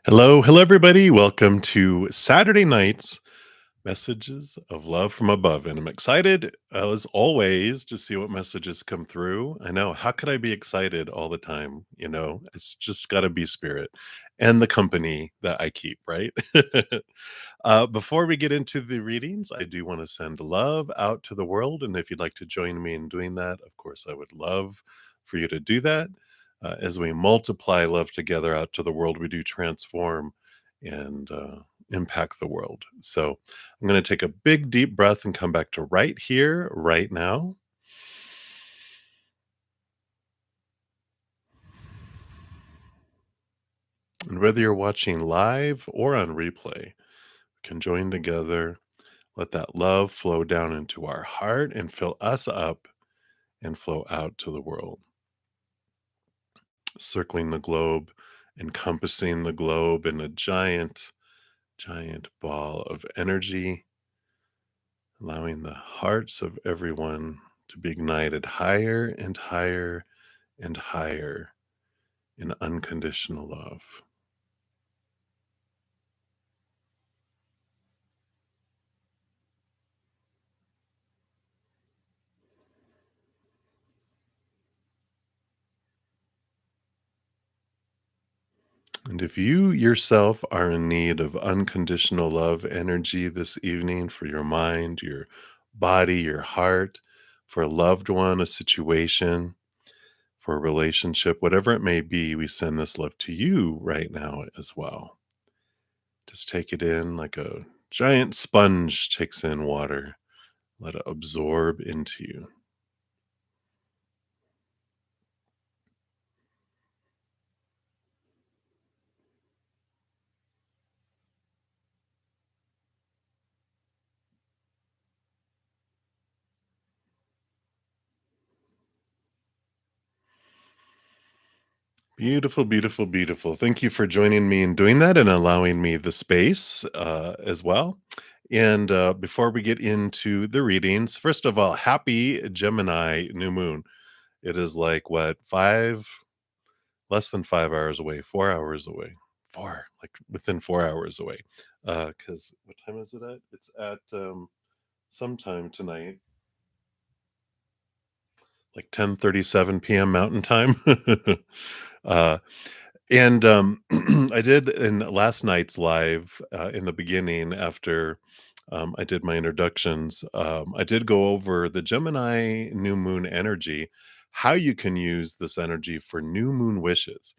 Hello, hello, everybody. Welcome to Saturday night's Messages of Love from Above. And I'm excited, as always, to see what messages come through. I know, how could I be excited all the time? It's just got to be spirit and the company that I keep, right? Before we get into the readings, I do want to send love out to the world. And if you'd like to join me in doing that, of course, I would love for you to do that. As we multiply love together out to the world, we do transform and impact the world. So I'm going to take a big, deep breath and come back to right here, right now. And whether you're watching live or on replay, we can join together. Let that love flow down into our heart and fill us up and flow out to the world, circling the globe, encompassing the globe in a giant, giant ball of energy, allowing the hearts of everyone to be ignited higher and higher and higher in unconditional love. And if you yourself are in need of unconditional love energy this evening for your mind, your body, your heart, for a loved one, a situation, for a relationship, whatever it may be, we send this love to you right now as well. Just take it in like a giant sponge takes in water. Let it absorb into you. Beautiful, beautiful, beautiful. Thank you for joining me in doing that and allowing me the space as well. And before we get into the readings, first of all, happy Gemini new moon. It is like what, less than 5 hours away, 4 hours away, like within 4 hours away. Because what time is it at? It's at sometime tonight, like 10:37 p.m. Mountain Time. uh, And, I did in last night's live, in the beginning after, I did my introductions, I did go over the Gemini new moon energy, how you can use this energy for new moon wishes.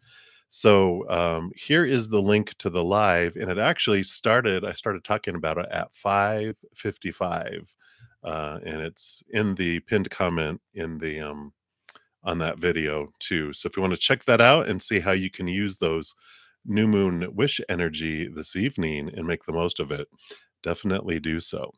So, here is the link to the live, and I started talking about it at 5:55, and it's in the pinned comment in the, on that video too. So if you want to check that out and see how you can use those new moon wish energy this evening and make the most of it, definitely do so.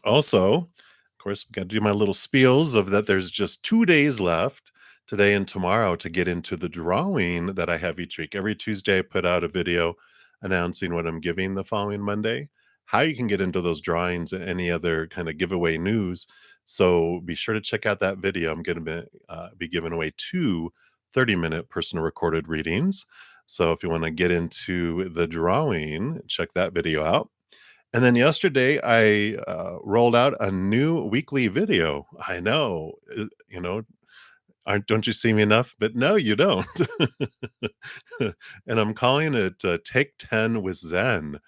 Also, of course, we got to do my little spiels of that there's just 2 days left, today and tomorrow, to get into the drawing that I have each week. Every Tuesday, I put out a video announcing what I'm giving the following Monday, how you can get into those drawings and any other kind of giveaway news. So be sure to check out that video. I'm going to be giving away two 30-minute personal recorded readings. So if you want to get into the drawing, check that video out. And then yesterday, I rolled out a new weekly video. I know, aren't don't you see me enough? But no, you don't. And I'm calling it Take 10 with Zen.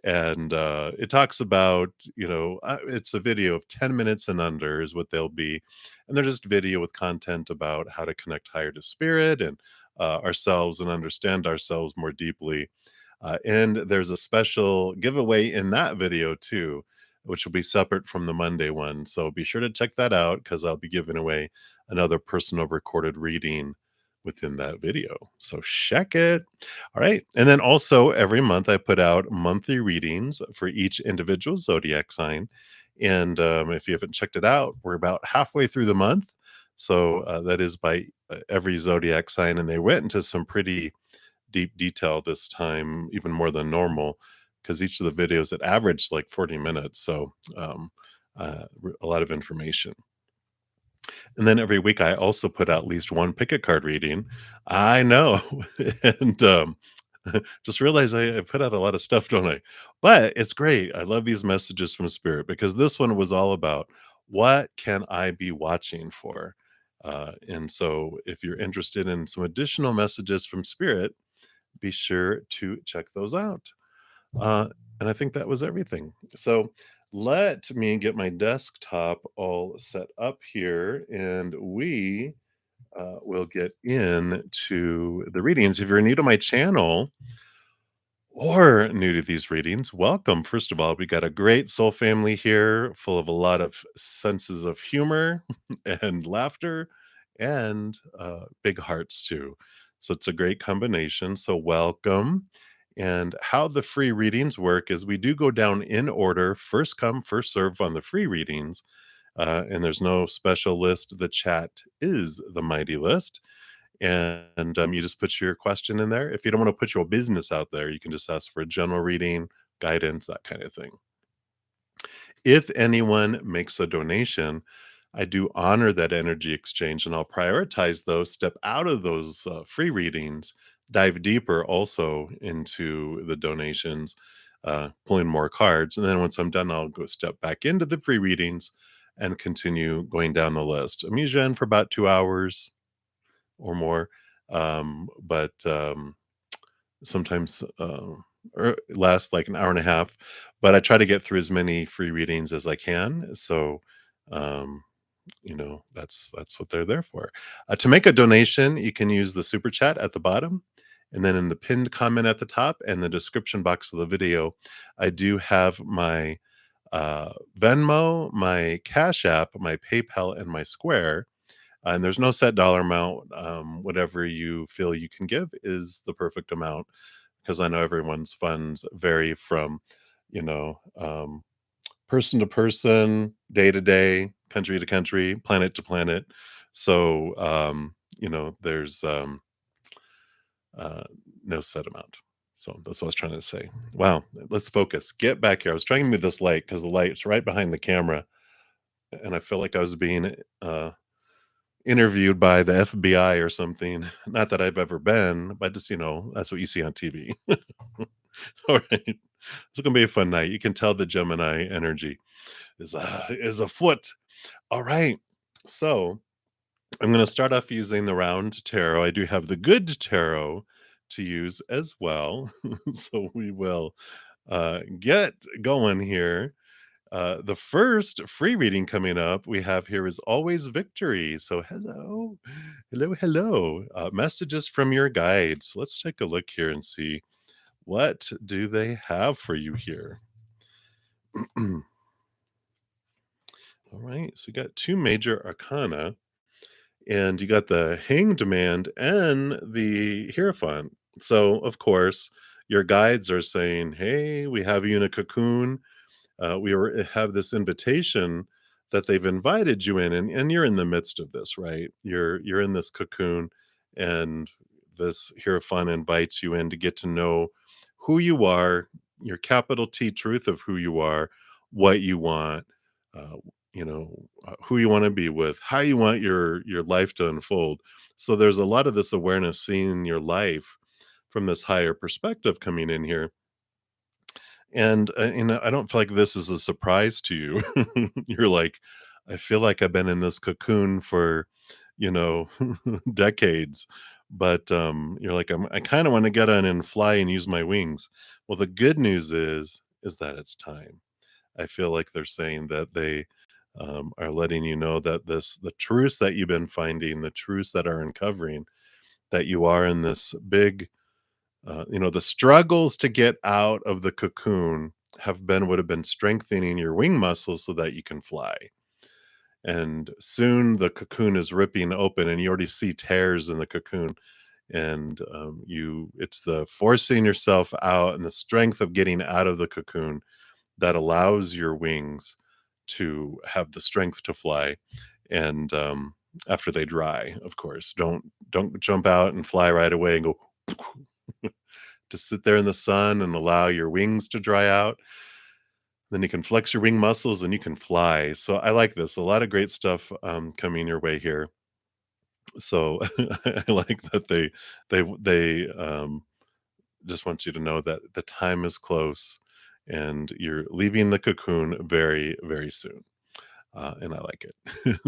And it talks about, it's a video of 10 minutes and under is what they'll be. And they're just video with content about how to connect higher to spirit and ourselves and understand ourselves more deeply. And there's a special giveaway in that video too, which will be separate from the Monday one. So be sure to check that out because I'll be giving away another personal recorded reading within that video. So check it. All right. And then also every month I put out monthly readings for each individual zodiac sign. And if you haven't checked it out, we're about halfway through the month. So that is by every zodiac sign. And they went into some pretty deep detail this time, even more than normal, because each of the videos it averaged like 40 minutes. So a lot of information. And then every week I also put out at least one pick a card reading. I know. And Just realized I put out a lot of stuff, don't I? But it's great. I love these messages from Spirit because this one was all about what can I be watching for? And so if you're interested in some additional messages from Spirit, be sure to check those out. Uh, and I think that was everything. So let me get my desktop all set up here and we will get into the readings. If you're new to my channel, or new to these readings, welcome. First of all, we got a great soul family here full of a lot of senses of humor and laughter and big hearts too. So it's a great combination. So, welcome. And how the free readings work is we do go down in order, first come, first serve on the free readings. And there's no special list. The chat is the mighty list. And you just put your question in there. If you don't want to put your business out there, you can just ask for a general reading, guidance, that kind of thing. If anyone makes a donation, I do honor that energy exchange and I'll prioritize those, step out of those free readings, dive deeper also into the donations, pulling more cards. And then once I'm done, I'll go step back into the free readings and continue going down the list. I'm usually in for about 2 hours or more. But sometimes or last like an hour and a half. But I try to get through as many free readings as I can. So um, that's what they're there for. To make a donation, you can use the super chat at the bottom. And then in the pinned comment at the top and the description box of the video, I do have my Venmo, my Cash App, my PayPal, and my Square, and there's no set dollar amount. Whatever you feel you can give is the perfect amount because I know everyone's funds vary from, you know, person to person, day to day, country to country, planet to planet. So, there's uh, no set amount. So that's what I was trying to say. Wow, let's focus. Get back here. I was trying to move this light because the light's right behind the camera, and I felt like I was being interviewed by the FBI or something. Not that I've ever been, but just, that's what you see on TV. All right. It's gonna be a fun night. You can tell the Gemini energy is afoot. All right. So I'm gonna start off using the round tarot. I do have the good tarot to use as well. So we will get going here. The first free reading coming up we have here is Always Victory. So, hello, hello, hello. Messages from your guides. Let's take a look here and see what do they have for you here. All right, so you got two major arcana, and you got the Hanged Man and the Hierophant. So, of course, your guides are saying, "Hey, we have you in a cocoon. Have this invitation that they've invited you in, and you're in the midst of this, right? You're in this cocoon, and this Hierophant invites you in to get to know who you are, your capital T truth of who you are, what you want, uh, who you want to be with, how you want your life to unfold. So there's a lot of this awareness, seeing your life from this higher perspective coming in here, and I don't feel like this is a surprise to you. You're like, "I feel like I've been in this cocoon for, you know, decades." But, you're like, I kinda wanna get on and fly and use my wings. Well, the good news is that it's time. I feel like they're saying that they, are letting you know that the truths that you've been finding, the truths that are uncovering, that you are in this big the struggles to get out of the cocoon would have been strengthening your wing muscles so that you can fly. And soon the cocoon is ripping open, and you already see tears in the cocoon. And it's the forcing yourself out and the strength of getting out of the cocoon that allows your wings to have the strength to fly. And after they dry, of course, don't jump out and fly right away and go. To sit there in the sun and allow your wings to dry out. Then you can flex your wing muscles and you can fly. So I like this. A lot of great stuff coming your way here. So I like that they just want you to know that the time is close and you're leaving the cocoon very, very soon. And I like it.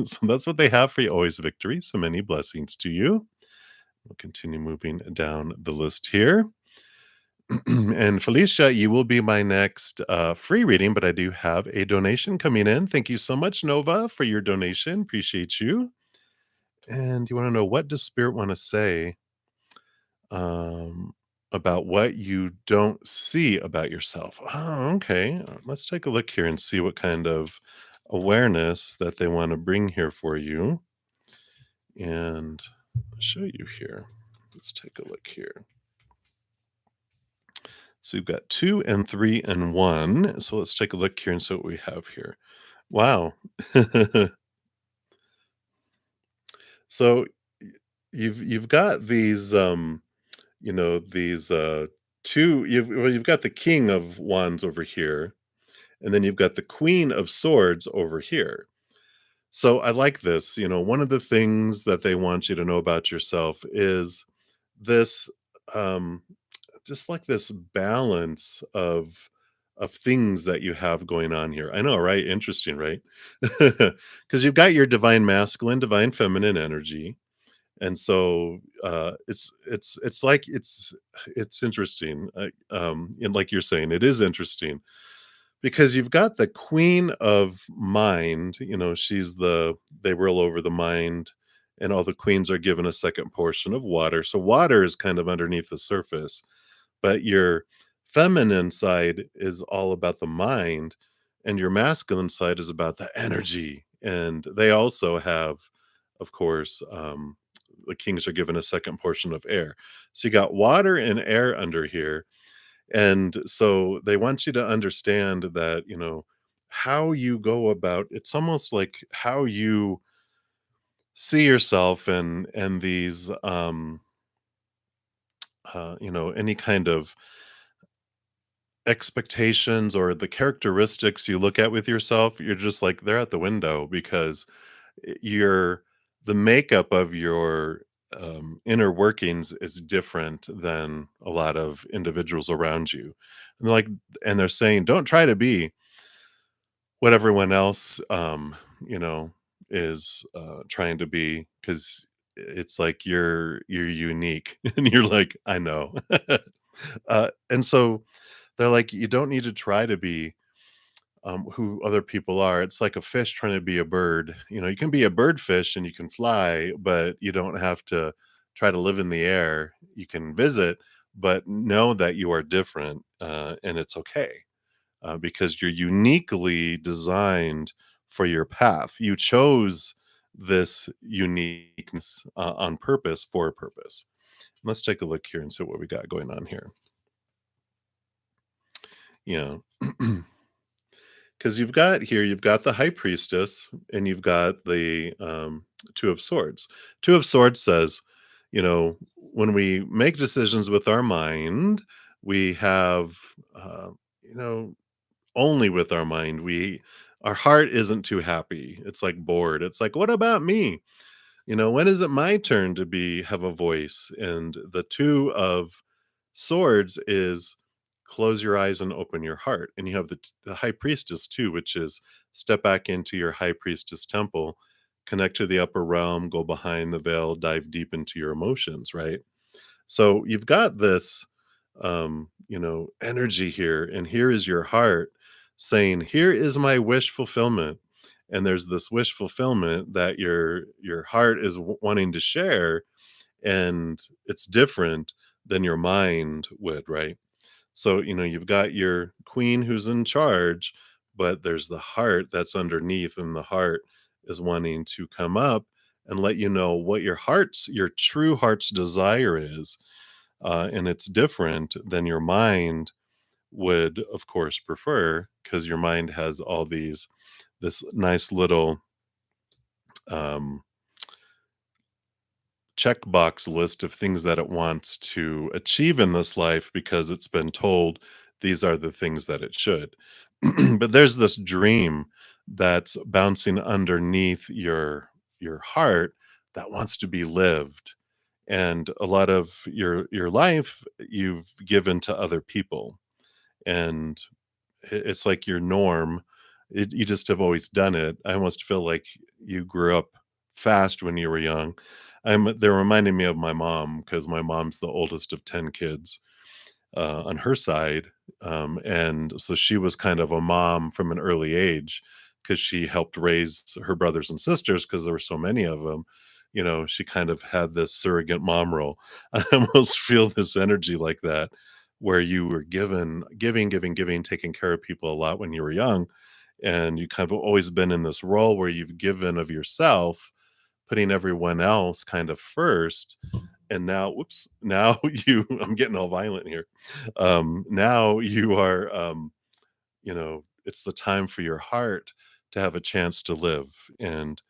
So that's what they have for you. Always victory. So many blessings to you. We'll continue moving down the list here. And Felicia, you will be my next free reading, but I do have a donation coming in. Thank you so much, Nova, for your donation. Appreciate you. And you want to know, what does Spirit want to say um, about what you don't see about yourself? Oh, okay. Let's take a look here and see what kind of awareness that they want to bring here for you. And I'll show you here. Let's take a look here. So we've got 2 and 3 and 1. So let's take a look here and see what we have here. Wow. So you've got these these 2 you've got the King of Wands over here, and then you've got the Queen of Swords over here. So I like this. One of the things that they want you to know about yourself is this um just like this balance of things that you have going on here. I know, right? Interesting, right? Because you've got your divine masculine, divine feminine energy. And so it's like it's interesting. And like you're saying, it is interesting because you've got the queen of mind. She's they rule over the mind, and all the queens are given a second portion of water. So water is kind of underneath the surface, but your feminine side is all about the mind, and your masculine side is about the energy. And they also have, of course, the kings are given a second portion of air. So you got water and air under here. And so they want you to understand that, how you go about it's almost like how you see yourself, and these any kind of expectations or the characteristics you look at with yourself, you're just like they're out the window because you're the makeup of your inner workings is different than a lot of individuals around you. And they're saying, don't try to be what everyone else, you know, is trying to be, because it's like you're unique, and you're like, I know. And so they're like, you don't need to try to be who other people are. It's like a fish trying to be a bird. You can be a birdfish and you can fly, but you don't have to try to live in the air. You can visit, but know that you are different, and it's okay, because you're uniquely designed for your path. You chose this uniqueness on purpose for a purpose. Let's take a look here and see what we got going on here. Yeah. Because you've got the high priestess, and you've got the two of swords. Two of swords says, when we make decisions with our mind, we have, you know, only with our mind, our heart isn't too happy. It's like bored. It's like, what about me? When is it my turn to have a voice? And the two of swords is close your eyes and open your heart. And you have the high priestess too, which is step back into your high priestess temple, connect to the upper realm, go behind the veil, dive deep into your emotions, right? So you've got this, energy here, and here is your heart saying, "Here is my wish fulfillment." And there's this wish fulfillment that your heart is wanting to share, and it's different than your mind would, right? So you've got your queen who's in charge, but there's the heart that's underneath, and the heart is wanting to come up and let you know what your true heart's desire is, and it's different than your mind would, of course, prefer, because your mind has all this nice little um, checkbox list of things that it wants to achieve in this life, because it's been told these are the things that it should. But there's this dream that's bouncing underneath your heart that wants to be lived. and a lot of your life you've given to other people, and it's like your norm. You just have always done it. I almost feel like you grew up fast when you were young. They're reminding me of my mom because my mom's the oldest of 10 kids on her side. And so she was kind of a mom from an early age because she helped raise her brothers and sisters because there were so many of them. You know, she kind of had this surrogate mom role. I almost feel this energy like that, where you were giving, taking care of people a lot when you were young. And you kind of always been in this role where you've given of yourself, putting everyone else kind of first, and now whoops, now you I'm getting all violent here. Now you are, it's the time for your heart to have a chance to live, and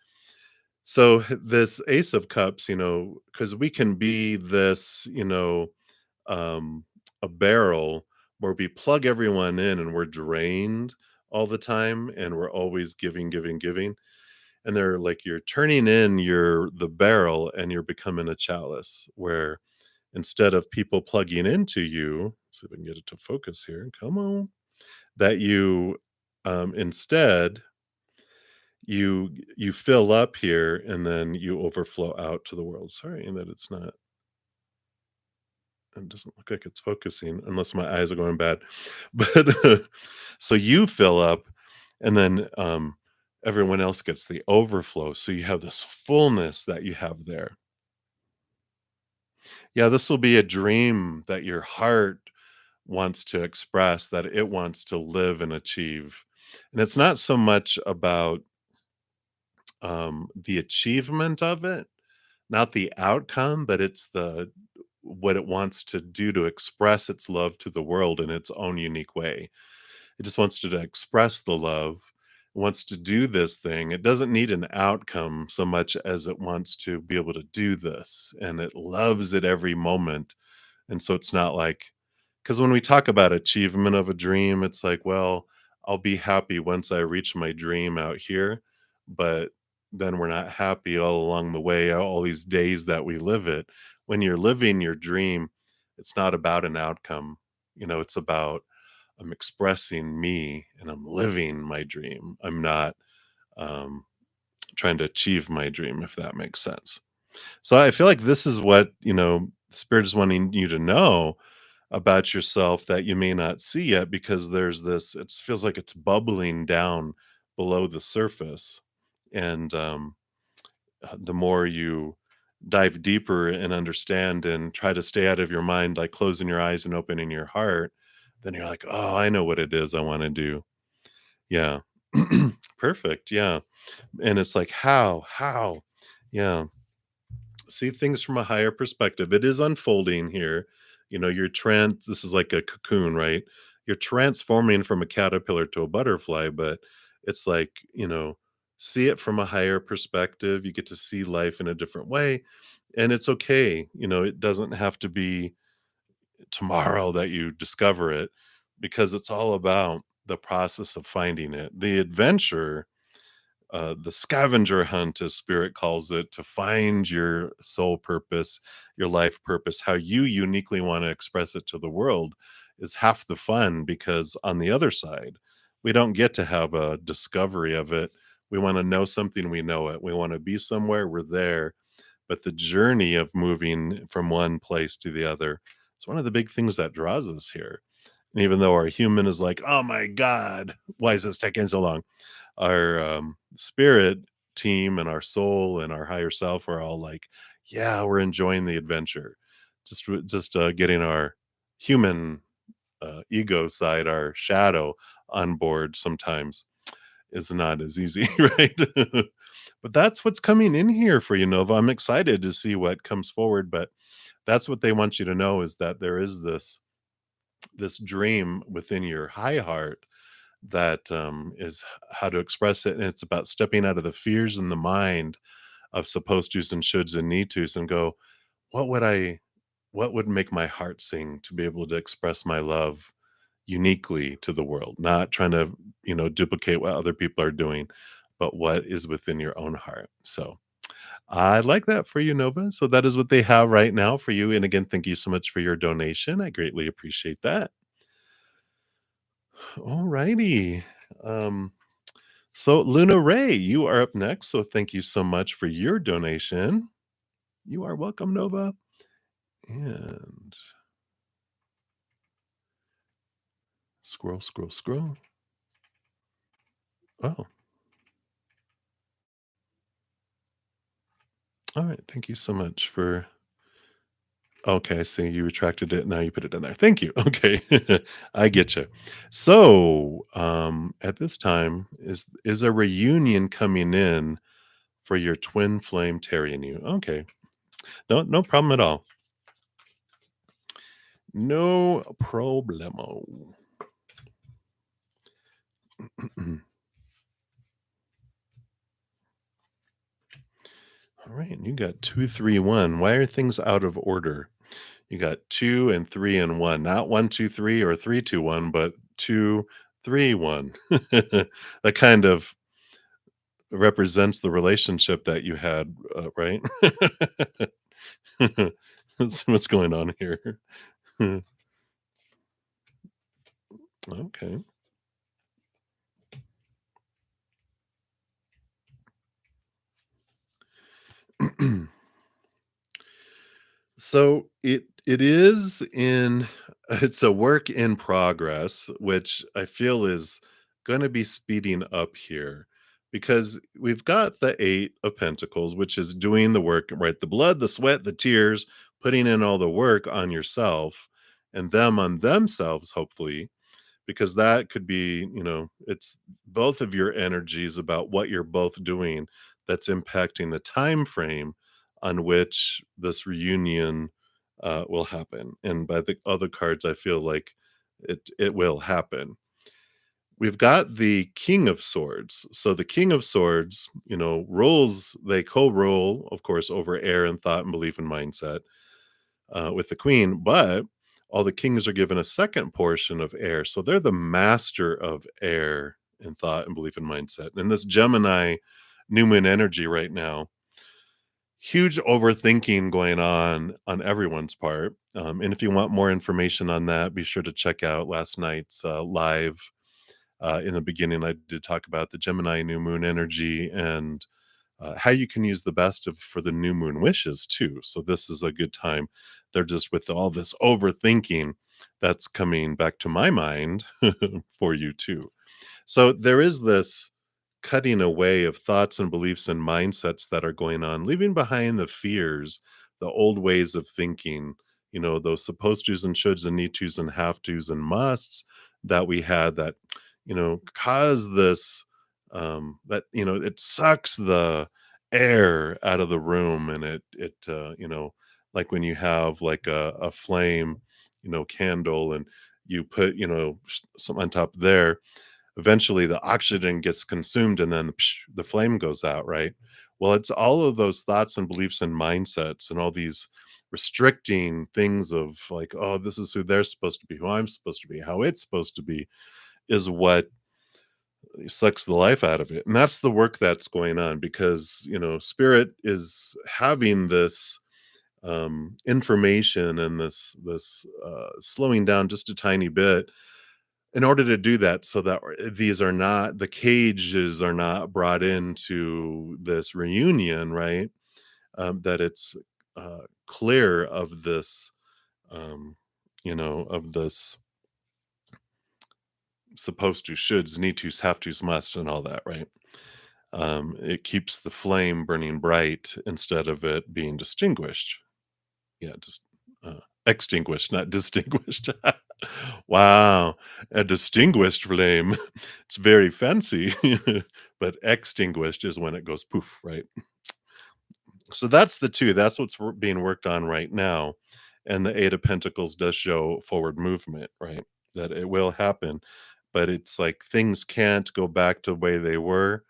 so this Ace of Cups, because we can be this, a barrel where we plug everyone in and we're drained all the time and we're always giving, giving, giving. And they're like you're turning in the barrel and you're becoming a chalice where instead of people plugging into you, see if I can get it to focus here. Come on. That you instead you fill up here and then you overflow out to the world. Sorry that it's not it doesn't look like it's focusing unless my eyes are going bad. But so you fill up and then everyone else gets the overflow. So you have this fullness that you have there. Yeah, this will be a dream that your heart wants to express, that it wants to live and achieve. And it's not so much about the achievement of it, not the outcome, but it's the what it wants to do to express its love to the world in its own unique way. It just wants to express the love, wants to do this thing. It doesn't need an outcome so much as it wants to be able to do this, and it loves it every moment. And so it's not like, because when we talk about achievement of a dream, it's like, well, I'll be happy once I reach my dream out here, but then we're not happy all along the way, all these days that we live it. When you're living your dream, it's not about an outcome. It's about I'm expressing me and I'm living my dream. I'm not um, trying to achieve my dream, if that makes sense. So I feel like this is what, Spirit is wanting you to know about yourself that you may not see yet because there's this, it feels like it's bubbling down below the surface. And the more you dive deeper and understand and try to stay out of your mind, like closing your eyes and opening your heart, then you're like, oh, I know what it is I want to do. Yeah. Perfect. Yeah. And it's like, how? Yeah. See things from a higher perspective. It is unfolding here. This is like a cocoon, right? You're transforming from a caterpillar to a butterfly, but it's like, see it from a higher perspective. You get to see life in a different way. And it's okay. It doesn't have to be tomorrow that you discover it because it's all about the process of finding it. The adventure, the scavenger hunt, as spirit calls it, to find your soul purpose, your life purpose, how you uniquely want to express it to the world is half the fun because on the other side, we don't get to have a discovery of it. We want to know something, we know it. We want to be somewhere, we're there. But the journey of moving from one place to the other is one of the big things that draws us here. And even though our human is like, oh my God, why is this taking so long? Our spirit team and our soul and our higher self are all like, yeah, we're enjoying the adventure. Just getting our human ego side, our shadow, on board sometimes is not as easy, right? But that's what's coming in here for you, Nova. I'm excited to see what comes forward, but that's what they want you to know is that there is this dream within your high heart that is how to express it. And it's about stepping out of the fears in the mind of supposed to's and shoulds and need to's and go, what would I, what would make my heart sing to be able to express my love uniquely to the world, not trying to, duplicate what other people are doing, but what is within your own heart. So I like that for you, Nova. So that is what they have right now for you. And again, thank you so much for your donation. I greatly appreciate that. All righty. Um, so Luna Ray, you are up next. So thank you so much for your donation. You are welcome, Nova. And scroll, scroll, scroll. Oh, all right. Thank you so much for. Okay, I see you retracted it. Now you put it in there. Thank you. Okay, I get you. So, at this time, is a reunion coming in for your twin flame Terry and you? Okay, no problem at all. No problemo. All right, you got 2, 3, 1. Why are things out of order? You got 2 and 3 and 1, not 1, 2, 3 or 3, 2, 1, but 2, 3, 1. That kind of represents the relationship that you had, right? That's what's going on here. Okay. So it is in it's a work in progress, which I feel is gonna be speeding up here because we've got the 8 of Pentacles, which is doing the work, right? The blood, the sweat, the tears, putting in all the work on yourself and them on themselves, hopefully, because that could be, it's both of your energies about what you're both doing that's impacting the time frame on which this reunion will happen. And by the other cards, I feel like it will happen. We've got the King of Swords. So the King of Swords, roles, they co-role, of course, over air and thought and belief and mindset with the queen, but all the kings are given a second portion of air. So they're the master of air and thought and belief and mindset. And this Gemini new moon energy right now, huge overthinking going on everyone's part. And if you want more information on that, be sure to check out last night's live. In the beginning, I did talk about the Gemini new moon energy and how you can use the best of for the new moon wishes too. So this is a good time. They're just with all this overthinking that's coming back to my mind for you too. So there is this cutting away of thoughts and beliefs and mindsets that are going on, leaving behind the fears, the old ways of thinking, those supposed tos and shoulds and need tos and have tos and musts that we had that, cause this, that, it sucks the air out of the room and like when you have like a flame, candle and you put, some on top there, eventually the oxygen gets consumed and then the flame goes out, right? Well, it's all of those thoughts and beliefs and mindsets and all these restricting things of like, oh, this is who they're supposed to be, who I'm supposed to be, how it's supposed to be, is what sucks the life out of it. And that's the work that's going on because, spirit is having this information and this slowing down just a tiny bit in order to do that so that these are not the cages are not brought into this reunion, right? That it's clear of this, of this supposed to, shoulds, need tos, have tos, must, and all that, right? It keeps the flame burning bright instead of it being distinguished. Yeah, just extinguished, not distinguished. Wow, a distinguished flame. It's very fancy, but extinguished is when it goes poof, right? So that's the two. That's what's being worked on right now. And the Eight of Pentacles does show forward movement, right? That it will happen, but it's like things can't go back to the way they were.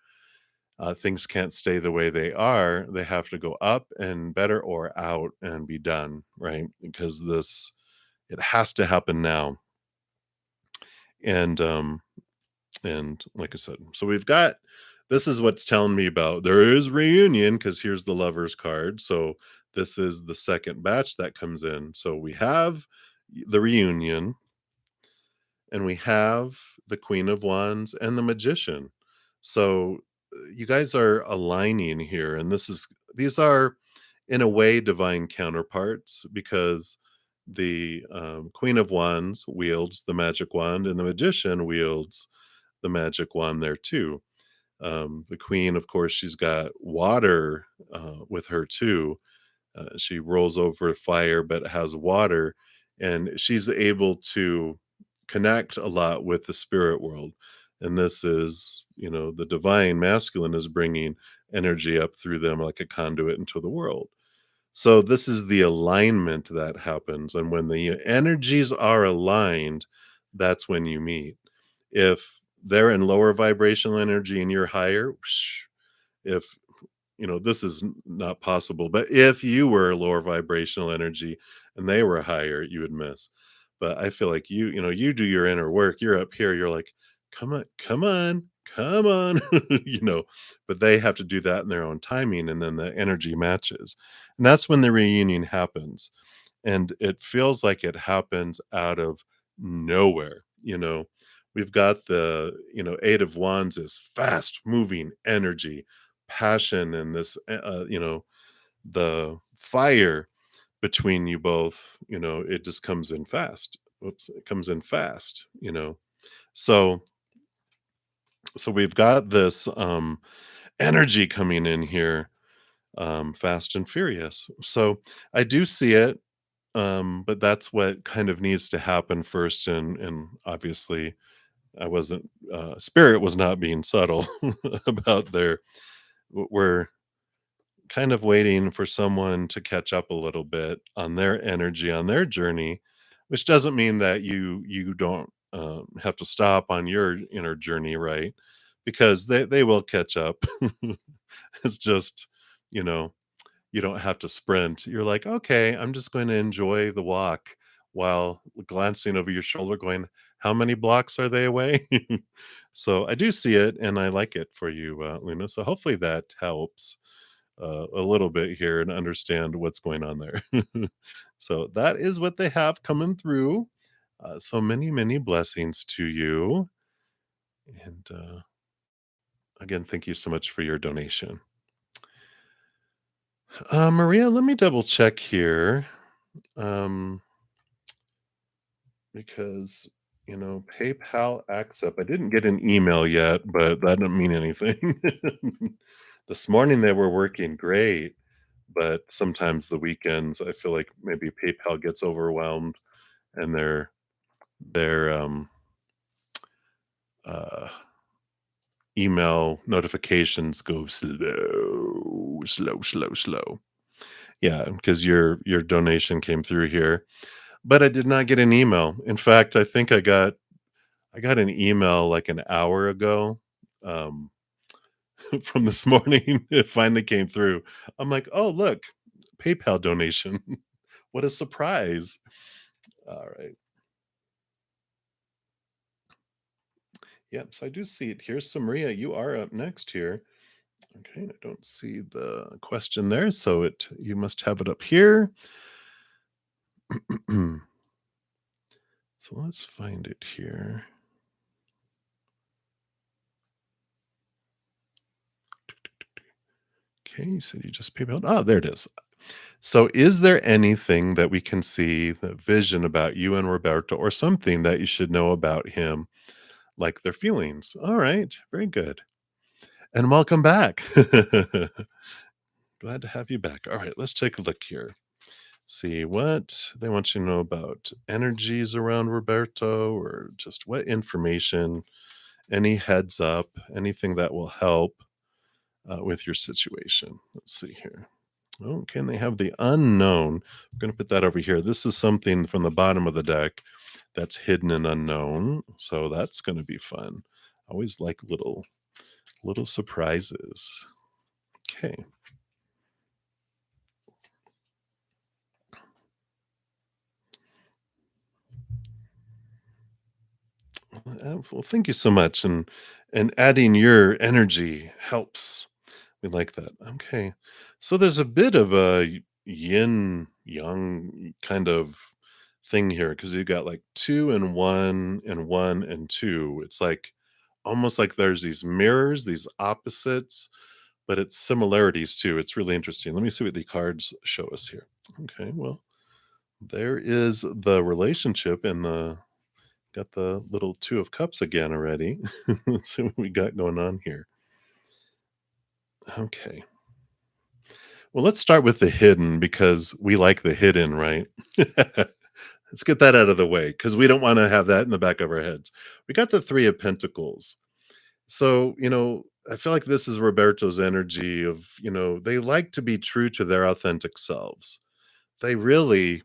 Things can't stay the way they are. They have to go up and better or out and be done, right? Because it has to happen now. And like I said, so we've got this is what's telling me about there is reunion because here's the Lovers card. So this is the second batch that comes in. So we have the reunion, and we have the Queen of Wands and the Magician. So you guys are aligning here, and these are in a way divine counterparts because the Queen of Wands wields the magic wand, and the Magician wields the magic wand there too. The Queen, of course, she's got water with her too. She rolls over fire, but has water, and she's able to connect a lot with the spirit world. And this is, the divine masculine is bringing energy up through them like a conduit into the world. So this is the alignment that happens. And when the energies are aligned, that's when you meet. If they're in lower vibrational energy and you're higher, if this is not possible, but if you were lower vibrational energy and they were higher, you would miss. But I feel like you do your inner work. You're up here, you're like, come on, come on, come on, but they have to do that in their own timing, and then the energy matches. And that's when the reunion happens. And it feels like it happens out of nowhere. We've got the, Eight of Wands is fast moving energy, passion, and this, the fire between you both, it just comes in fast. Oops, it comes in fast. So we've got this energy coming in here, fast and furious. So I do see it, but that's what kind of needs to happen first, and obviously I wasn't spirit was not being subtle about their we're kind of waiting for someone to catch up a little bit on their energy, on their journey, which doesn't mean that you don't have to stop on your inner journey, right? Because they will catch up. It's just, you know, you don't have to sprint. You're like, okay, I'm just going to enjoy the walk while glancing over your shoulder, going, how many blocks are they away? So I do see it, and I like it for you, Luna. So hopefully that helps a little bit here and understand what's going on there. So that is what they have coming through. So many, many blessings to you. And again, thank you so much for your donation. Maria, let me double check here. Um, because PayPal accept. I didn't get an email yet, but that didn't mean anything. This morning they were working great, but sometimes the weekends I feel like maybe PayPal gets overwhelmed and their uh, email notifications go slow, slow, slow, slow. Yeah, because your donation came through here, but I did not get an email. In fact, I think I got an email like an hour ago, um, from this morning. It finally came through. I'm like, "Oh, look, PayPal donation. What a surprise." All right. Yep, so I do see it here. So Maria, you are up next here. Okay, I don't see the question there, so you must have it up here. So let's find it here. Okay, you said you just PayPal. Oh, there it is. So, is there anything that we can see, the vision about you and Roberto, or something that you should know about him, like their feelings? All right, very good. And welcome back. Glad to have you back. All right, let's take a look here. See what they want you to know about energies around Roberto, or just what information, any heads up, anything that will help with your situation. Let's see here. Oh, can they have the unknown? I'm going to put that over here. This is something from the bottom of the deck that's hidden and unknown. So that's going to be fun. I always like little surprises. Okay. Well, thank you so much. And And adding your energy helps. We like that. Okay. So there's a bit of a yin yang kind of thing here because you got like two and one and two. It's like almost like there's these mirrors, these opposites, but it's similarities too. It's really interesting. Let me see what the cards show us here. Okay. Well, there is the relationship and the got the little two of cups again already. Let's see what we got going on here. Okay. Well, let's start with the hidden because we like the hidden, right? Let's get that out of the way because we don't want to have that in the back of our heads. We got the Three of Pentacles. So, I feel like this is Roberto's energy of, they like to be true to their authentic selves. They really,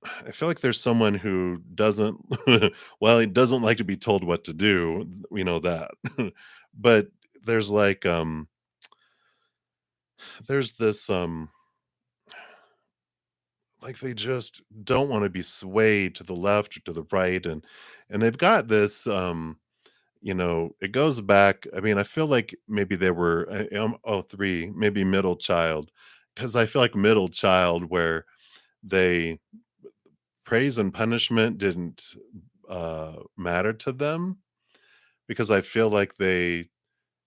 I feel like there's someone who doesn't, well, he doesn't like to be told what to do. We know that. But there's like, there's this, like, they just don't wanna be swayed to the left or to the right, and they've got this, it goes back I mean, I feel like maybe they were, oh, 3, maybe middle child, because I feel like middle child where they praise and punishment didn't, matter to them, because I feel like they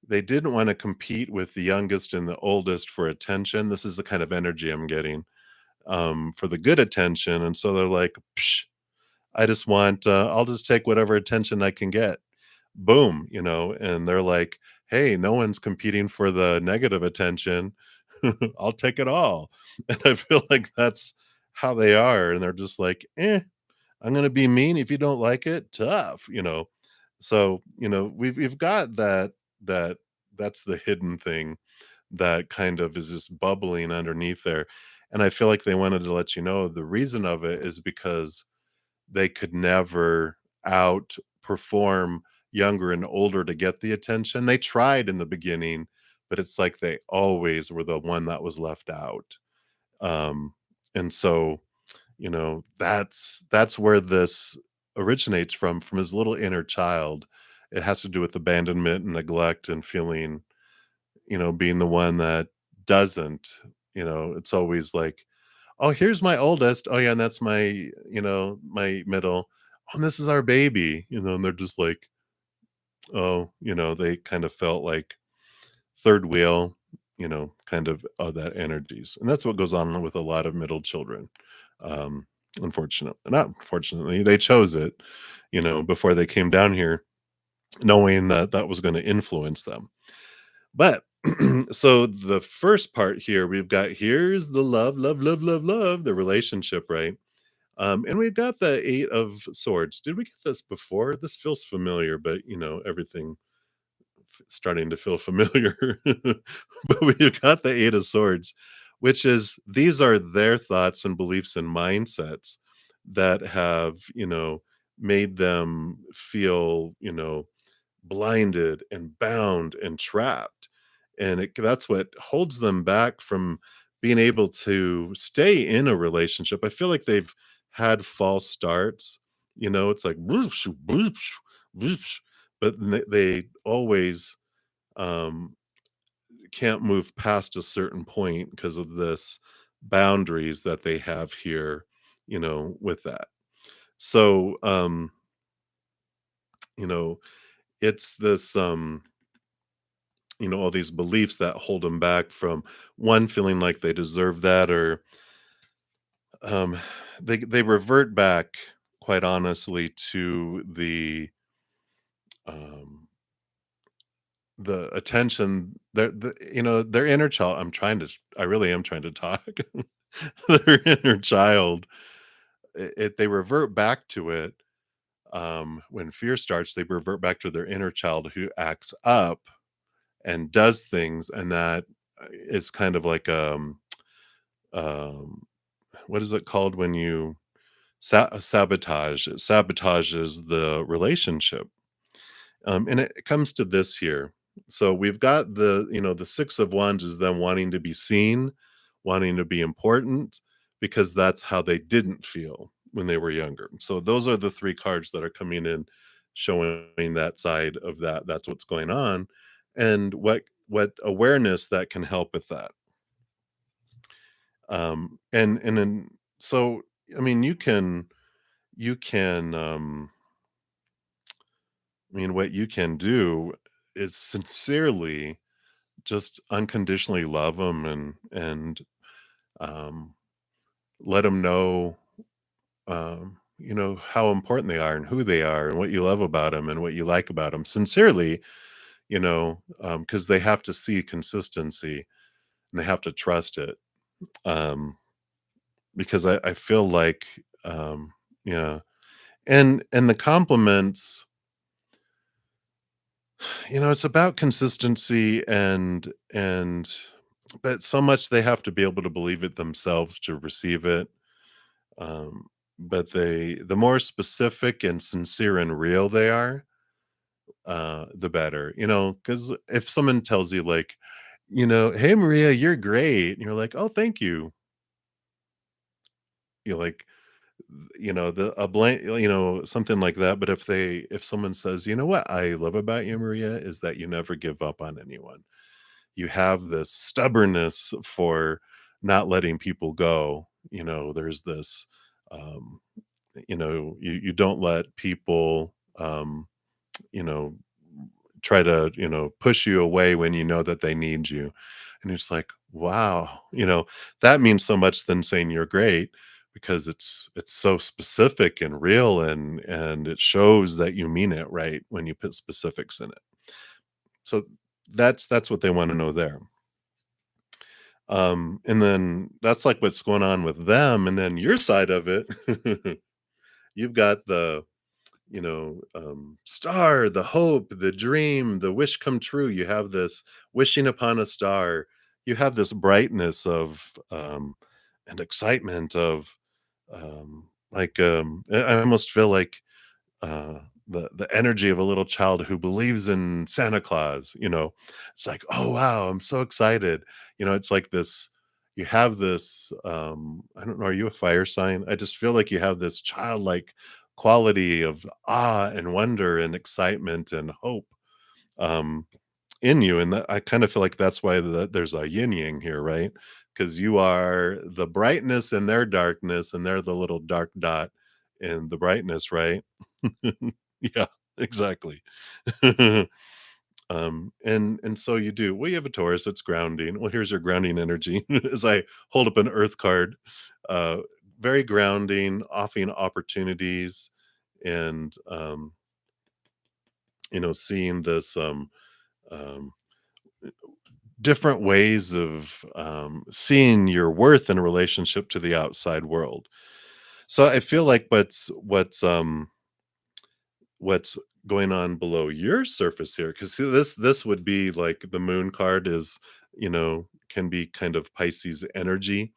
didn't wanna compete with the youngest and the oldest for attention. This is the kind of energy I'm getting, for the good attention, and so they're like, "Psh, I just want, I'll just take whatever attention I can get." Boom, and they're like, "Hey, no one's competing for the negative attention. I'll take it all." And I feel like that's how they are, and they're just like, I'm gonna be mean if you don't like it, tough." So, we've got that that's the hidden thing that kind of is just bubbling underneath there. And I feel like they wanted to let you know the reason of it is because they could never outperform younger and older to get the attention. They tried in the beginning, but it's like they always were the one that was left out. Um, and so, that's where this originates from his little inner child. It has to do with abandonment and neglect and feeling, being the one that doesn't, it's always like, "Oh, here's my oldest. Oh, yeah, and that's my middle. Oh, and this is our baby," and they're just like, oh, they kind of felt like third wheel, kind of that energies. And that's what goes on with a lot of middle children. Um, not unfortunately, they chose it, before they came down here, knowing that that was going to influence them. But so the first part here, we've got here's the love, love, love, love, love, the relationship, right? And we've got the Eight of Swords. Did we get this before? This feels familiar, but everything starting to feel familiar. But we've got the Eight of Swords, which is these are their thoughts and beliefs and mindsets that have, made them feel, blinded and bound and trapped. And that's what holds them back from being able to stay in a relationship. I feel like they've had false starts. It's like, whoosh, whoosh, whoosh, but they always um, can't move past a certain point because of this boundaries that they have here, with that. So, you know, it's this, all these beliefs that hold them back from one feeling like they deserve that, or um, they revert back quite honestly to um, the attention, their inner child. I really am trying to talk. Their inner child, they revert back to it. When fear starts, they revert back to their inner child who acts up and does things, and that is kind of like um, what is it called when you sabotage? It sabotages the relationship. And it comes to this here. So we've got the Six of Wands is them wanting to be seen, wanting to be important, because that's how they didn't feel when they were younger. So those are the three cards that are coming in showing that side of that's what's going on, and what awareness that can help with that. And then so I mean you can I mean what you can do is sincerely just unconditionally love them and um let them know how important they are and who they are and what you love about them and what you like about them sincerely, because they have to see consistency and they have to trust it. Um, because I feel like, yeah, and the compliments, it's about consistency and but so much they have to be able to believe it themselves to receive it. Um, but the more specific and sincere and real they are, the better. Because if someone tells you like, "Hey Maria, you're great," and you're like, "Oh, thank you." You're like, the a blank, something like that. But if someone says, "You know what I love about you, Maria, is that you never give up on anyone. You have this stubbornness for not letting people go. There's this, um, you don't let people, you know, try to, push you away when you know that they need you." And it's like, wow, that means so much than saying you're great because it's so specific and real and it shows that you mean it right when you put specifics in it. So that's what they want to know there. And then that's like what's going on with them. And then your side of it, you've got the star, the hope, the dream, the wish come true. You have this wishing upon a star. You have this brightness of and excitement of I almost feel like uh, the energy of a little child who believes in Santa Claus. It's like, oh wow, I'm so excited. It's like this. You have this. I don't know. Are you a fire sign? I just feel like you have this childlike quality of awe and wonder and excitement and hope um, in you, and I kind of feel like that's why there's a yin yang here, right? Because you are the brightness in their darkness, and they're the little dark dot in the brightness, right? Yeah, exactly. And so you do. Well, you have a Taurus, it's grounding. Well, here's your grounding energy as I hold up an earth card. Uh, Very grounding, offering opportunities and seeing this um different ways of seeing your worth in relationship to the outside world. So I feel like what's going on below your surface here, because this would be like the moon card is, can be kind of Pisces energy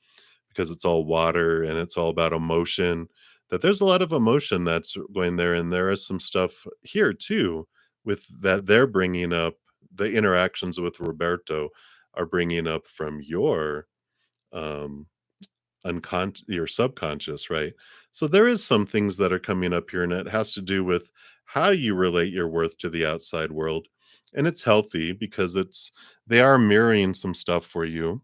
because it's all water and it's all about emotion. That there's a lot of emotion that's going there, and there is some stuff here too with that they're bringing up. The interactions with Roberto are bringing up from um, your subconscious, right? So there is some things that are coming up here, and it has to do with how you relate your worth to the outside world. And it's healthy because they are mirroring some stuff for you,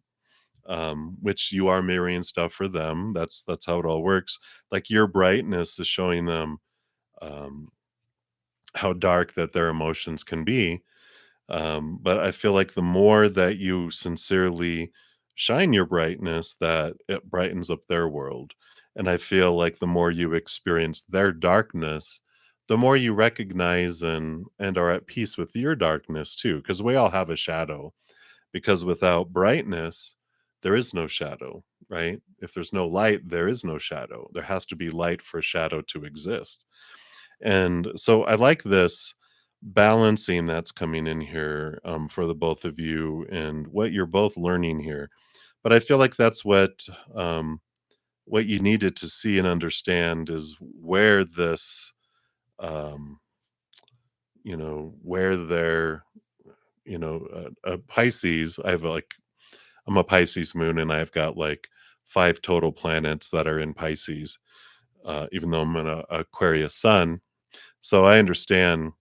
which you are mirroring stuff for them. That's how it all works. Like your brightness is showing them um, how dark that their emotions can be. But I feel like the more that you sincerely shine your brightness, that it brightens up their world. And I feel like the more you experience their darkness, the more you recognize and are at peace with your darkness too, because we all have a shadow. Because without brightness, there is no shadow, right? If there's no light, there is no shadow. There has to be light for shadow to exist. And so I like this balancing that's coming in here for the both of you and what you're both learning here. But I feel like that's what you needed to see and understand is where this, um, where they're, a Pisces. I'm a Pisces moon, and I've got like 5 total planets that are in Pisces, even though I'm an Aquarius sun. So I understand,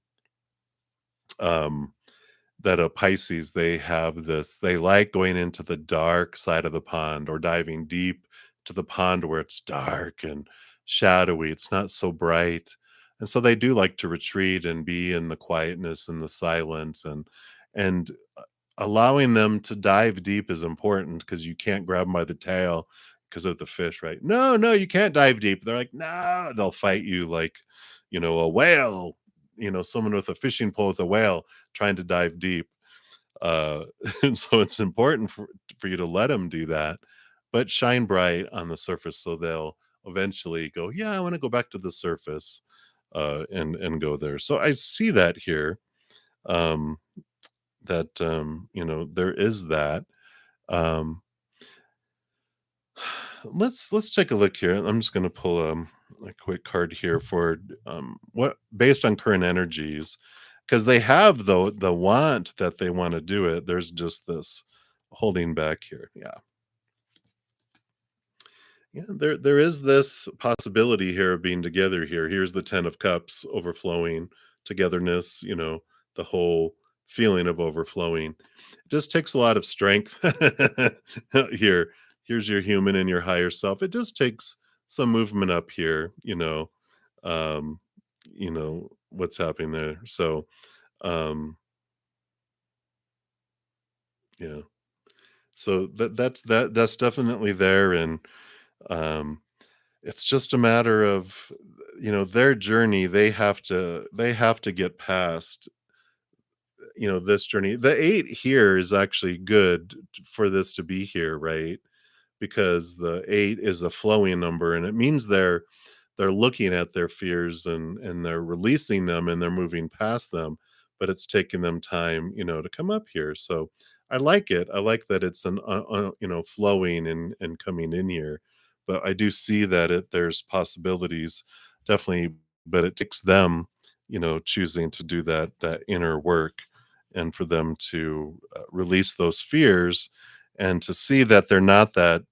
um, that a Pisces, they have this they like going into the dark side of the pond or diving deep to the pond where it's dark and shadowy, it's not so bright, and so they do like to retreat and be in the quietness and the silence, and allowing them to dive deep is important because you can't grab them by the tail because of the fish, right? "No, no, you can't dive deep." They're like, "No." They'll fight you like, a whale, someone with a fishing pole with a whale trying to dive deep. Uh, and so it's important for you to let them do that, but shine bright on the surface so they'll eventually go, "Yeah, I wanna go back to the surface," and go there. So I see that here, um, there is that. Um, let's take a look here. I'm just gonna pull, a quick card here for, what based on current energies, because they have the want that they wanna do it, there's just this holding back here. Yeah. Yeah, there is this possibility here of being together here. Here's the 10 of cups overflowing, togetherness, the whole feeling of overflowing. It just takes a lot of strength here. Here's your human and your higher self. It just takes some movement up here, um, what's happening there. So, um, yeah. So that's definitely there, and um it's just a matter of, their journey. They have to get past, this journey. The 8 here is actually good for this to be here, right? Because the 8 is a flowing number, and it means they're looking at their fears, and they're releasing them, and they're moving past them, but it's taking them time, to come up here. So I like it. I like that it's flowing and coming in here. But I do see that there's possibilities, definitely, but it takes them, choosing to do that inner work, and for them to release those fears, and to see that they're not that.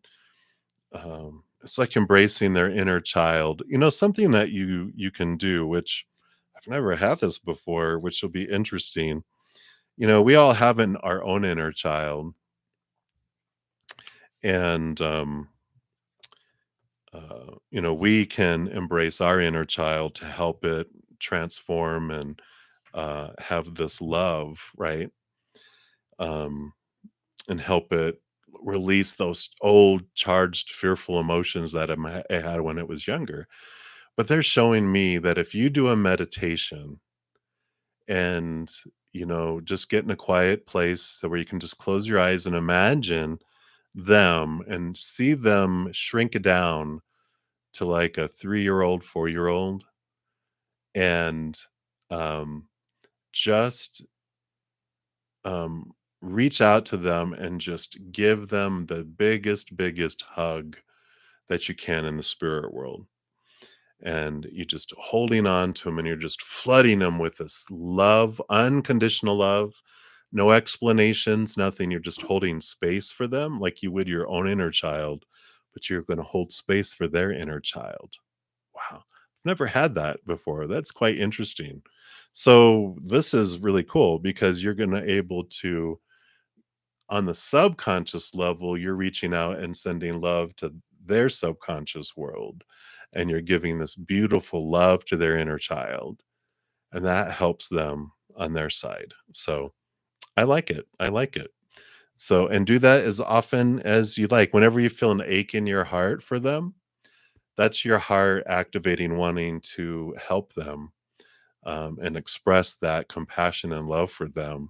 It's like embracing their inner child. Something that you can do, which I've never had this before, which will be interesting. We all have our own inner child, and we can embrace our inner child to help it transform and have this love, right? Um, and help it release those old charged fearful emotions that it had when it was younger. But they're showing me that if you do a meditation and, just get in a quiet place so where you can just close your eyes and imagine them and see them shrink down to like a 3-year-old, 4-year-old, and um, just um, reach out to them and just give them the biggest hug that you can in the spirit world. And you just holding on to them, and you're just flooding them with this love, unconditional love, no explanations, nothing. You're just holding space for them like you would your own inner child, but you're going to hold space for their inner child. Wow. Never had that before. That's quite interesting. So this is really cool because you're going to able to, on the subconscious level, you're reaching out and sending love to their subconscious world, and you're giving this beautiful love to their inner child, and that helps them on their side. So I like it. I like it. So, and do that as often as you like. Whenever you feel an ache in your heart for them, that's your heart activating, wanting to help them, and express that compassion and love for them.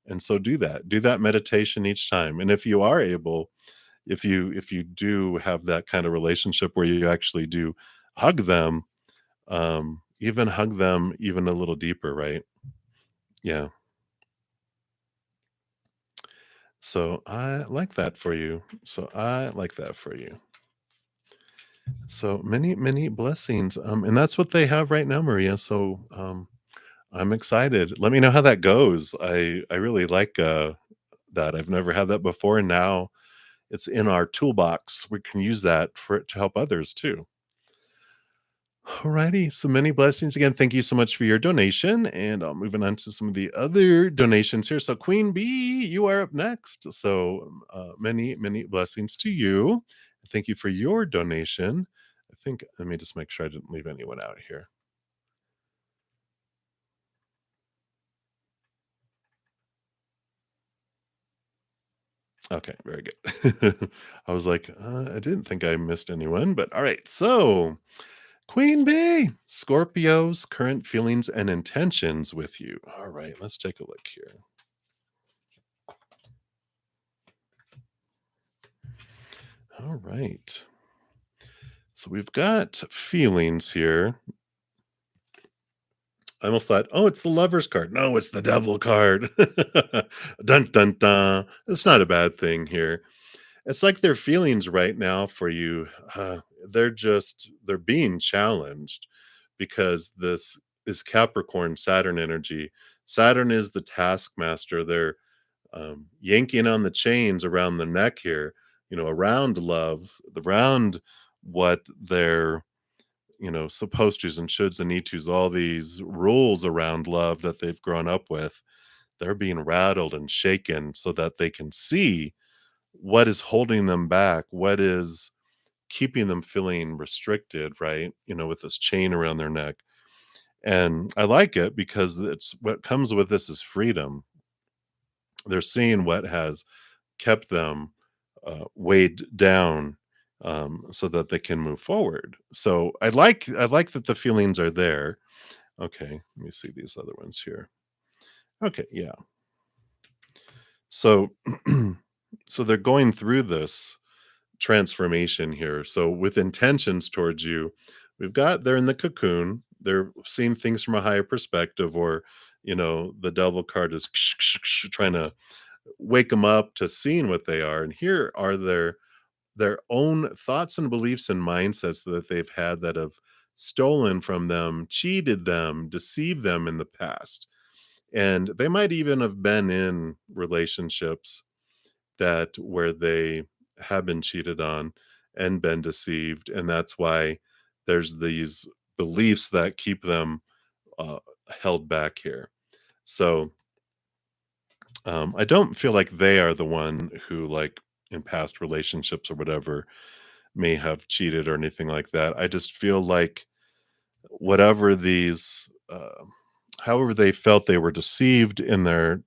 And so do that meditation each time. And if you are able, if you do have that kind of relationship where you actually do hug them, even hug them even a little deeper, right? Yeah. So I like that for you. So I like that for you. So many blessings. And that's what they have right now, Maria. So I'm excited. Let me know how that goes. I really like that. I've never had that before, and now it's in our toolbox. We can use that for it to help others too. Alrighty, so many blessings again. Thank you so much for your donation. And moving on to some of the other donations here. So, Queen Bee, you are up next. So, many, many blessings to you. Thank you for your donation. I think, let me just make sure I didn't leave anyone out here. Okay, very good. I was like, I didn't think I missed anyone, but all right. So, Queen Bee, Scorpio's current feelings and intentions with you. All right, let's take a look here. All right. So we've got feelings here. I almost thought, oh, it's the lover's card. No, it's the devil card. Dun dun dun. It's not a bad thing here. It's like their feelings right now for you. They're being challenged because this is Capricorn Saturn energy. Saturn is the taskmaster. They're yanking on the chains around the neck here, around love, around what they're supposed tos and shoulds and need tos, all these rules around love that they've grown up with. They're being rattled and shaken so that they can see what is holding them back, what is keeping them feeling restricted, right? With this chain around their neck. And I like it because it's what comes with this is freedom. They're seeing what has kept them weighed down so that they can move forward. So I like that the feelings are there. Okay, let me see these other ones here. Okay, yeah. So so they're going through this transformation here. So with intentions towards you, they're in the cocoon. They're seeing things from a higher perspective, or the devil card is trying to wake them up to seeing what they are. And here are their own thoughts and beliefs and mindsets that they've had that have stolen from them, cheated them, deceived them in the past. And they might even have been in relationships that where they have been cheated on and been deceived. And that's why there's these beliefs that keep them uh, held back here. So I don't feel like they are the one who, like, in past relationships or whatever, may have cheated or anything like that. I just feel like whatever however they felt they were deceived in their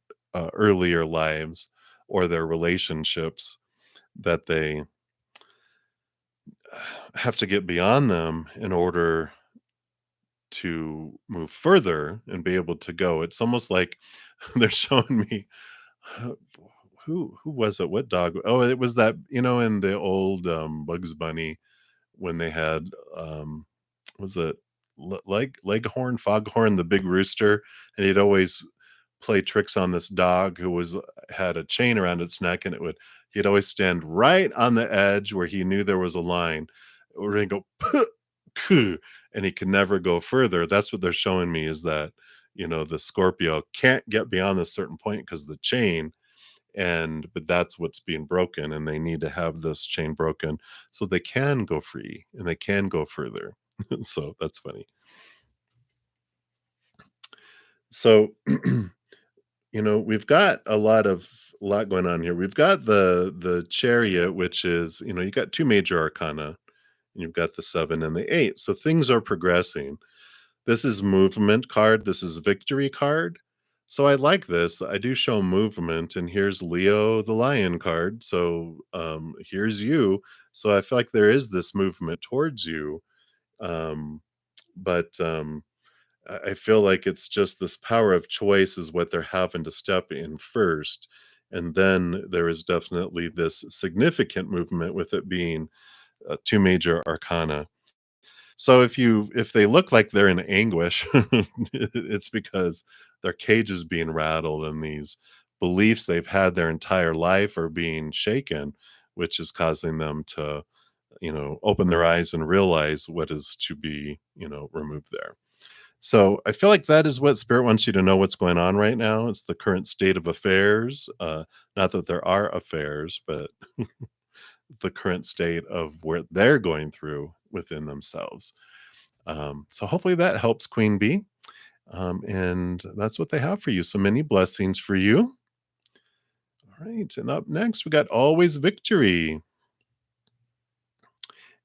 earlier lives or their relationships, that they have to get beyond them in order to move further and be able to go. It's almost like they're showing me uh, who was it? What dog? Oh, it was that, in the old Bugs Bunny when they had was it Leghorn, Foghorn, the big rooster, and he'd always play tricks on this dog who had a chain around its neck, and he'd always stand right on the edge where he knew there was a line, or he'd go "Puh, kuh," and he could never go further. That's what they're showing me, is that the Scorpio can't get beyond a certain point because of the chain, but that's what's being broken, and they need to have this chain broken so they can go free and they can go further. So that's funny. So we've got a lot going on here. We've got the chariot, which is, you got two major arcana, and you've got the seven and the eight. So things are progressing. This is movement card. This is victory card. So I like this. I do show movement, and here's Leo the lion card. So here's you. So I feel like there is this movement towards you. Um, but I feel like it's just this power of choice is what they're having to step in first. And then there is definitely this significant movement with it being two major arcana. So if they look like they're in anguish, it's because their cage is being rattled and these beliefs they've had their entire life are being shaken, which is causing them to, open their eyes and realize what is to be, removed there. So I feel like that is what spirit wants you to know what's going on right now. It's the current state of affairs. Not that there are affairs, but the current state of where they're going through within themselves. So hopefully that helps, Queen Bee. And that's what they have for you. So many blessings for you. All right. And up next, we got Always Victory.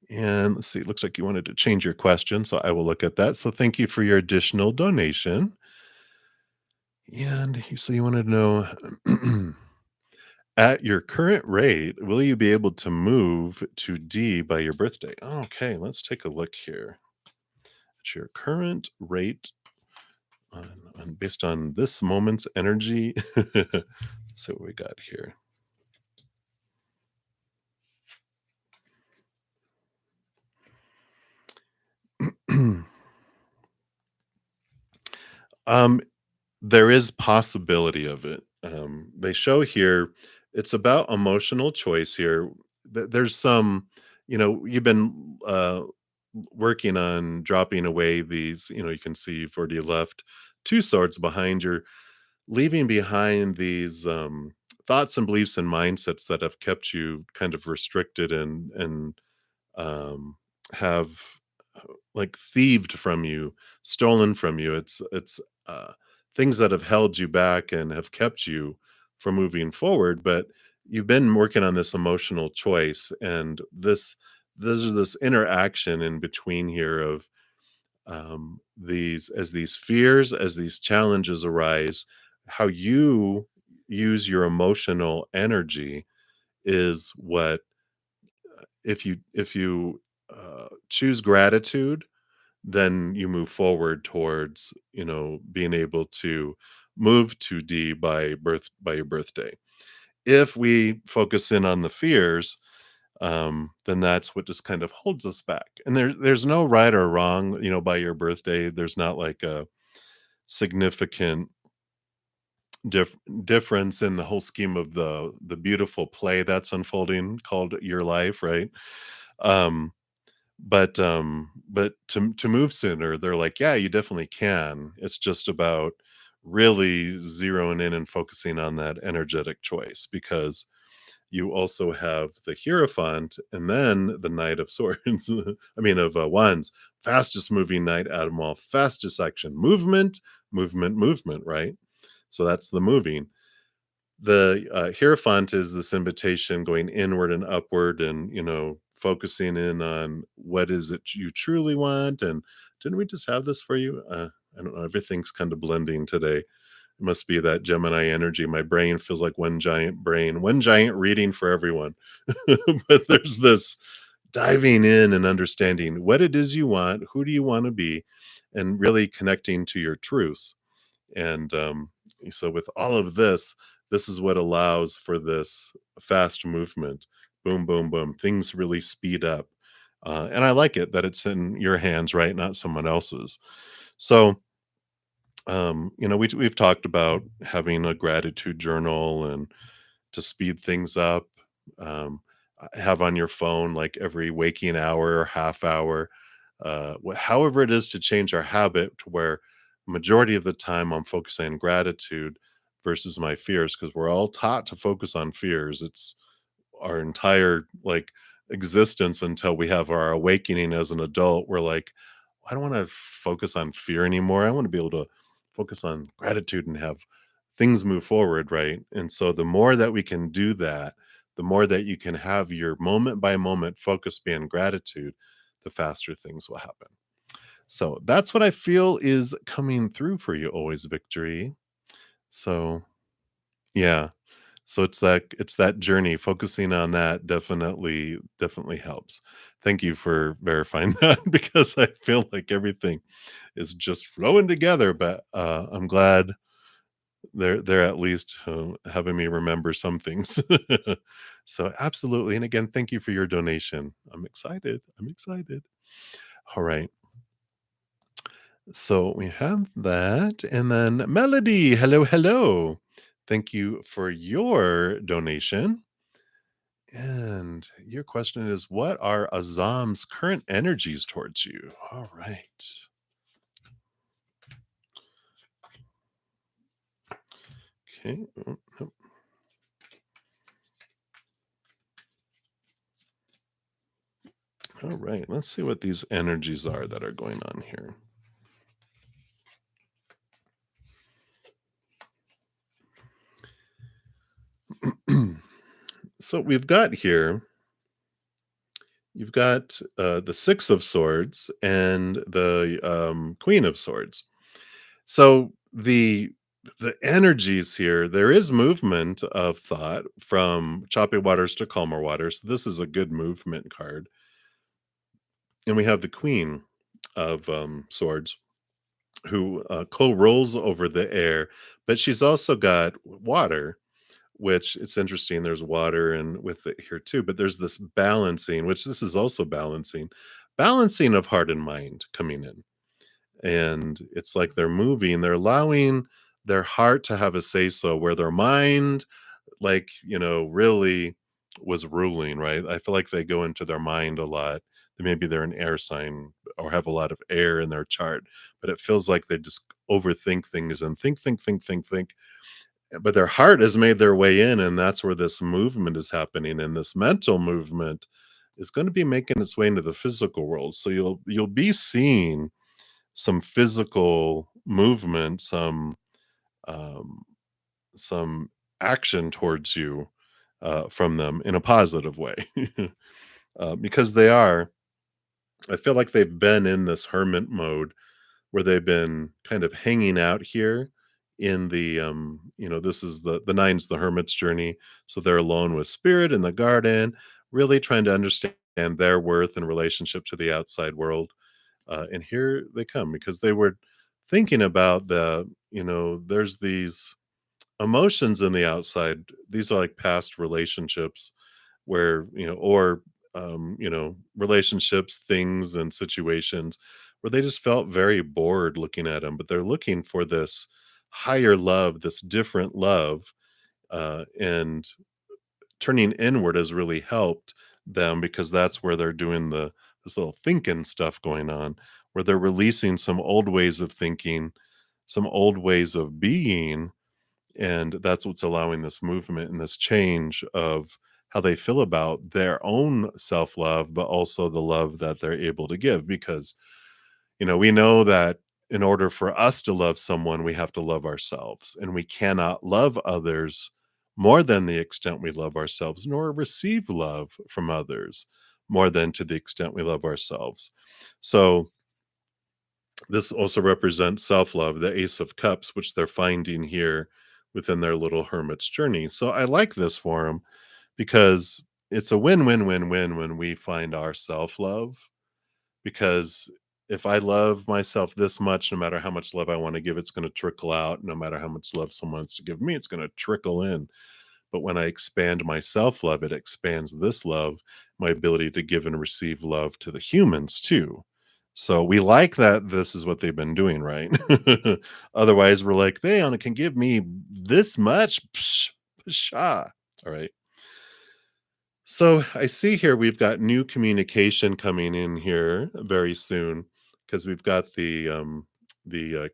And let's see, it looks like you wanted to change your question. So I will look at that. So thank you for your additional donation. And so you wanted to know at your current rate, will you be able to move to D by your birthday? Okay, let's take a look here. At your current rate, based on this moment's energy. Let's see what we got here. um, there is possibility of it. They show here it's about emotional choice here. There's some, you've been working on dropping away these, you can see you've already left two swords behind. You're leaving behind these thoughts and beliefs and mindsets that have kept you kind of restricted and um, have like thieved from you, stolen from you. It's things that have held you back and have kept you from moving forward. But you've been working on this emotional choice, and this interaction in between here of these fears, as these challenges arise, how you use your emotional energy is what if you choose gratitude, then you move forward towards being able to move to D by your birthday. If we focus in on the fears, then that's what just kind of holds us back. And there's no right or wrong, by your birthday. There's not like a significant dif- difference in the whole scheme of the beautiful play that's unfolding called your life, right? Um, but to move sooner, they're like, yeah, you definitely can. It's just about really zeroing in and focusing on that energetic choice, because you also have the Hierophant and then the Knight of Swords. I mean, of Wands, fastest moving knight out of them all, fastest action, movement, movement, movement, right? So that's the moving. The Hierophant is this invitation going inward and upward, and focusing in on what is it you truly want. And didn't we just have this for you? I don't know. Everything's kind of blending today. It must be that Gemini energy. My brain feels like one giant brain, one giant reading for everyone. But there's this diving in and understanding what it is you want, who do you want to be, and really connecting to your truths. And so, with all of this, this is what allows for this fast movement. Boom, boom, boom. Things really speed up. And I like it that it's in your hands, right? Not someone else's. So, we've talked about having a gratitude journal and to speed things up. Um, have on your phone like every waking hour or half hour, however it is to change our habit to where majority of the time I'm focusing on gratitude versus my fears, because we're all taught to focus on fears. It's our entire like existence until we have our awakening as an adult. We're like, I don't want to focus on fear anymore. I want to be able to focus on gratitude and have things move forward, right? And so the more that we can do that, the more that you can have your moment by moment focus be on gratitude, the faster things will happen. So that's what I feel is coming through for you, Always Victory. So yeah. So it's that journey. Focusing on that definitely helps. Thank you for verifying that, because I feel like everything is just flowing together. But I'm glad they're at least having me remember some things. So absolutely. And again, thank you for your donation. I'm excited. I'm excited. All right. So we have that. And then Melody, hello, hello. Thank you for your donation. And your question is, what are Azam's current energies towards you? All right. Okay. Oh, oh, All right, let's see what these energies are that are going on here. So we've got here, you've got the Six of Swords and the Queen of Swords. So the energies here, there is movement of thought from choppy waters to calmer waters. This is a good movement card. And we have the Queen of Swords, who co-rolls over the air, but she's also got water, which it's interesting. There's water and with it here too, but there's this balancing, which this is also balancing of heart and mind coming in. And it's like they're moving, they're allowing their heart to have a say so where their mind, like, really was ruling, right? I feel like they go into their mind a lot. Maybe they're an air sign or have a lot of air in their chart, but it feels like they just overthink things and think. But their heart has made their way in, and that's where this movement is happening. And this mental movement is going to be making its way into the physical world. So you'll be seeing some physical movement, um, some action towards you from them in a positive way, because they are. I feel like they've been in this hermit mode where they've been kind of hanging out here in the this is the nine's the hermit's journey, so they're alone with spirit in the garden, really trying to understand their worth in relationship to the outside world. And here they come because they were thinking about there's these emotions in the outside. These are like past relationships where, relationships, things, and situations where they just felt very bored looking at them, but they're looking for this higher love, this different love. And turning inward has really helped them because that's where they're doing this little thinking stuff going on, where they're releasing some old ways of thinking, some old ways of being, and that's what's allowing this movement and this change of how they feel about their own self-love, but also the love that they're able to give. Because we know that in order for us to love someone, we have to love ourselves, and we cannot love others more than the extent we love ourselves, nor receive love from others more than to the extent we love ourselves. So this also represents self-love, the Ace of Cups, which they're finding here within their little hermit's journey. So I like this for them because it's a win-win-win-win when we find our self-love. Because if I love myself this much, no matter how much love I want to give, it's going to trickle out. No matter how much love someone wants to give me, it's going to trickle in. But when I expand my self love, it expands this love, my ability to give and receive love to the humans too. So we like that this is what they've been doing, right? Otherwise, we're like, they only can give me this much. Psh, pshaw. All right. So I see here we've got new communication coming in here very soon because we've got the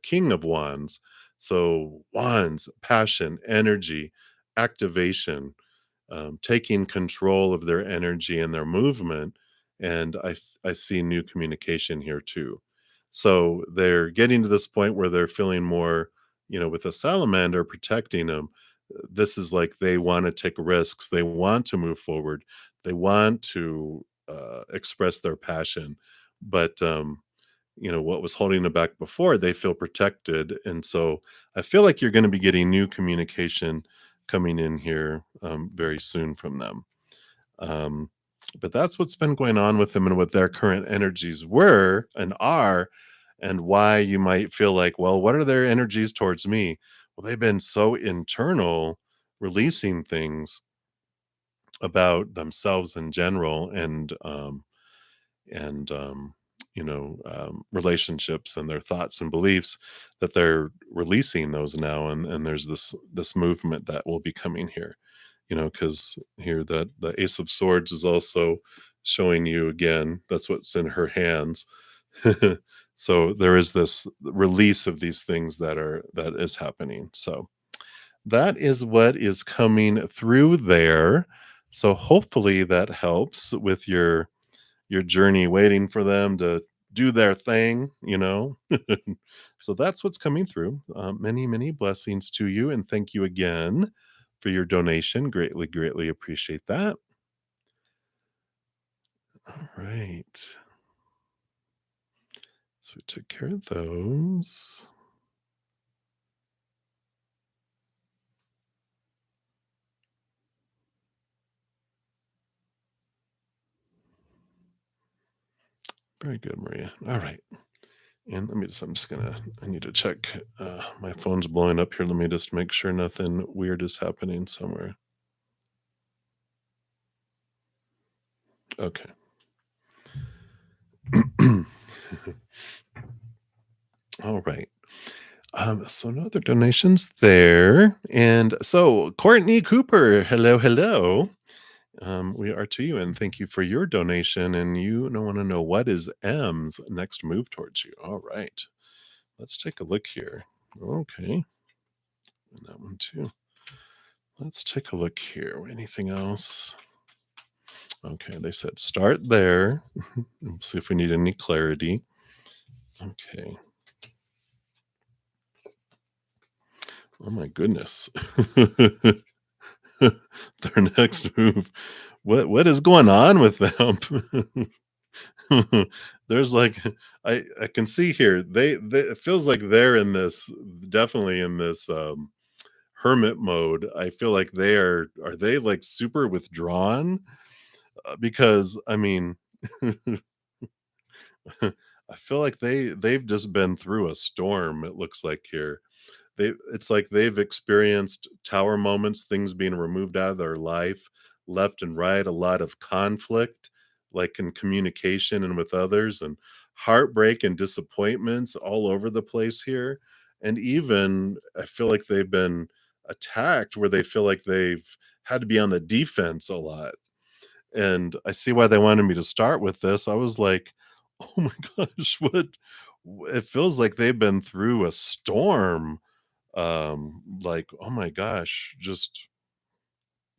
King of Wands. So wands, passion, energy, activation, taking control of their energy and their movement. And I see new communication here too. So they're getting to this point where they're feeling more, with a salamander protecting them. This is like they want to take risks. They want to move forward. They want to express their passion. But what was holding them back before, they feel protected. And so I feel like you're going to be getting new communication coming in here very soon from them. Um, but that's what's been going on with them and what their current energies were and are, and why you might feel like, well, what are their energies towards me? Well, they've been so internal, releasing things about themselves in general, and relationships and their thoughts and beliefs, that they're releasing those now, and there's this movement that will be coming here, because here that the Ace of Swords is also showing you again, that's what's in her hands. So there is this release of these things that is happening. So that is what is coming through there. So hopefully that helps with your journey waiting for them to do their thing, you know? So that's what's coming through. Many, many blessings to you, and thank you again for your donation. Greatly, greatly appreciate that. All right. So we took care of those. Very good, Maria. All right. And I'm just gonna, I need to check. My phone's blowing up here. Let me just make sure nothing weird is happening somewhere. Okay. All right. So no other donations there. And so Courtney Cooper, hello, hello. We are to you, and thank you for your donation. And you don't want to know what is M's next move towards you. All right. Let's take a look here. Okay. And that one too. Let's take a look here. Anything else? Okay, they said start there. See if we need any clarity. Okay. Oh my goodness. Their next move. What is going on with them? There's like I can see here they it feels like they're in this, definitely in this hermit mode. I feel like are they like super withdrawn? Because I mean I feel like they've just been through a storm, it looks like here. It's like they've experienced tower moments, things being removed out of their life, left and right, a lot of conflict, like in communication and with others, and heartbreak and disappointments all over the place here. And even I feel like they've been attacked where they feel like they've had to be on the defense a lot. And I see why they wanted me to start with this. I was like, "Oh my gosh, what?" It feels like they've been through a storm, like, "Oh my gosh, just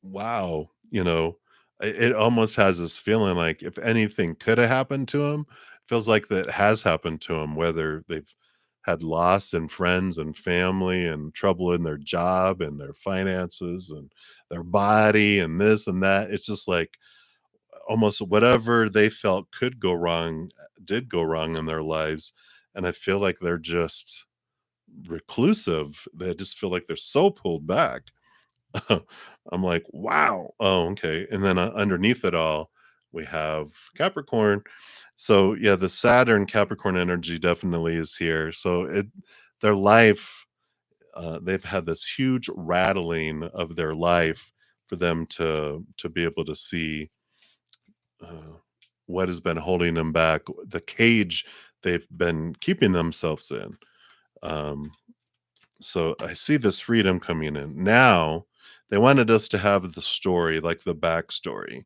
wow," you know? It almost has this feeling like if anything coulda happened to 'em, feels like that has happened to 'em, whether they've had loss in friends and family and trouble in their job and their finances and their body and this and that. It's just like almost whatever they felt could go wrong, did go wrong in their lives, and I feel like they're just reclusive. They just feel like they're so pulled back. I'm like, "Wow. Oh, okay." And then, underneath it all, we have Capricorn. So, yeah, the Saturn Capricorn energy definitely is here. So their life, they've had this huge rattling of their life for them to be able to see uh, what has been holding them back, the cage they've been keeping themselves in. Um, so I see this freedom coming in. Now they wanted us to have the story, like the backstory.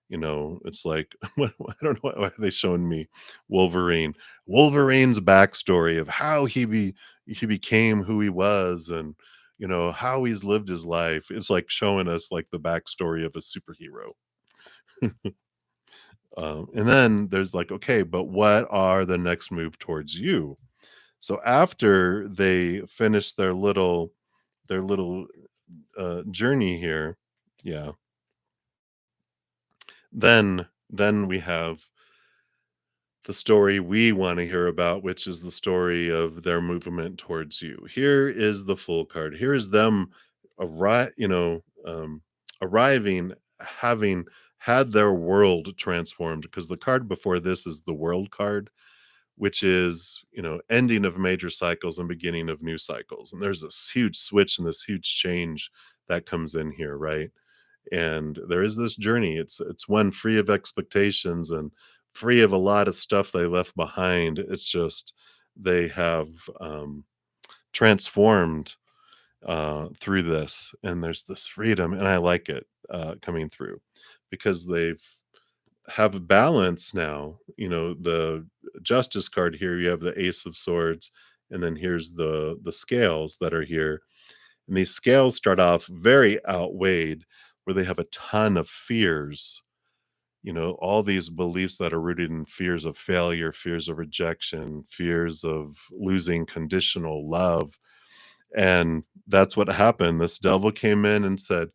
You know, it's like I don't know why are they showing me Wolverine. Wolverine's backstory of how he became who he was, and you know how he's lived his life. It's like showing us like the backstory of a superhero. And then there's like, okay, but what are the next move towards you? So after they finish their little journey here, yeah, then we have the story we want to hear about, which is the story of their movement towards you. Here is the full card. Here is them arriving, having had their world transformed. Because the card before this is the world card, which is, ending of major cycles and beginning of new cycles. And there's this huge switch and this huge change that comes in here, right? And there is this journey. It's one free of expectations and free of a lot of stuff they left behind. It's just they have transformed through this, and there's this freedom, and I like it coming through because they've have balance now. The justice card here, you have the ace of swords, and then here's the scales that are here. And these scales start off very outweighed, where they have a ton of fears. all these beliefs that are rooted in fears of failure, fears of rejection, fears of losing conditional love. And that's what happened. This devil came in and said,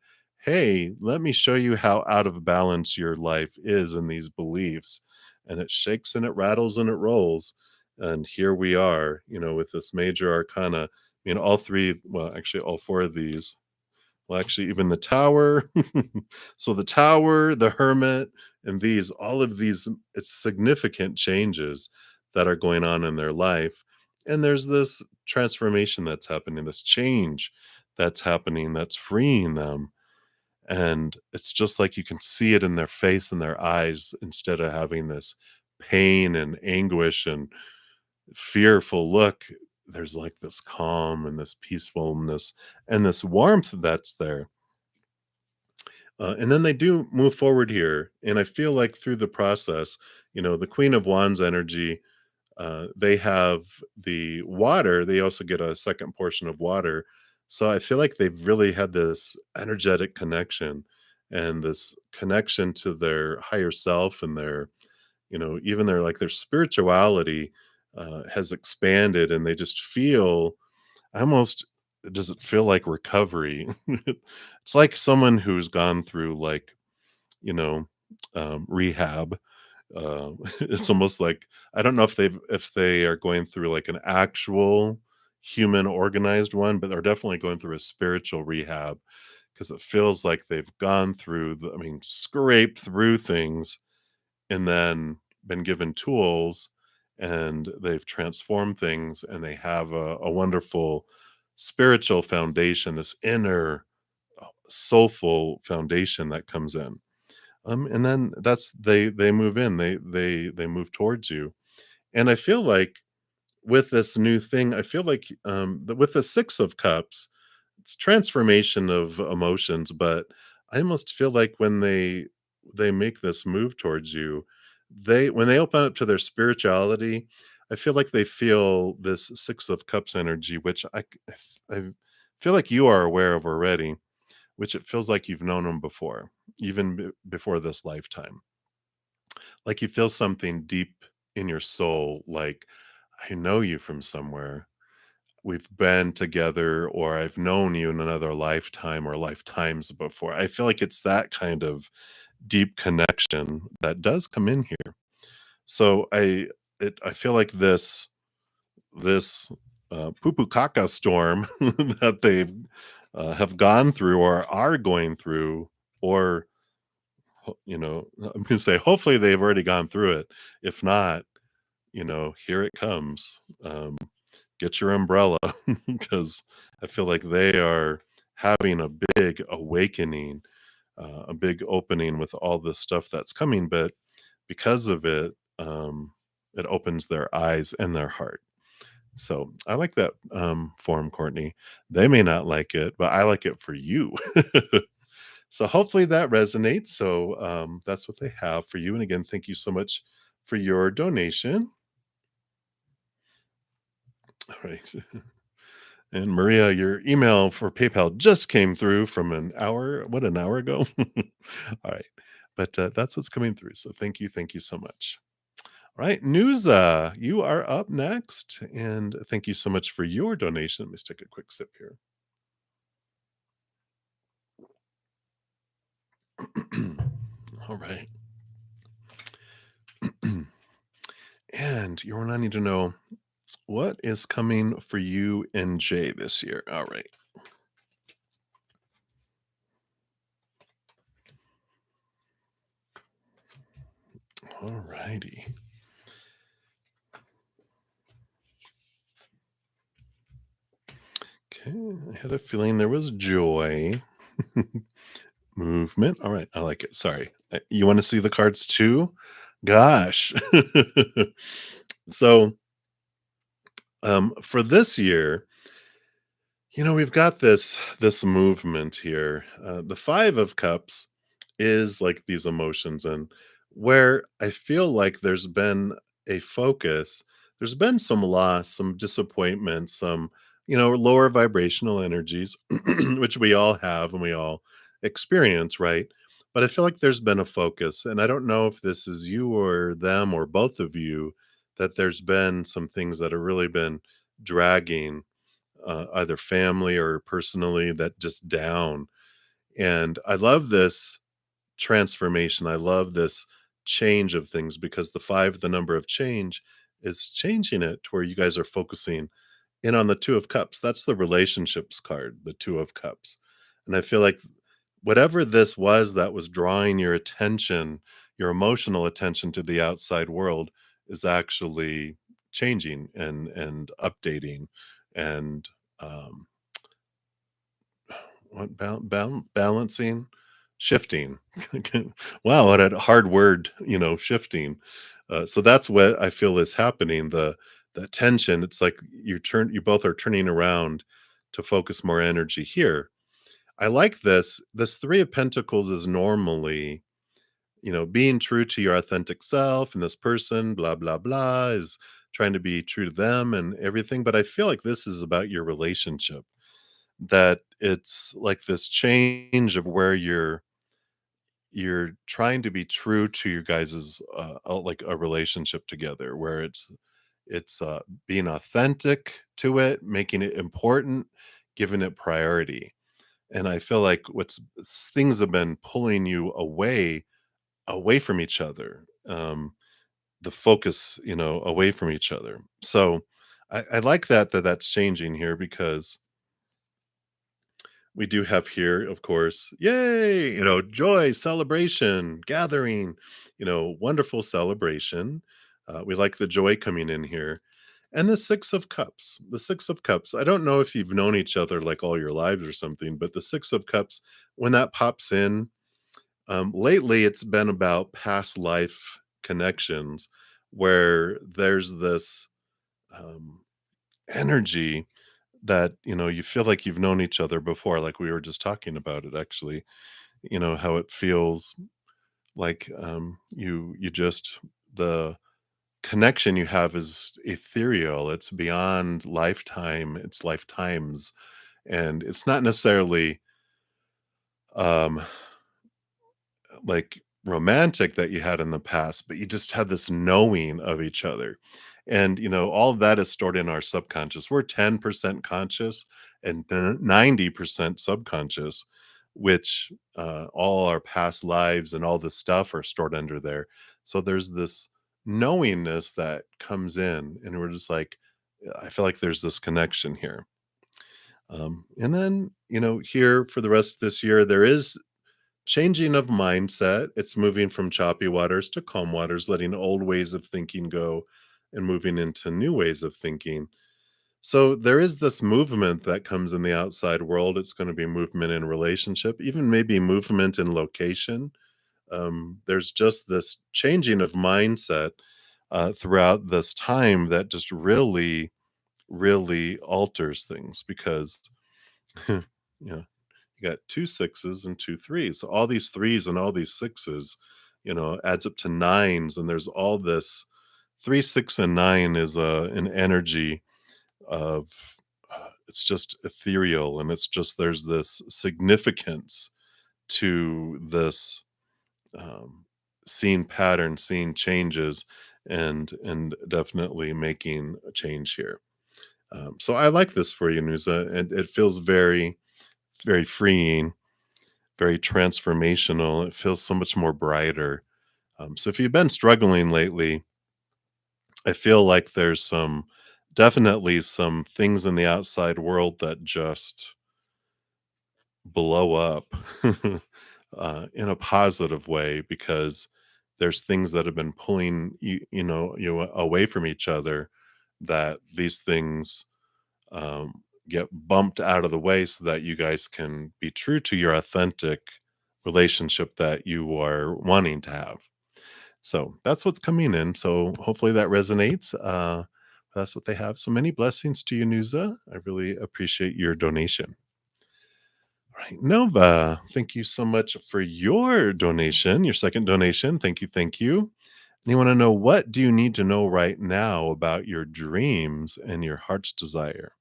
"Hey, let me show you how out of balance your life is in these beliefs." And it shakes and it rattles and it rolls. And here we are, with this major arcana. All three, well, actually, all four of these. Well, actually, even the tower. So the tower, the hermit, and all of these, it's significant changes that are going on in their life. And there's this transformation that's happening, this change that's happening that's freeing them. And it's just like you can see it in their face and their eyes instead of having this pain and anguish and fearful look. There's like this calm and this peacefulness and this warmth that's there. And then they do move forward here. And I feel like through the process, the Queen of Wands energy, they have the water. They also get a second portion of water. So I feel like they've really had this energetic connection and this connection to their higher self and even their spirituality has expanded and they just feel almost, does it feel like recovery? It's like someone who's gone through you know, rehab. It's almost like I don't know if they are going through like an actual human organized one, but they're definitely going through a spiritual rehab because it feels like they've gone through scraped through things and then been given tools and they've transformed things and they have a wonderful spiritual foundation, this inner soulful foundation that comes in. And then they move in, they move towards you. And I feel like with this new thing, I feel like with the Six of Cups, it's transformation of emotions, but I almost feel like when they make this move towards you, they when they open up to their spirituality, I feel like they feel this Six of Cups energy, which I feel like you are aware of already, which it feels like you've known them before, even before this lifetime. Like you feel something deep in your soul, like I know you from somewhere. We've been together, or I've known you in another lifetime or lifetimes before. I feel like it's that kind of deep connection that does come in here. So I feel like this poo poo caca storm that they have gone through or are going through, or I'm gonna say hopefully they've already gone through it. If not, here it comes. Get your umbrella because I feel like they are having a big awakening, a big opening with all this stuff that's coming. But because of it, it opens their eyes and their heart. So I like that form, Courtney. They may not like it, but I like it for you. So hopefully that resonates. So that's what they have for you. And again, thank you so much for your donation. All right. And Maria, your email for PayPal just came through from an hour ago? All right. But that's what's coming through. So thank you so much. All right, Nuza, you are up next. And thank you so much for your donation. Let me just take a quick sip here. All right. And you're wanting to know what is coming for you and Jay this year. All right. All righty. Okay. I had a feeling there was joy. Movement. All right. I like it. Sorry. You want to see the cards too? Gosh. So, for this year, we've got this movement here. The 5 of Cups is like these emotions, and where I feel like there's been a focus, there's been some loss, some disappointment, some, lower vibrational energies, which we all have and we all experience, right? but I feel like there's been a focus, and I don't know if this is you or them or both of you, that there's been some things that have really been dragging, either family or personally, that just down. And I love this transformation. I love this change of things because the five, the number of change, is changing it to where you guys are focusing in on the Two of Cups. That's the relationships card, the Two of Cups. And I feel like whatever this was that was drawing your attention, your emotional attention to the outside world is actually changing and updating and um what balancing? Shifting. Wow, what a hard word, shifting. So that's what I feel is happening, the tension, it's like you both are turning around to focus more energy here. I like this. This 3 of Pentacles is normally, being true to your authentic self, and this person, blah, blah, blah, is trying to be true to them and everything, but I feel like this is about your relationship, that it's like this change of where you're trying to be true to your guys's like a relationship together where it's being authentic to it, making it important, giving it priority. And I feel like things have been pulling you away from each other, the focus, away from each other. So I like that's changing here because we do have here, of course, yay, joy, celebration, gathering, wonderful celebration. We like the joy coming in here. And the Six of Cups. The Six of Cups. I don't know if you've known each other like all your lives or something, but the Six of Cups, when that pops in, lately it's been about past life connections where there's this um, energy that, you feel like you've known each other before, like we were just talking about it actually, how it feels like, you just the connection you have is ethereal, it's beyond lifetime, it's lifetimes, and it's not necessarily, um like romantic that you had in the past, but you just had this knowing of each other. And all of that is stored in our subconscious. We're 10% conscious and 90% subconscious, which all our past lives and all this stuff are stored under there. So there's this knowingness that comes in, and we're just like, I feel like there's this connection here. And then, here for the rest of this year, there is changing of mindset. It's moving from choppy waters to calm waters, letting old ways of thinking go and moving into new ways of thinking. So there is this movement that comes in the outside world. It's going to be movement in relationship, even maybe movement in location. There's just this changing of mindset throughout this time that just really, really alters things because, yeah, you got 2 sixes and 2 threes. So all these threes and all these sixes, adds up to nines, and there's all this 3, 6, and 9 is an energy of it's just ethereal, and it's just there's this significance to this, um, seeing patterns, seeing changes, and definitely making a change here. So I like this for you, Nusa, and it feels very, very freeing, very transformational. It feels so much more brighter. So if you've been struggling lately, I feel like there's definitely some things in the outside world that just blow up in a positive way because there's things that have been pulling you away from each other, that these things get bumped out of the way so that you guys can be true to your authentic relationship that you are wanting to have. So that's what's coming in. So hopefully that resonates. That's what they have. So many blessings to you, Nuza. I really appreciate your donation. All right, Nova, thank you so much for your donation, your second donation. Thank you. Thank you. And you want to know, what do you need to know right now about your dreams and your heart's desire?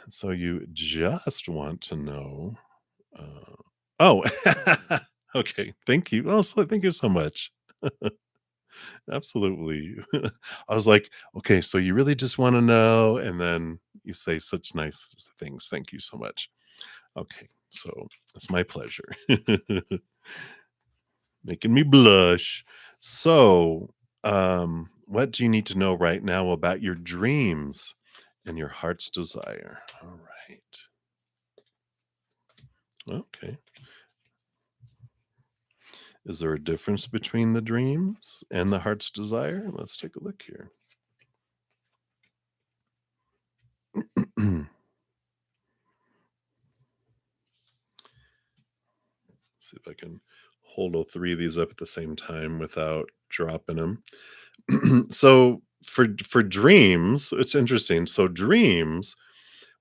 So you just want to know. Oh, okay. Thank you. Oh, so thank you so much. Absolutely. I was like, okay, so you really just want to know, and then you say such nice things. Thank you so much. Okay, so it's my pleasure. Making me blush. So, what do you need to know right now about your dreams and your heart's desire? All right. Okay. Is there a difference between the dreams and the heart's desire? Let's take a look here. See if I can hold all three of these up at the same time without dropping them. So for dreams, it's interesting. So dreams,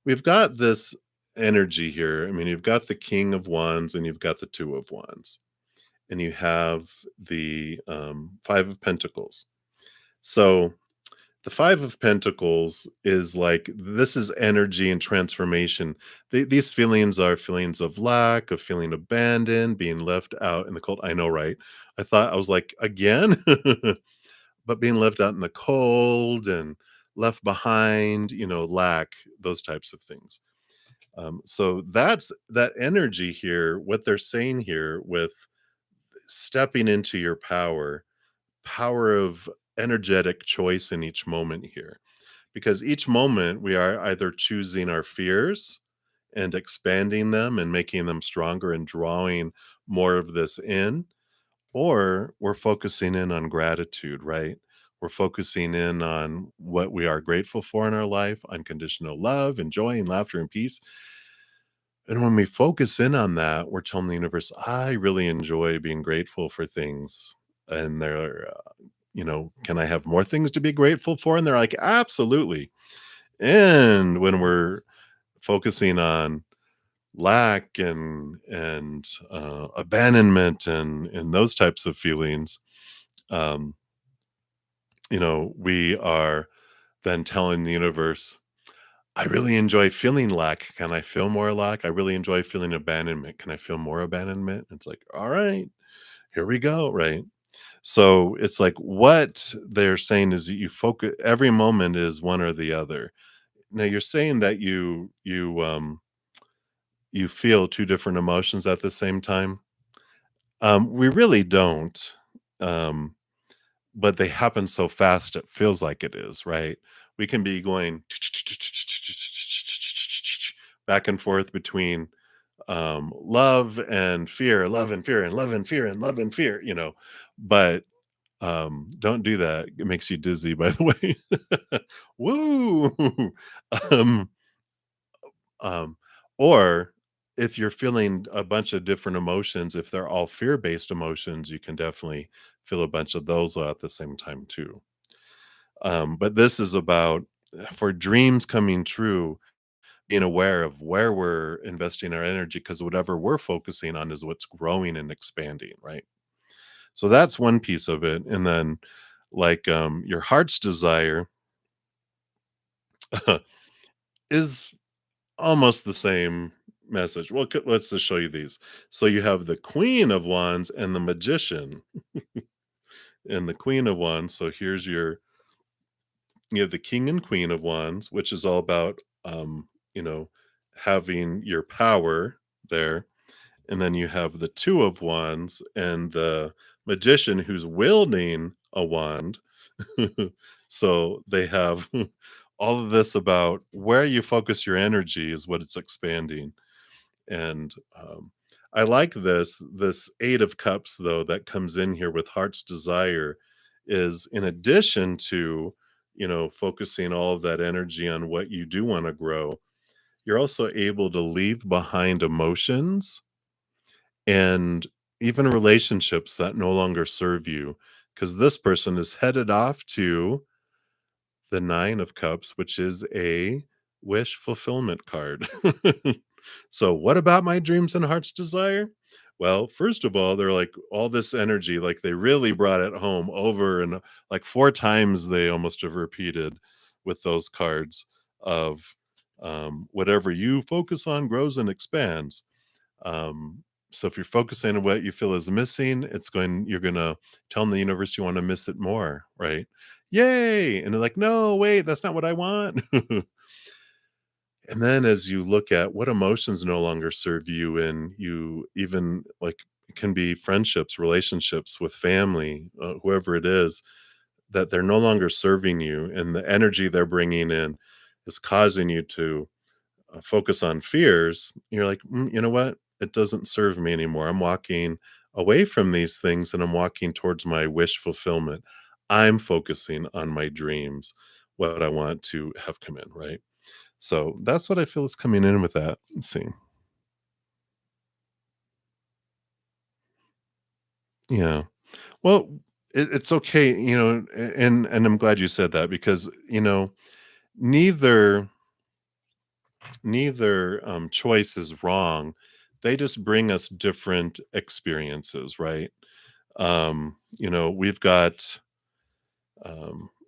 we've got this energy here. I mean, you've got the King of Wands and you've got the Two of Wands, and you have the Five of Pentacles. So the Five of Pentacles is like this is energy and transformation. These feelings are feelings of lack, of feeling abandoned, being left out in the cold. I know, right? I was like, again, but being left out in the cold and left behind, lack, those types of things. So that's that energy here. What they're saying here with stepping into your power of energetic choice in each moment here, because each moment we are either choosing our fears and expanding them and making them stronger and drawing more of this in, or we're focusing in on gratitude, right? We're focusing in on what we are grateful for in our life, unconditional love and joy and laughter and peace. And when we focus in on that, we're telling the universe, I really enjoy being grateful for things. And they're, can I have more things to be grateful for? And they're like, absolutely. And when we're focusing on lack and abandonment and those types of feelings, um, we are then telling the universe, I really enjoy feeling lack. Can I feel more lack? I really enjoy feeling abandonment. Can I feel more abandonment? It's like, all right, here we go. Right. So it's like what they're saying is that you focus every moment is one or the other. Now you're saying that you feel two different emotions at the same time. We really don't. Um, but they happen so fast it feels like it is, right? We can be going back and forth between love and fear and love and fear and love and fear, but don't do that. It makes you dizzy, by the way. Woo. um um or if you're feeling a bunch of different emotions, if they're all fear-based emotions, you can definitely feel a bunch of those at the same time too. But this is about for dreams coming true, being aware of where we're investing our energy, because whatever we're focusing on is what's growing and expanding, right? So that's one piece of it. And then like your heart's desire is almost the same message. Well, let's just show you these. So you have the Queen of Wands and the Magician and the Queen of Wands. So here's you have the King and Queen of Wands, which is all about you know, having your power there. And then you have the Two of Wands and the Magician who's wielding a wand. So they have all of this about where you focus your energy is what it's expanding. And I like this Eight of Cups though that comes in here with Heart's Desire is in addition to, focusing all of that energy on what you do want to grow, you're also able to leave behind emotions and even relationships that no longer serve you, because this person is headed off to the Nine of Cups, which is a wish fulfillment card. So, what about my dreams and heart's desire? Well, first of all, they're like all this energy, like they really brought it home over and like four times they almost have repeated with those cards of whatever you focus on grows and expands. So if you're focusing on what you feel is missing, you're gonna tell the universe you want to miss it more, right? Yay! And they're like, no, wait, that's not what I want. And then as you look at what emotions no longer serve you, and you even like it can be friendships, relationships with family, whoever it is, that they're no longer serving you, and the energy they're bringing in is causing you to focus on fears. You're like, you know what? It doesn't serve me anymore. I'm walking away from these things and I'm walking towards my wish fulfillment. I'm focusing on my dreams, what I want to have come in, right? So that's what I feel is coming in with that. Let's see. Yeah. Well, it's okay, and I'm glad you said that because neither choice is wrong. They just bring us different experiences, right? We've got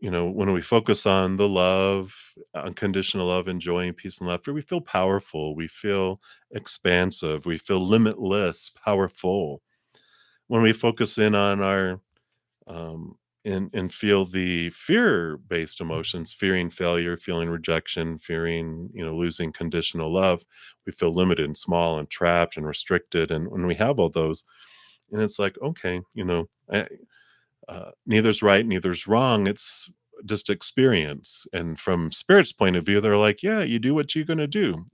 when we focus on the love, unconditional love, and joy and peace and laughter, we feel powerful, we feel expansive, we feel limitless, powerful. When we focus in on our and feel the fear-based emotions, fearing failure, feeling rejection, fearing, losing conditional love, we feel limited and small and trapped and restricted. And when we have all those, and it's like, okay, neither's right, neither's wrong. It's just experience. And from spirit's point of view, they're like, yeah, you do what you're going to do,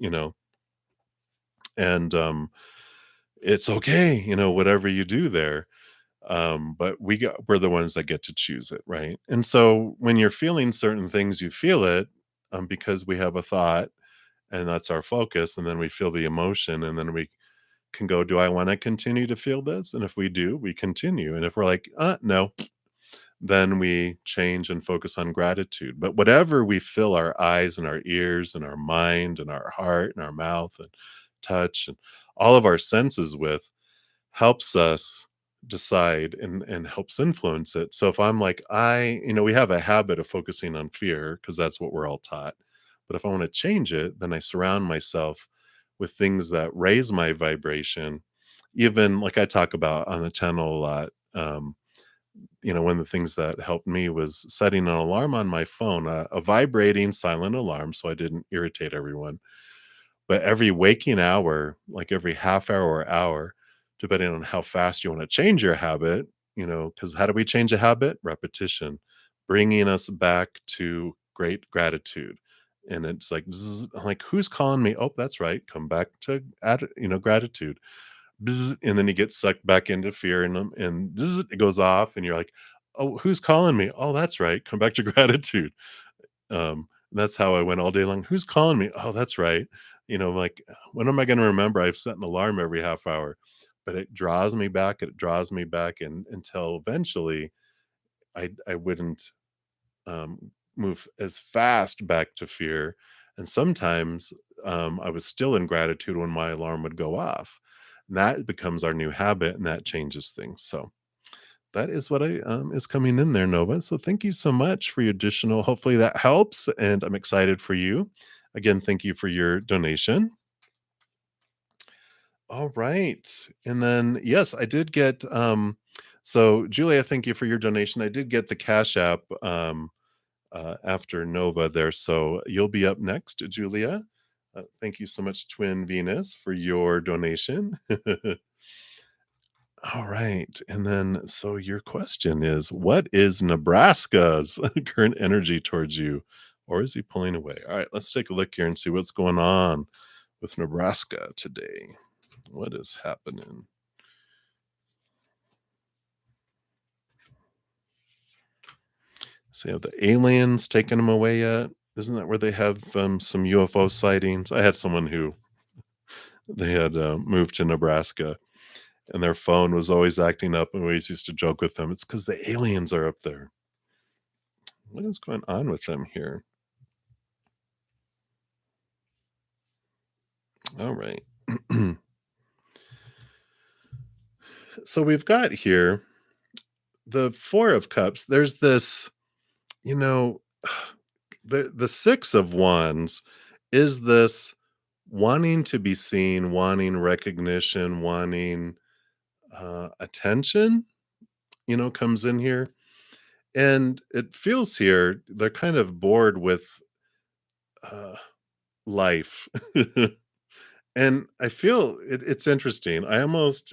and it's okay, whatever you do there. But we're the ones that get to choose it, right? And so when you're feeling certain things, you feel it because we have a thought and that's our focus. And then we feel the emotion and then we can go, do I want to continue to feel this? And if we do, we continue. And if we're like, no, then we change and focus on gratitude. But whatever we fill our eyes and our ears and our mind and our heart and our mouth and touch and all of our senses with helps us decide and helps influence it. So if I'm like, we have a habit of focusing on fear because that's what we're all taught. But if I want to change it, then I surround myself with things that raise my vibration. Even like I talk about on the channel a lot. One of the things that helped me was setting an alarm on my phone, a vibrating silent alarm so I didn't irritate everyone. But every waking hour, like every half hour or hour, depending on how fast you want to change your habit, because how do we change a habit? Repetition, bringing us back to great gratitude. And it's like, I'm like, who's calling me? Oh, that's right. Come back to gratitude. And then you get sucked back into fear and it goes off and you're like, oh, who's calling me? Oh, that's right. Come back to gratitude. That's how I went all day long. Who's calling me? Oh, that's right. Like, when am I going to remember? I've set an alarm every half hour, but it draws me back. It draws me back, and until eventually, I wouldn't move as fast back to fear. And sometimes I was still in gratitude when my alarm would go off. And that becomes our new habit, and that changes things. So that is what I is coming in there, Nova. So thank you so much for your additional. Hopefully that helps, and I'm excited for you. Again, thank you for your donation. All right, and then yes, I did get. So Julia, thank you for your donation. I did get the Cash App after Nova there, so you'll be up next, Julia. Thank you so much, Twin Venus, for your donation. All right. And then, so your question is, what is Nebraska's current energy towards you? Or is he pulling away? All right, let's take a look here and see what's going on with Nebraska today. What is happening? So, have the aliens taken them away yet? Isn't that where they have some UFO sightings? I had someone who they had moved to Nebraska and their phone was always acting up, and we always used to joke with them. It's because the aliens are up there. What is going on with them here? All right. So we've got here the 4 of cups. There's this, you know, the 6 of wands is this wanting to be seen, wanting recognition, wanting attention, comes in here. And it feels here they're kind of bored with uh, life. And I feel it's interesting. I almost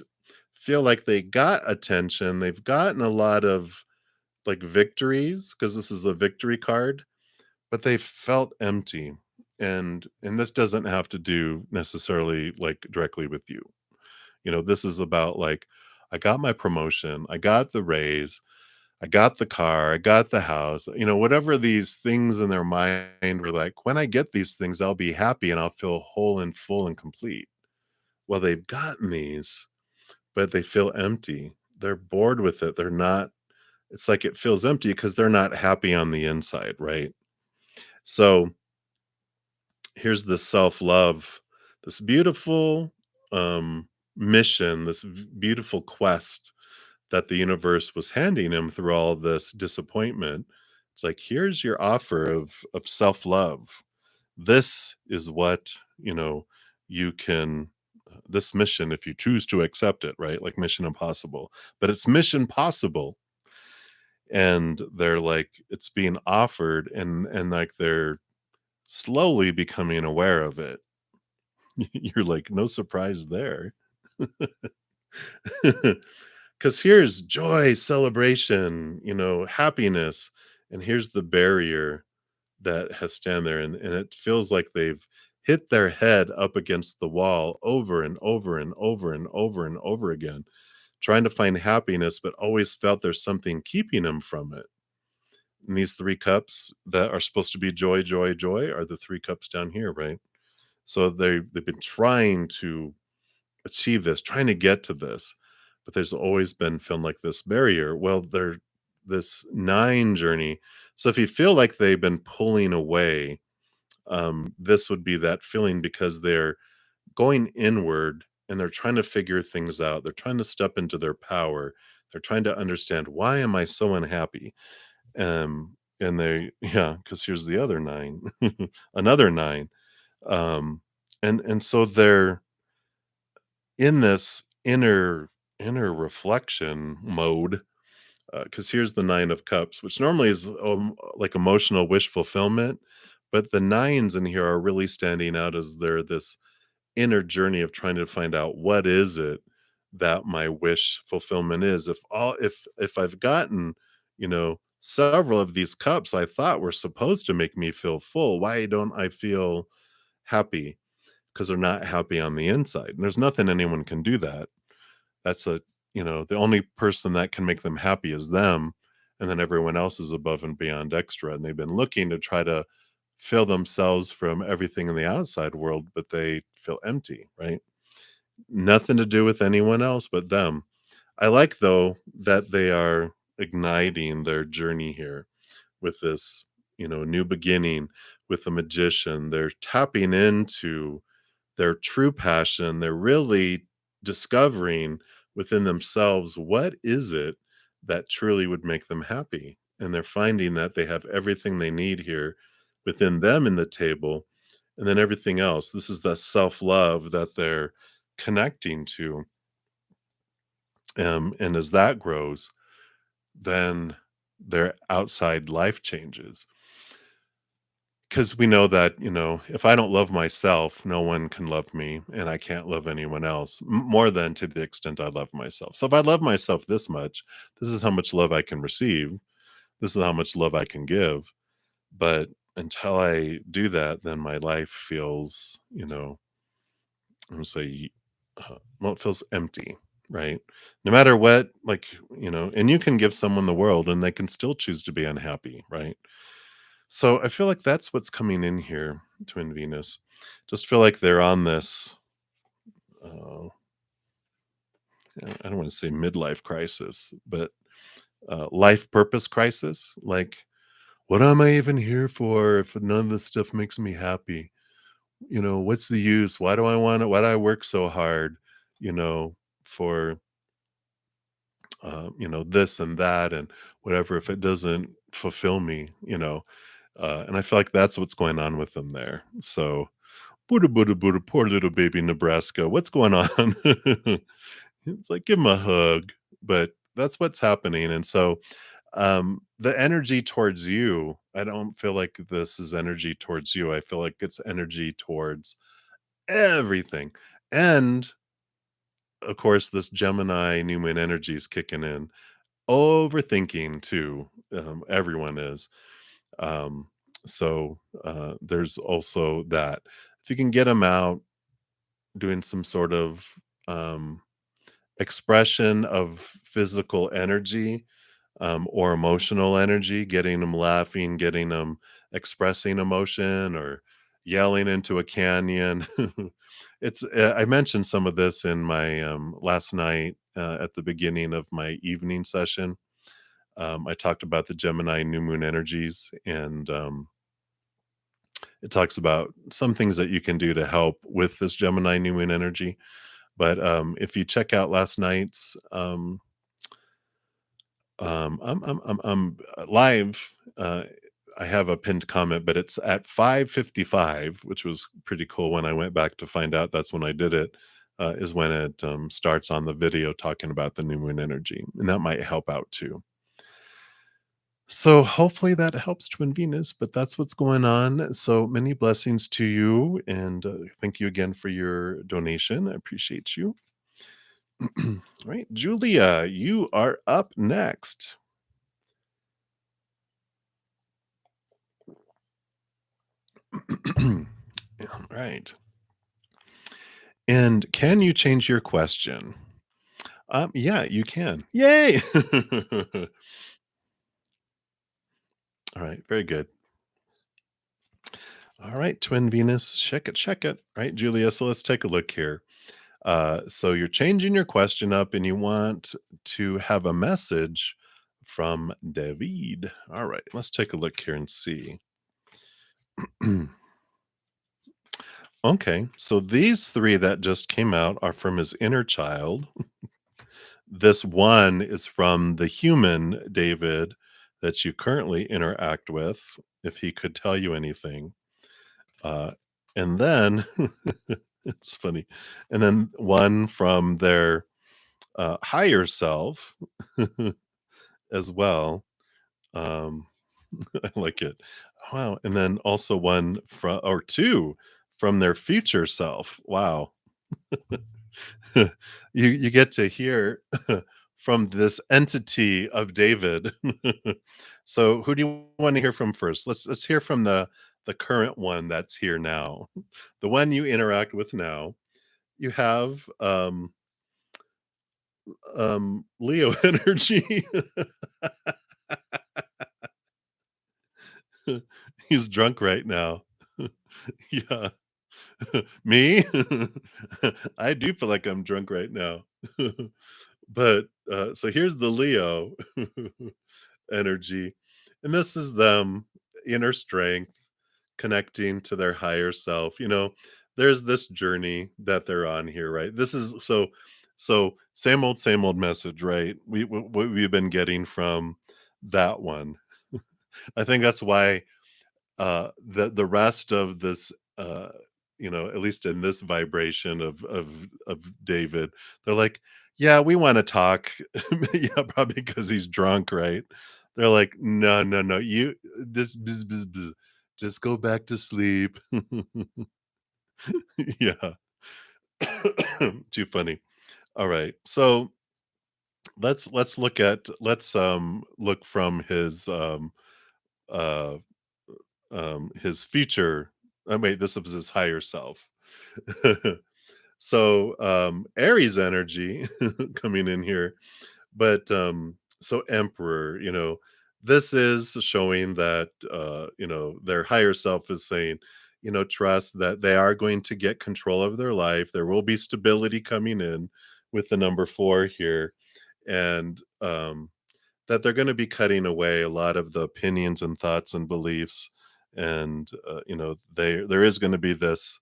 feel like they got attention. They've gotten a lot of like victories because this is a victory card, but they felt empty. And this doesn't have to do necessarily like directly with you. This is about like I got my promotion, I got the raise, I got the car, I got the house, whatever these things in their mind were like, when I get these things, I'll be happy and I'll feel whole and full and complete. Well, they've gotten these, but they feel empty. They're bored with it. They're not, it's like it feels empty because they're not happy on the inside, right? So here's this self love, this beautiful mission, this beautiful quest that the universe was handing him through all this disappointment. It's like, here's your offer of self-love. This is what, you can this mission if you choose to accept it, right? Like Mission Impossible. But it's mission possible. And they're like it's being offered and like they're slowly becoming aware of it. You're like, no surprise there. Because here's joy, celebration, happiness, and here's the barrier that has stand there, and it feels like they've hit their head up against the wall over and over and over and over and over again, trying to find happiness, but always felt there's something keeping them from it. And these 3 cups that are supposed to be joy, joy, joy are the 3 cups down here, right? So they've been trying to achieve this, trying to get to this, but there's always been feeling like this barrier. Well, they're this 9 journey. So if you feel like they've been pulling away, this would be that feeling because they're going inward and they're trying to figure things out. They're trying to step into their power. They're trying to understand why am I so unhappy? And yeah, because here's the other 9, another 9. Um, and so they're in this inner reflection mode, because here's the 9 of cups, which normally is like emotional wish fulfillment, but the 9s in here are really standing out as they're this inner journey of trying to find out what is it that my wish fulfillment is. If I've gotten, several of these cups I thought were supposed to make me feel full, why don't I feel happy? Because they're not happy on the inside. And there's nothing anyone can do that. That's the only person that can make them happy is them. And then everyone else is above and beyond extra. And they've been looking to try to fill themselves from everything in the outside world, but they feel empty, right? Nothing to do with anyone else but them. I like, though, that they are igniting their journey here with this, new beginning with the magician. They're tapping into their true passion. They're really discovering within themselves what is it that truly would make them happy. And they're finding that they have everything they need here within them in the table. And then everything else. This is the self love that they're connecting to. And as that grows, then their outside life changes. Because we know that, if I don't love myself, no one can love me, and I can't love anyone else more than to the extent I love myself. So if I love myself this much, this is how much love I can receive. This is how much love I can give. But until I do that, then my life feels, I'm gonna say, well, it feels empty, right? No matter what, like, and you can give someone the world and they can still choose to be unhappy, right? So I feel like that's what's coming in here, Twin Venus. Just feel like they're on this, uh, I don't want to say midlife crisis, but life purpose crisis. Like, what am I even here for if none of this stuff makes me happy? What's the use? Why do I want it? Why do I work so hard, for, this and that and whatever if it doesn't fulfill me? And I feel like that's what's going on with them there. So Buddha, Buddha, Buddha, poor little baby Nebraska. What's going on? It's like, give him a hug. But that's what's happening. And so the energy towards you, I don't feel like this is energy towards you. I feel like it's energy towards everything. And of course, this Gemini new moon energy is kicking in. Overthinking too. Everyone is. Um, so there's also that. If you can get them out doing some sort of um, expression of physical energy or emotional energy, getting them laughing, getting them expressing emotion or yelling into a canyon. I mentioned some of this in my last night at the beginning of my evening session. I talked about the Gemini new moon energies, and it talks about some things that you can do to help with this Gemini new moon energy. But if you check out last night's live, I have a pinned comment, but it's at 5:55, which was pretty cool. When I went back to find out that's when I did it, is when it starts on the video talking about the new moon energy, and that might help out too. So hopefully that helps Twin Venus, but that's what's going on. So many blessings to you, and thank you again for your donation. I appreciate you. All right, Julia, you are up next. All right. And can you change your question? Yeah, you can. Yay! All right, very good. All right, Twin Venus, check it, check it. All right, Julia. So let's take a look here. So you're changing your question up and you want to have a message from David. All right, let's take a look here and see. Okay, so these three that just came out are from his inner child. This one is from the human David that you currently interact with, if he could tell you anything. Uh, and then it's funny. And then one from their higher self as well. Um, I like it. Wow. And then also one from, or two from their future self. Wow. You get to hear from this entity of David. So who do you want to hear from first? Let's hear from the current one that's here now. The one you interact with now. You have Leo energy. He's drunk right now. Yeah. Me? I do feel like I'm drunk right now. But, so here's the Leo energy, and this is them, inner strength, connecting to their higher self, there's this journey that they're on here, right? This is so same old message, right? What we've been getting from that one. I think that's why the rest of this at least in this vibration of David, they're like, yeah, we want to talk. Yeah, probably because he's drunk, right? They're like, no, no, no, you just go back to sleep. Yeah. Too funny. All right, so let's look from uh his future. Wait, this was his higher self. So Aries energy coming in here, but so Emperor, this is showing that their higher self is saying, trust that they are going to get control of their life. There will be stability coming in with the number 4 here, and that they're going to be cutting away a lot of the opinions and thoughts and beliefs, and there is going to be this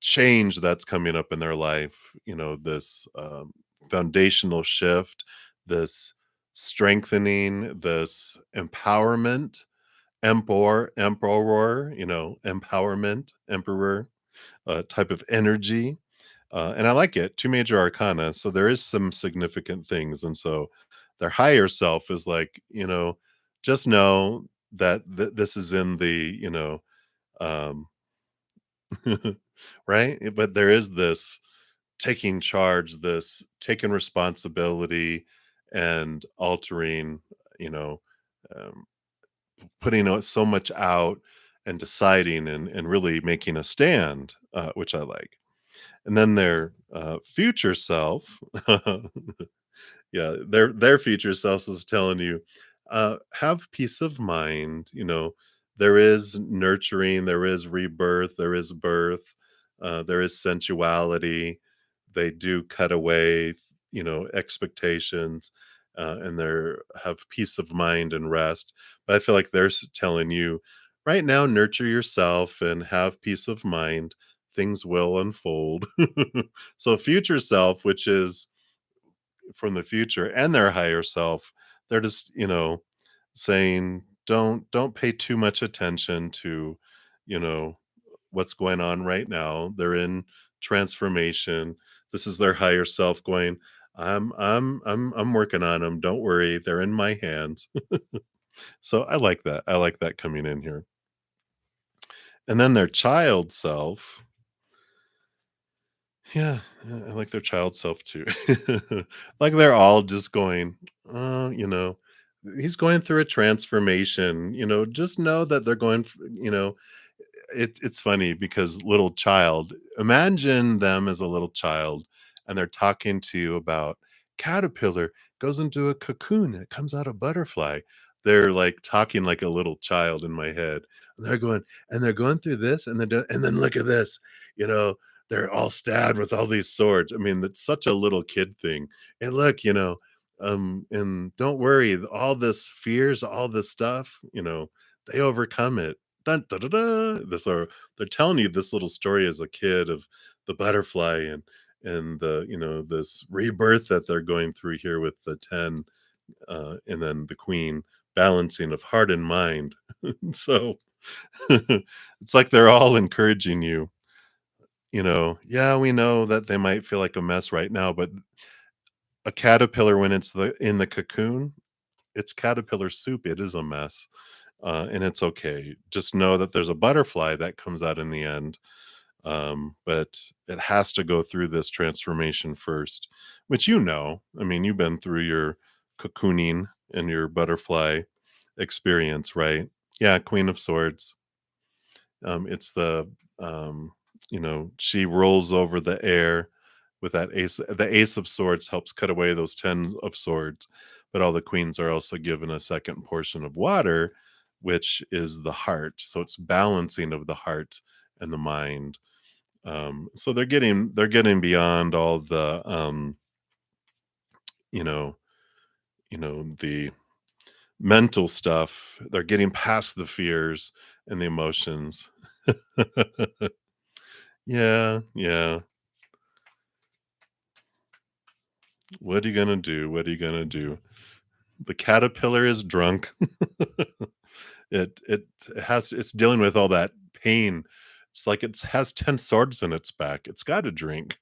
change that's coming up in their life, this foundational shift, this strengthening, this empowerment, emperor, empowerment, emperor, type of energy. And I like it. Two major arcana. So there is some significant things. And so their higher self is like, just know that this is in the, um, right? But there is this taking charge, this taking responsibility and altering, you know, um, putting so much out and deciding and really making a stand, which I like. And then their future self, yeah, their future self is telling you, have peace of mind. There is nurturing, there is rebirth, there is birth, there is sensuality. They do cut away, expectations, and they have peace of mind and rest. But I feel like they're telling you right now, nurture yourself and have peace of mind. Things will unfold. So, future self, which is from the future, and their higher self, they're just, saying, don't pay too much attention to, you know, what's going on right now. They're in transformation. This is their higher self going, I'm working on them. Don't worry, they're in my hands. So I like that. I like that coming in here. And then their child self, yeah, I like their child self too. Like they're all just going, he's going through a transformation. Just know that they're going, it's funny because little child, imagine them as a little child and they're talking to you about caterpillar goes into a cocoon, it comes out a butterfly. They're like talking like a little child in my head. And they're going through this and then look at this, you know, they're all stabbed with all these swords. I mean, that's such a little kid thing. And look, and don't worry, all this fears, all this stuff, they overcome it. Dun, da, da, da. They're telling you this little story as a kid of the butterfly and the this rebirth that they're going through here with the 10, and then the queen, balancing of heart and mind. So it's like they're all encouraging you. Yeah, we know that they might feel like a mess right now, but a caterpillar, when it's in the cocoon, it's caterpillar soup. It is a mess, and it's okay. Just know that there's a butterfly that comes out in the end, but it has to go through this transformation first, which I mean, you've been through your cocooning and your butterfly experience, right? Yeah, Queen of Swords. It's she rolls over the air with that ace. The Ace of Swords helps cut away those 10 of Swords, but all the queens are also given a second portion of water, which is the heart. So it's balancing of the heart and the mind. So they're getting beyond all the you know, the mental stuff. They're getting past the fears and the emotions. Yeah, yeah. What are you gonna do? What are you gonna do? The caterpillar is drunk. It's dealing with all that pain. It's like it has 10 swords in its back. It's got to drink.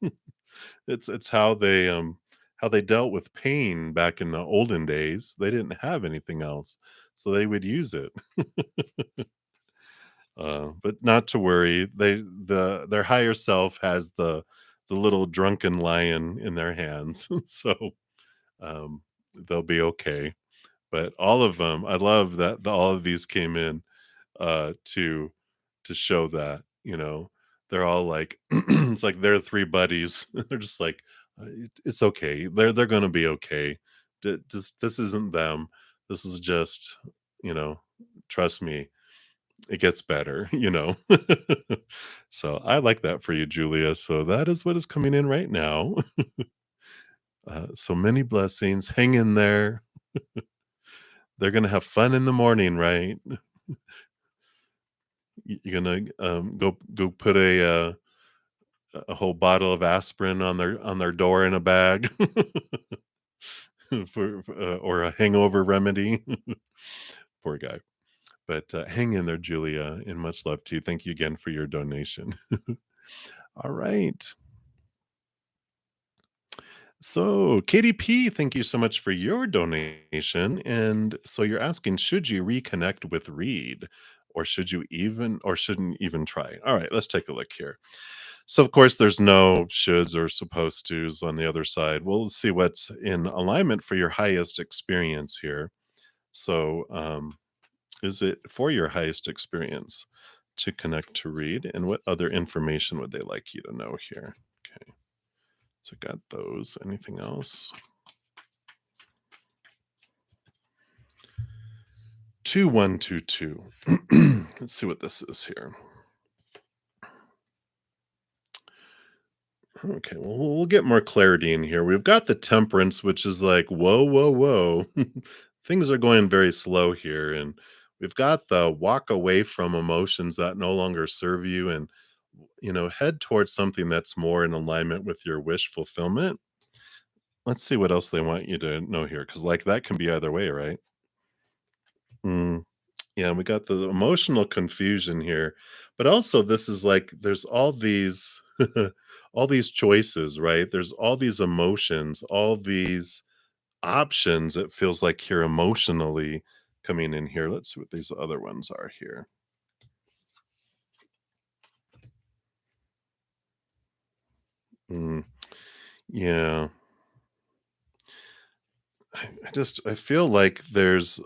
It's how they dealt with pain back in the olden days. They didn't have anything else, so they would use it. But not to worry. Their higher self has the little drunken lion in their hands, so um, they'll be okay. But all of them, I love that all of these came in to show that they're all like it's like they're three buddies. They're just like it's okay. They're gonna be okay. Just this isn't them. This is just you know trust me, it gets better. So I like that for you, Julia. So that is what is coming in right now. So many blessings. Hang in there. They're gonna have fun in the morning, right? You're gonna go put a whole bottle of aspirin on their door in a bag or a hangover remedy. Poor guy. But hang in there, Julia, and much love to you. Thank you again for your donation. All right. So, KDP, thank you so much for your donation. And so you're asking, should you reconnect with Reed? Or should you even, or shouldn't even try? All right, let's take a look here. So, of course, there's no shoulds or supposed tos on the other side. We'll see what's in alignment for your highest experience here. So, is it for your highest experience to connect to Reed? And what other information would they like you to know here? Okay, so got those. Anything else? 2122. Let's see what this is here. Okay, well, we'll get more clarity in here. We've got the temperance, which is like, whoa, whoa, whoa. Things are going very slow here. And we've got the walk away from emotions that no longer serve you and, head towards something that's more in alignment with your wish fulfillment. Let's see what else they want you to know here. Cause like that can be either way, right? Mm, yeah, we got the emotional confusion here, but also this is like there's all these all these choices, right? There's all these emotions, all these options. It feels like here emotionally coming in here. Let's see what these other ones are here. Mm, yeah, I feel like there's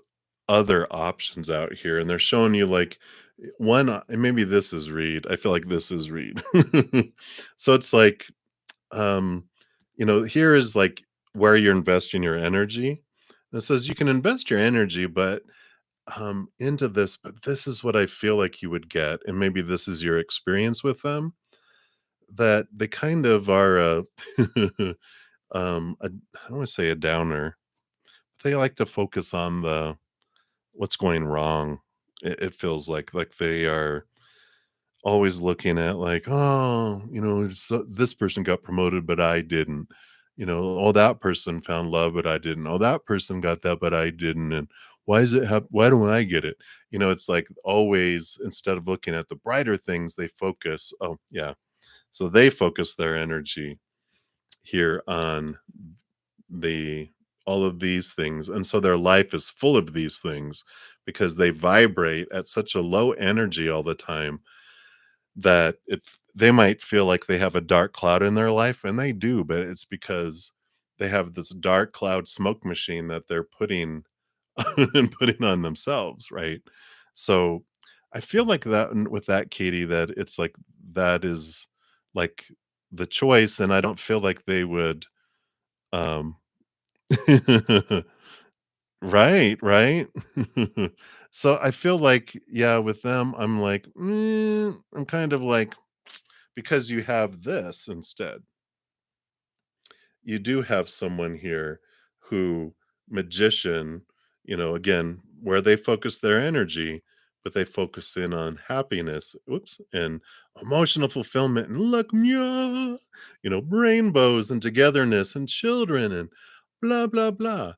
other options out here, and they're showing you like and maybe this is Reed. I feel like this is Reed. So it's like here is like where you're investing your energy. It says you can invest your energy, but into this, but this is what I feel like you would get, and maybe this is your experience with them. That they kind of are I don't want to say a downer. They like to focus on the what's going wrong. It feels like they are always looking at like, "Oh, so this person got promoted, but I didn't." "Oh, that person found love, but I didn't. Oh, that person got that, but I didn't, and why don't I get it?" It's like always instead of looking at the brighter things, they focus oh, yeah. So they focus their energy here on the all of these things, and so their life is full of these things because they vibrate at such a low energy all the time that they might feel like they have a dark cloud in their life, and they do, but it's because they have this dark cloud smoke machine that they're putting and putting on themselves, right? So, I feel like that with that, Katie, that it's like that is like the choice, and I don't feel like they would, um Right, right. So, I feel like, yeah, with them, I'm like, I'm kind of like because you have this instead. You do have someone here who magician, again, where they focus their energy, but they focus in on happiness, oops, and emotional fulfillment and look, yeah, rainbows and togetherness and children and blah, blah, blah.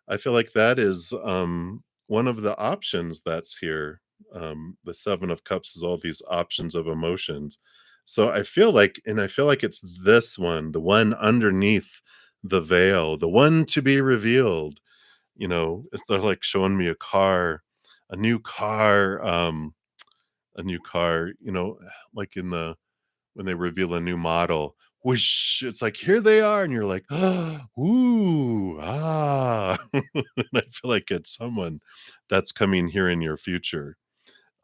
I feel like that is one of the options that's here. The Seven of Cups is all these options of emotions. So I feel like it's this one, the one underneath the veil, the one to be revealed. If they're like showing me a new car, a new car, like in the when they reveal a new model, whoosh, it's like, "Here they are," and you're like, "Ah, "Ooh, ah." And I feel like it's someone that's coming here in your future.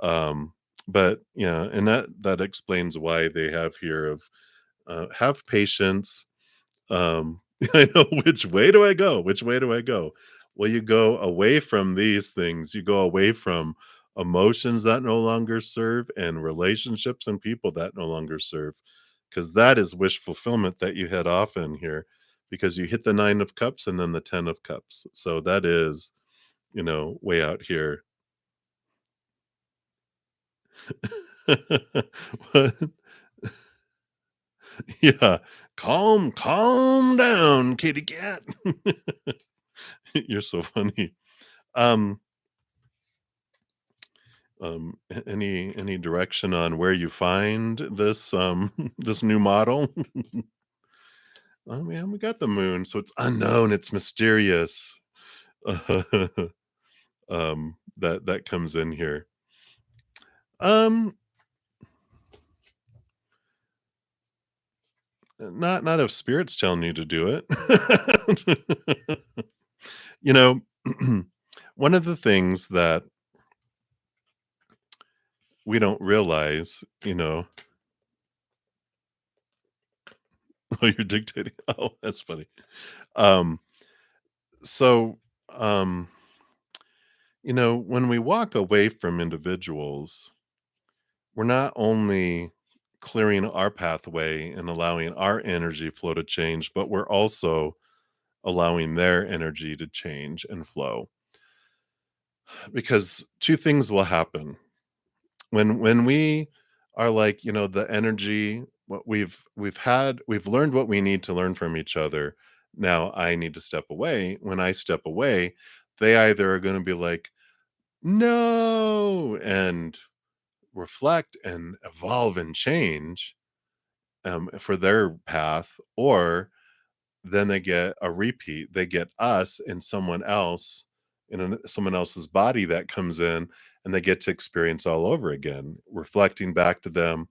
Um, but, yeah, and that explains why they have here of, have patience, I know which way do I go? Which way do I go? Well, you go away from these things. You go away from emotions that no longer serve and relationships and people that no longer serve. Because that is wish fulfillment that you head off in here because you hit the 9 of cups and then the 10 of cups. So that is, way out here. What? Yeah. Calm down, kitty cat. You're so funny. Um, Any direction on where you find this this new model? Oh man, we got the moon, so it's unknown, it's mysterious. That comes in here. Um, not if spirit's telling you to do it. You know, one of the things that we don't realize, oh, you're dictating. Oh, that's funny. Um, so, um, when we walk away from individuals, we're not only clearing our pathway and allowing our energy flow to change, but we're also allowing their energy to change and flow. Because two things will happen. When we are like, the energy, what we've learned what we need to learn from each other. Now I need to step away. When I step away, they either are going to be like, no, and reflect and evolve and change for their path, or then they get a repeat. They get us and someone else in someone else's body that comes in, and they get to experience all over again, reflecting back to them,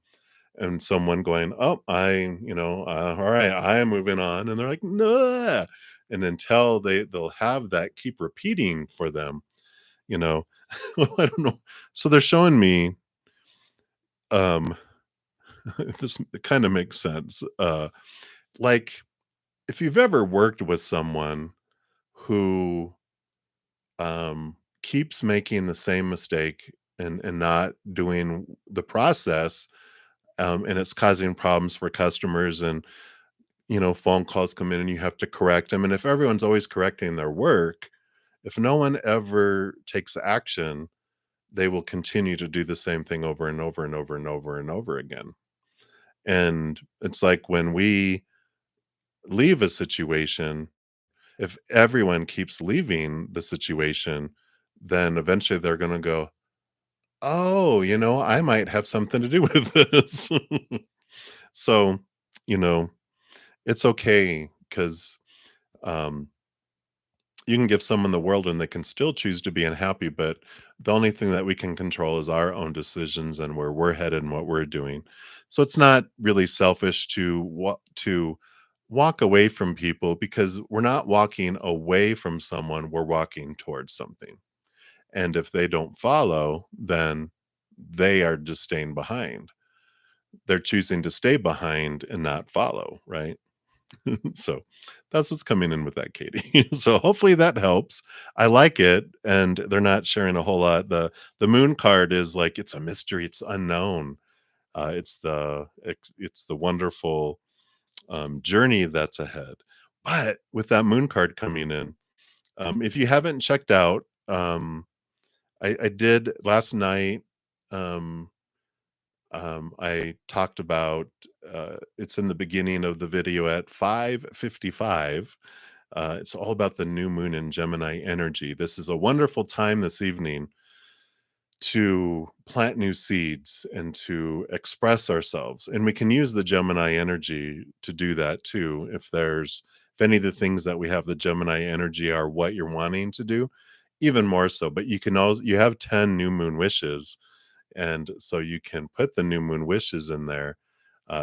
and someone going, "Oh, all right, I am moving on," and they're like, "No," and until they'll have that keep repeating for them, you know. I don't know. So they're showing me, um, this kind of makes sense. Like if you've ever worked with someone who keeps making the same mistake and not doing the process, and it's causing problems for customers, and phone calls come in and you have to correct them, and if everyone's always correcting their work, if no one ever takes action, they will continue to do the same thing over and over and over and over and over again. And it's like when we leave a situation, if everyone keeps leaving the situation, then eventually they're going to go, oh, I might have something to do with this. So, you know, it's okay because um, you can give someone the world and they can still choose to be unhappy. But the only thing that we can control is our own decisions and where we're headed and what we're doing. So it's not really selfish to walk away from people, because we're not walking away from someone, we're walking towards something. And if they don't follow, then they are just staying behind. They're choosing to stay behind and not follow, right? So that's what's coming in with that, Katie. So hopefully that helps. I like it, and they're not sharing a whole lot. The moon card is like it's a mystery, it's unknown. It's the wonderful journey that's ahead. But with that moon card coming in, if you haven't checked out, I did last night. Um, I talked about, it's in the beginning of the video at 5:55. It's all about the new moon in Gemini energy. This is a wonderful time this evening to plant new seeds and to express ourselves. And we can use the Gemini energy to do that too. If any of the things that we have the Gemini energy are what you're wanting to do, even more so. But you have 10 new moon wishes, and so you can put the new moon wishes in there,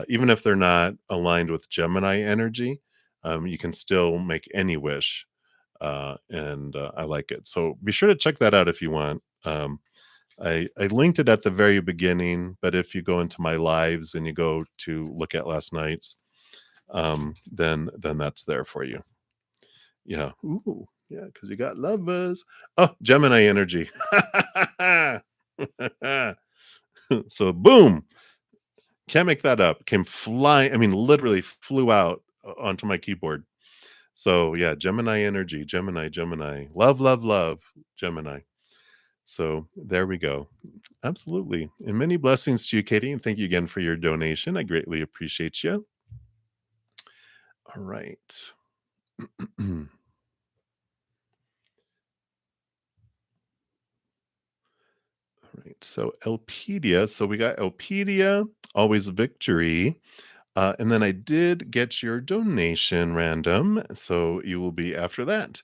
even if they're not aligned with Gemini energy. You can still make any wish, and I like it. So be sure to check that out if you want. I linked it at the very beginning, but if you go into my lives and you go to look at last night's, then that's there for you. Yeah. Ooh, yeah, because you got lovers. Oh, Gemini energy. So boom, can't make that up. Came flying. I mean, literally flew out onto my keyboard. So yeah, Gemini energy, Gemini, Gemini, love, love, love, Gemini. So there we go. Absolutely. And many blessings to you, Katie. And thank you again for your donation. I greatly appreciate you. All right. All right. So Elpedia. So we got Elpedia, always victory. And then I did get your donation random. So you will be after that.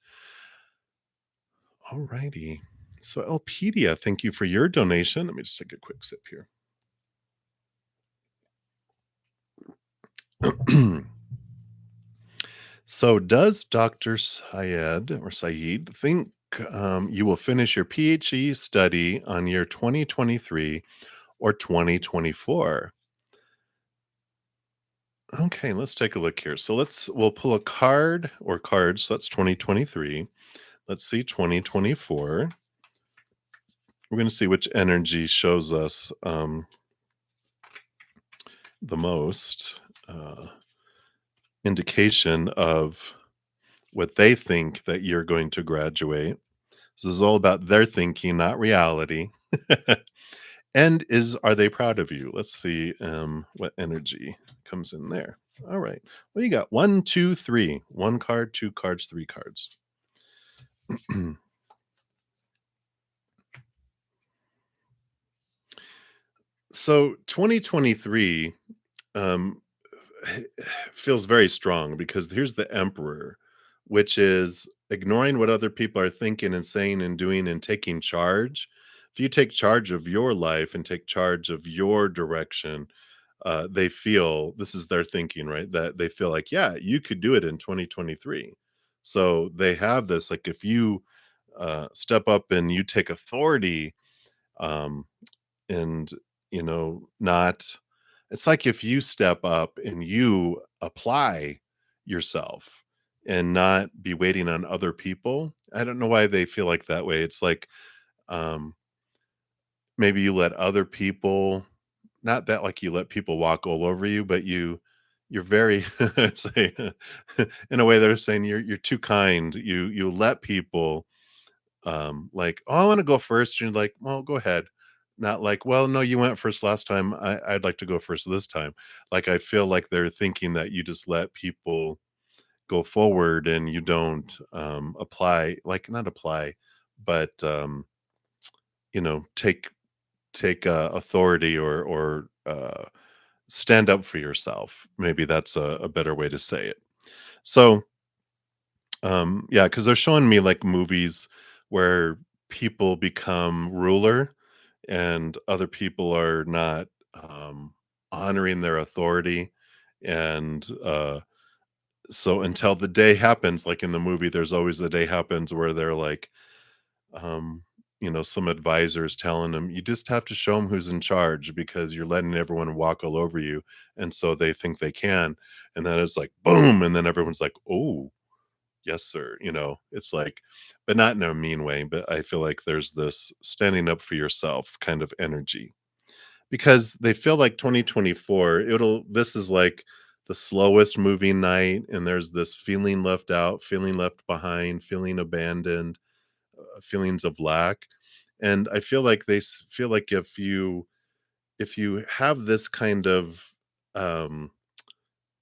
All righty. So Elpedia, thank you for your donation. Let me just take a quick sip here. So, does Dr. Syed or Saeed think you will finish your PhD study on year 2023 or 2024? Okay, let's take a look here. So we'll pull a card or cards. So that's 2023. Let's see 2024. We're going to see which energy shows us the most indication of what they think that you're going to graduate. This is all about their thinking, not reality. And are they proud of you? Let's see what energy comes in there. All right. Well, you got one, two, three. One card, two cards, three cards. So 2023 um, feels very strong because here's the Emperor, which is ignoring what other people are thinking and saying and doing and taking charge. If you take charge of your life and take charge of your direction, they feel this is their thinking, right? That they feel like, yeah, you could do it in 2023. So they have this like if you step up and you take authority, um, and not it's like if you step up and you apply yourself and not be waiting on other people. I don't know why they feel like that way. It's like um maybe you let other people, not that like you let people walk all over you, but you're very say in a way they're saying you're too kind. You let people like, "Oh, I wanna go first." And you're like, "Well, go ahead." Not like, "Well, no, you went first last time. I'd like to go first this time." Like, I feel like they're thinking that you just let people go forward and you don't, apply like, not apply, but, take, authority or stand up for yourself. Maybe that's a better way to say it. So yeah, because 'cause they're showing me, like, movies where people become ruler and other people are not, honoring their authority, and, so until the day happens, like in the movie, there's always the day happens where they're like, um, some advisors telling them, "You just have to show them who's in charge because you're letting everyone walk all over you," and so they think they can, and then it's like, boom, and then everyone's like, "Oh." Yes, sir. It's like, but not in a mean way, but I feel like there's this standing up for yourself kind of energy because they feel like 2024, this is like the slowest moving night. And there's this feeling left out, feeling left behind, feeling abandoned, feelings of lack. And I feel like feel like if you have this kind of, um,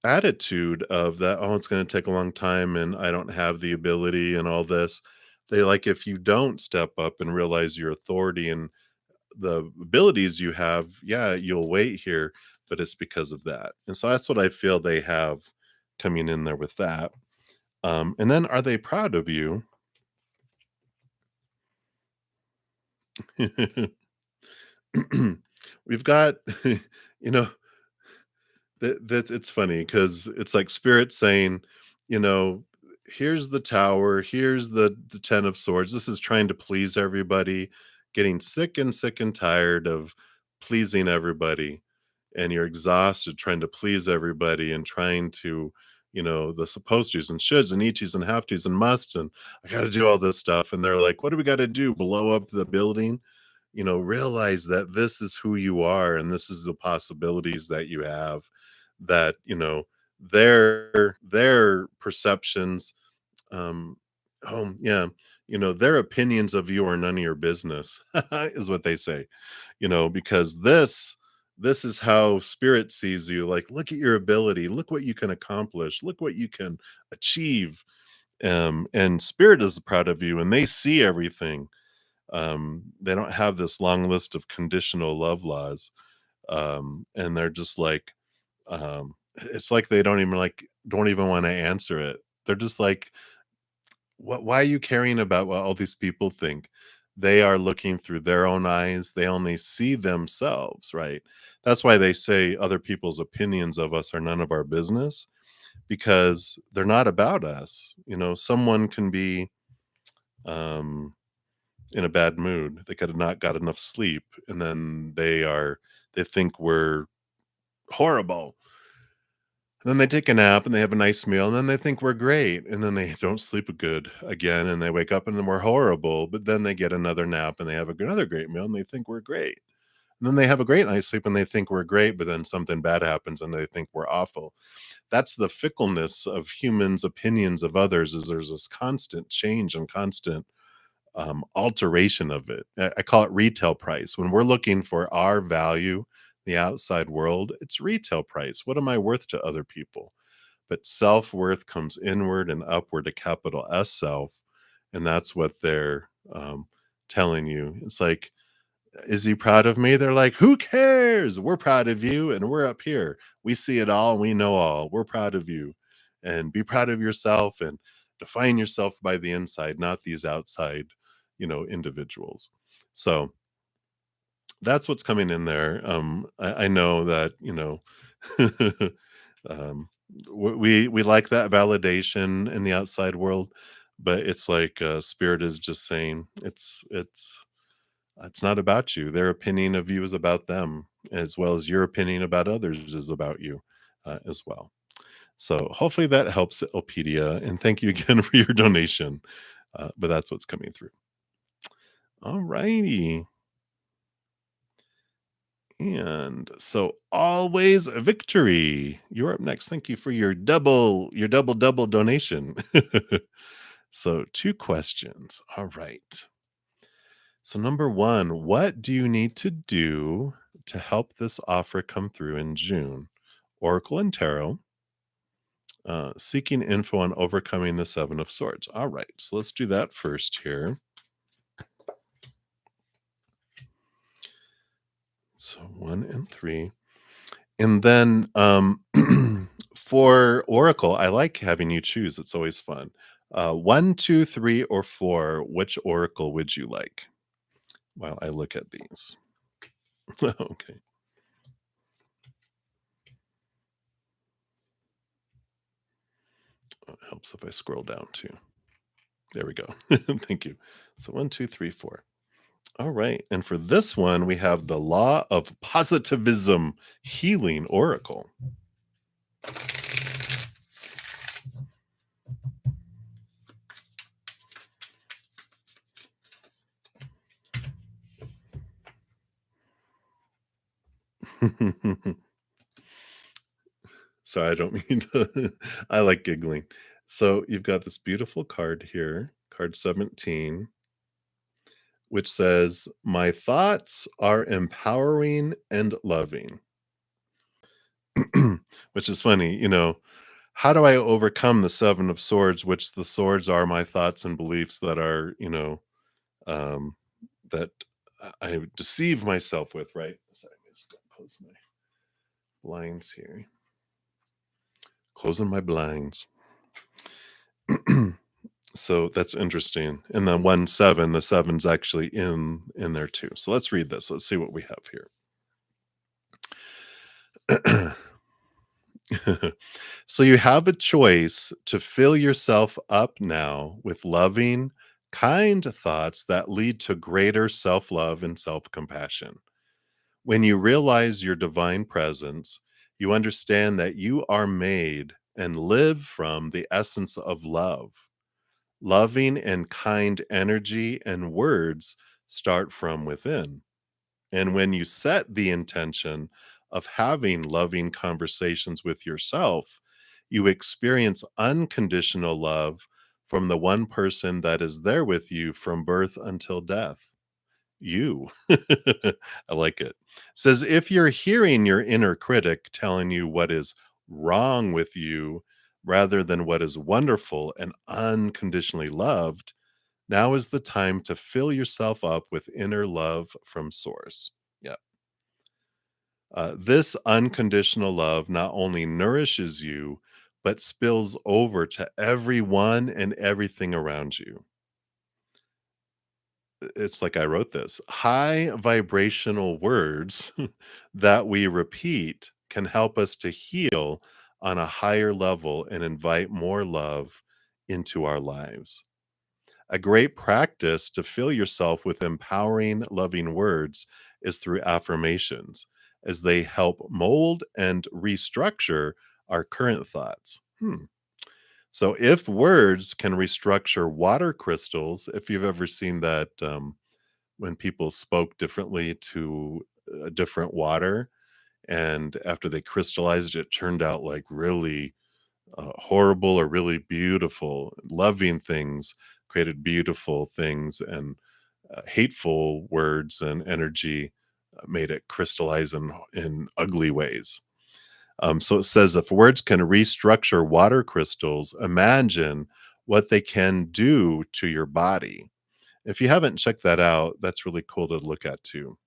attitude of that, "Oh, it's gonna take a long time and I don't have the ability," and all this. They like, if you don't step up and realize your authority and the abilities you have, yeah, you'll wait here, but it's because of that. And so that's what I feel they have coming in there with that. And then are they proud of you? We've got, you know, that it's funny because it's like spirit saying, you know, here's the tower, here's the 10 of swords. This is trying to please everybody, getting sick and tired of pleasing everybody. And you're exhausted trying to please everybody and trying to, the supposed to's and shoulds and need to's and have to's and musts. And I got to do all this stuff. And they're like, what do we got to do? Blow up the building? Realize that this is who you are and this is the possibilities that you have, that, their perceptions, um oh yeah, their opinions of you are none of your business is what they say, because this is how spirit sees you. Like, look at your ability, look what you can accomplish, look what you can achieve. And spirit is proud of you and they see everything. They don't have this long list of conditional love laws, and they're just like, it's like they don't even want to answer it. They're just like, what? Why are you caring about what all these people think? They are looking through their own eyes. They only see themselves, right? That's why they say other people's opinions of us are none of our business, because they're not about us. Someone can be um, in a bad mood. They could have not got enough sleep, and then they think we're horrible. And then they take a nap and they have a nice meal, and then they think we're great, and then they don't sleep good again, and they wake up and then we're horrible. But then they get another nap and they have another great meal, and they think we're great. And then they have a great night's sleep and they think we're great, but then something bad happens and they think we're awful. That's the fickleness of humans' opinions of others. Is there's this constant change and constant alteration of it. I call it retail price. When we're looking for our value, the outside world, it's retail price. What am I worth to other people? But self worth comes inward and upward to capital S self. And that's what they're telling you. It's like, is he proud of me? They're like, who cares? We're proud of you. And we're up here. We see it all. And we know all. We're proud of you. And be proud of yourself and define yourself by the inside, not these outside, individuals. So that's what's coming in there. I know that, um, we like that validation in the outside world, but it's like spirit is just saying it's not about you. Their opinion of you is about them, as well as your opinion about others is about you as well. So hopefully that helps, Elpedia, and thank you again for your donation. But that's what's coming through. All righty. And so always a victory. You're up next. Thank you for your double donation. So two questions. All right. So number one, what do you need to do to help this offer come through in June? Oracle and Tarot, seeking info on overcoming the Seven of Swords. All right. So let's do that first here. So 1 and 3. And then for Oracle, I like having you choose. It's always fun. 1, 2, 3, or 4. Which Oracle would you like? While I look at these. Okay. It helps if I scroll down too. There we go. Thank you. So 1, 2, 3, 4. All right. And for this one, we have the Law of Positivism Healing Oracle. So I don't mean to, I like giggling. So you've got this beautiful card here, card 17, which says, my thoughts are empowering and loving. Which is funny, how do I overcome the Seven of Swords, which the swords are my thoughts and beliefs that are, um, that I deceive myself with, right? Sorry, I'm just gonna close my blinds here. Closing my blinds. So that's interesting. And then 1, 7, the 7's actually in there too. So let's read this. Let's see what we have here. So you have a choice to fill yourself up now with loving, kind thoughts that lead to greater self-love and self-compassion. When you realize your divine presence, you understand that you are made and live from the essence of love. Loving and kind energy and words start from within. And when you set the intention of having loving conversations with yourself, you experience unconditional love from the one person that is there with you from birth until death. You. I like it. Says if you're hearing your inner critic telling you what is wrong with you rather than what is wonderful and unconditionally loved, Now is the time to fill yourself up with inner love from source. Yeah. This unconditional love not only nourishes you, but spills over to everyone and everything around you. It's like I wrote this. High vibrational words that we repeat can help us to heal on a higher level and invite more love into our lives. A great practice to fill yourself with empowering, loving words is through affirmations, as they help mold and restructure our current thoughts. So, if words can restructure water crystals, if you've ever seen that, when people spoke differently to a different water, and after they crystallized it, turned out like really horrible or really beautiful, loving things created beautiful things, and hateful words and energy made it crystallize in ugly ways. So it says if words can restructure water crystals, imagine what they can do to your body. If you haven't checked that out, that's really cool to look at too.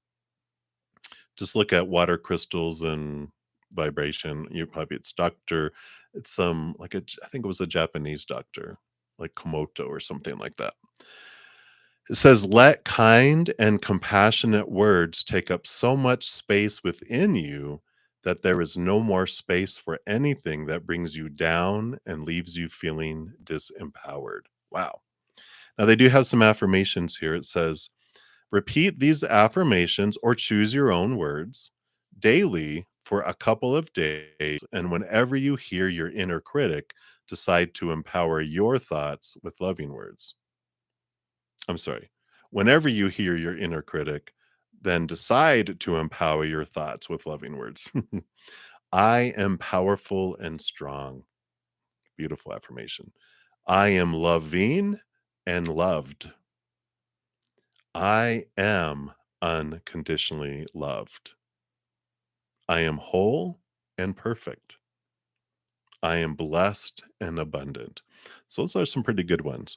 Just look at water crystals and vibration. You probably it's Doctor. It's like I think it was a Japanese doctor, like Komoto or something like that. It says, let kind and compassionate words take up so much space within you that there is no more space for anything that brings you down and leaves you feeling disempowered. Wow. Now, they do have some affirmations here. It says, repeat these affirmations or choose your own words daily for a couple of days. And whenever you hear your inner critic, decide to empower your thoughts with loving words. I'm sorry. Whenever you hear your inner critic, then decide to empower your thoughts with loving words. I am powerful and strong. Beautiful affirmation. I am loving and loved. I am unconditionally loved. I am whole and perfect. I am blessed and abundant. So those are some pretty good ones.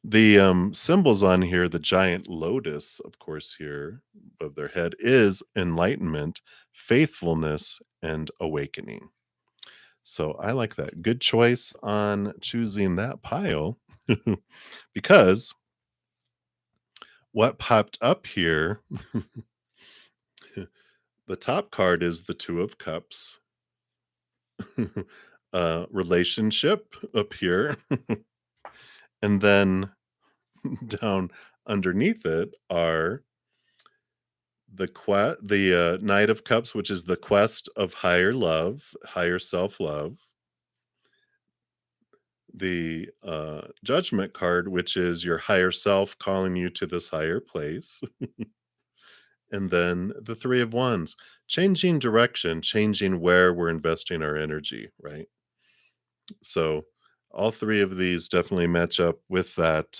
The symbols on here, the giant lotus, of course, here above their head is enlightenment, faithfulness, and awakening. So I like that. Good choice on choosing that pile because what popped up here, the top card is the Two of Cups, relationship up here, and then down underneath it are the Knight of Cups, which is the quest of higher love, higher self-love, the Judgment card, which is your higher self calling you to this higher place, and then the Three of Wands, changing direction, changing where we're investing our energy, right? So all three of these definitely match up with that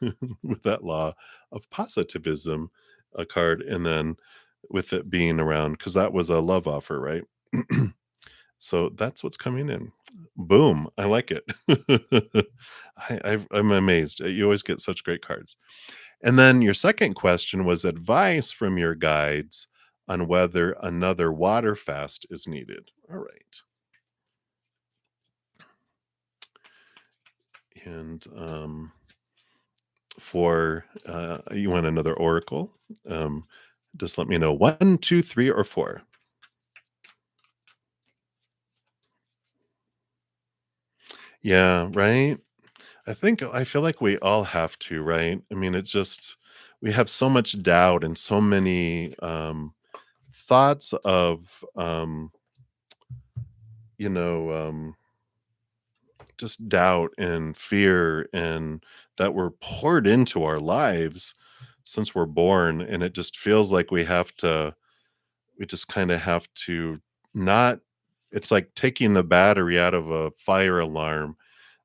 with that law of positivism, a card, and then with it being around because that was a love offer, right? So that's what's coming in. Boom! I like it. I'm amazed. You always get such great cards. And then your second question was advice from your guides on whether another water fast is needed. All right. And for you want another oracle? Um, just let me know. One, two, three, or four. Yeah, right. I feel like we all have to, right? I mean, it just we have so much doubt and so many thoughts of you know, just doubt and fear and that were poured into our lives since we're born, and it just feels like we just kind of have to not it's like taking the battery out of a fire alarm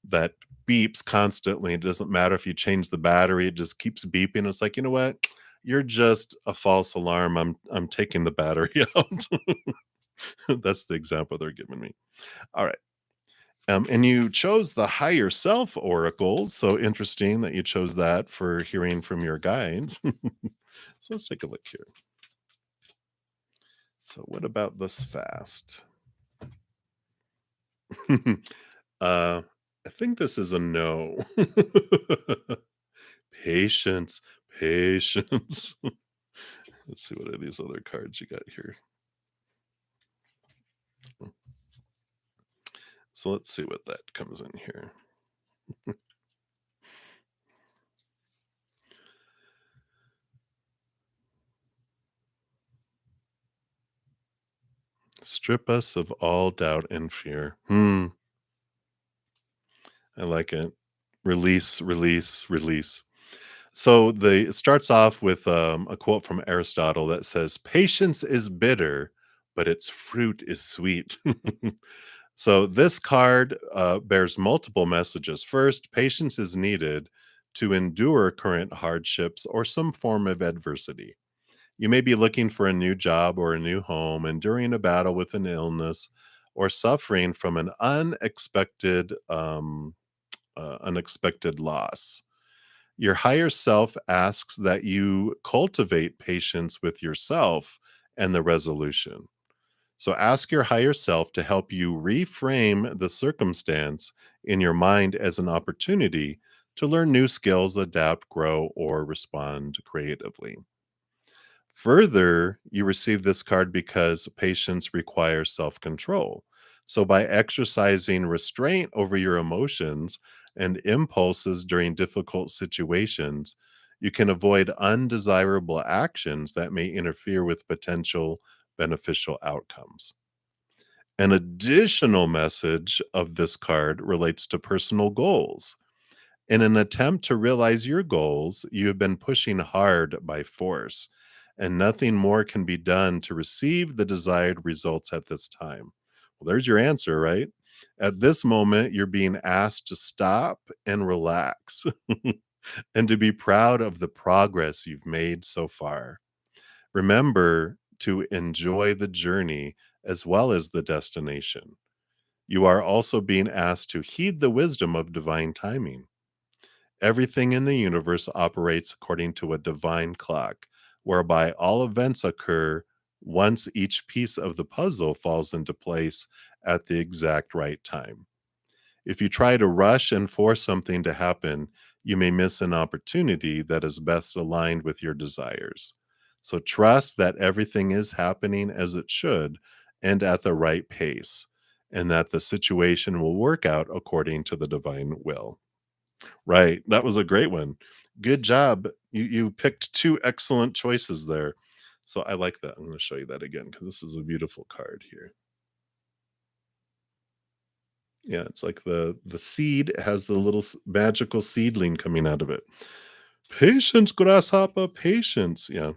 that beeps constantly. It doesn't matter if you change the battery, it just keeps beeping. It's like, you know what? You're just a false alarm. I'm taking the battery out. That's the example they're giving me. All right. And you chose the higher self oracle. So interesting that you chose that for hearing from your guides. So let's take a look here. So, what about this fast? I think this is a no. Patience, patience. Let's see, what are these other cards you got here? So let's see what that comes in here. Strip us of all doubt and fear. I like it. Release, release, release. So it starts off with a quote from Aristotle that says, "Patience is bitter, but its fruit is sweet." So this card bears multiple messages. First, patience is needed to endure current hardships or some form of adversity. You may be looking for a new job or a new home, enduring a battle with an illness, or suffering from an unexpected loss. Your higher self asks that you cultivate patience with yourself and the resolution. So ask your higher self to help you reframe the circumstance in your mind as an opportunity to learn new skills, adapt, grow, or respond creatively. Further, you receive this card because patience requires self control. So, by exercising restraint over your emotions and impulses during difficult situations, you can avoid undesirable actions that may interfere with potential beneficial outcomes. An additional message of this card relates to personal goals. In an attempt to realize your goals, you have been pushing hard by force, and nothing more can be done to receive the desired results at this time. Well, there's your answer, right? At this moment, you're being asked to stop and relax and to be proud of the progress you've made so far. Remember to enjoy the journey as well as the destination. You are also being asked to heed the wisdom of divine timing. Everything in the universe operates according to a divine clock, whereby all events occur once each piece of the puzzle falls into place at the exact right time. If you try to rush and force something to happen, you may miss an opportunity that is best aligned with your desires. So trust that everything is happening as it should and at the right pace, and that the situation will work out according to the divine will. Right, that was a great one. Good job. You picked 2 excellent choices there. So I like that. I'm gonna show you that again because this is a beautiful card here. Yeah, it's like the seed has the little magical seedling coming out of it. Patience, grasshopper, patience. Yeah,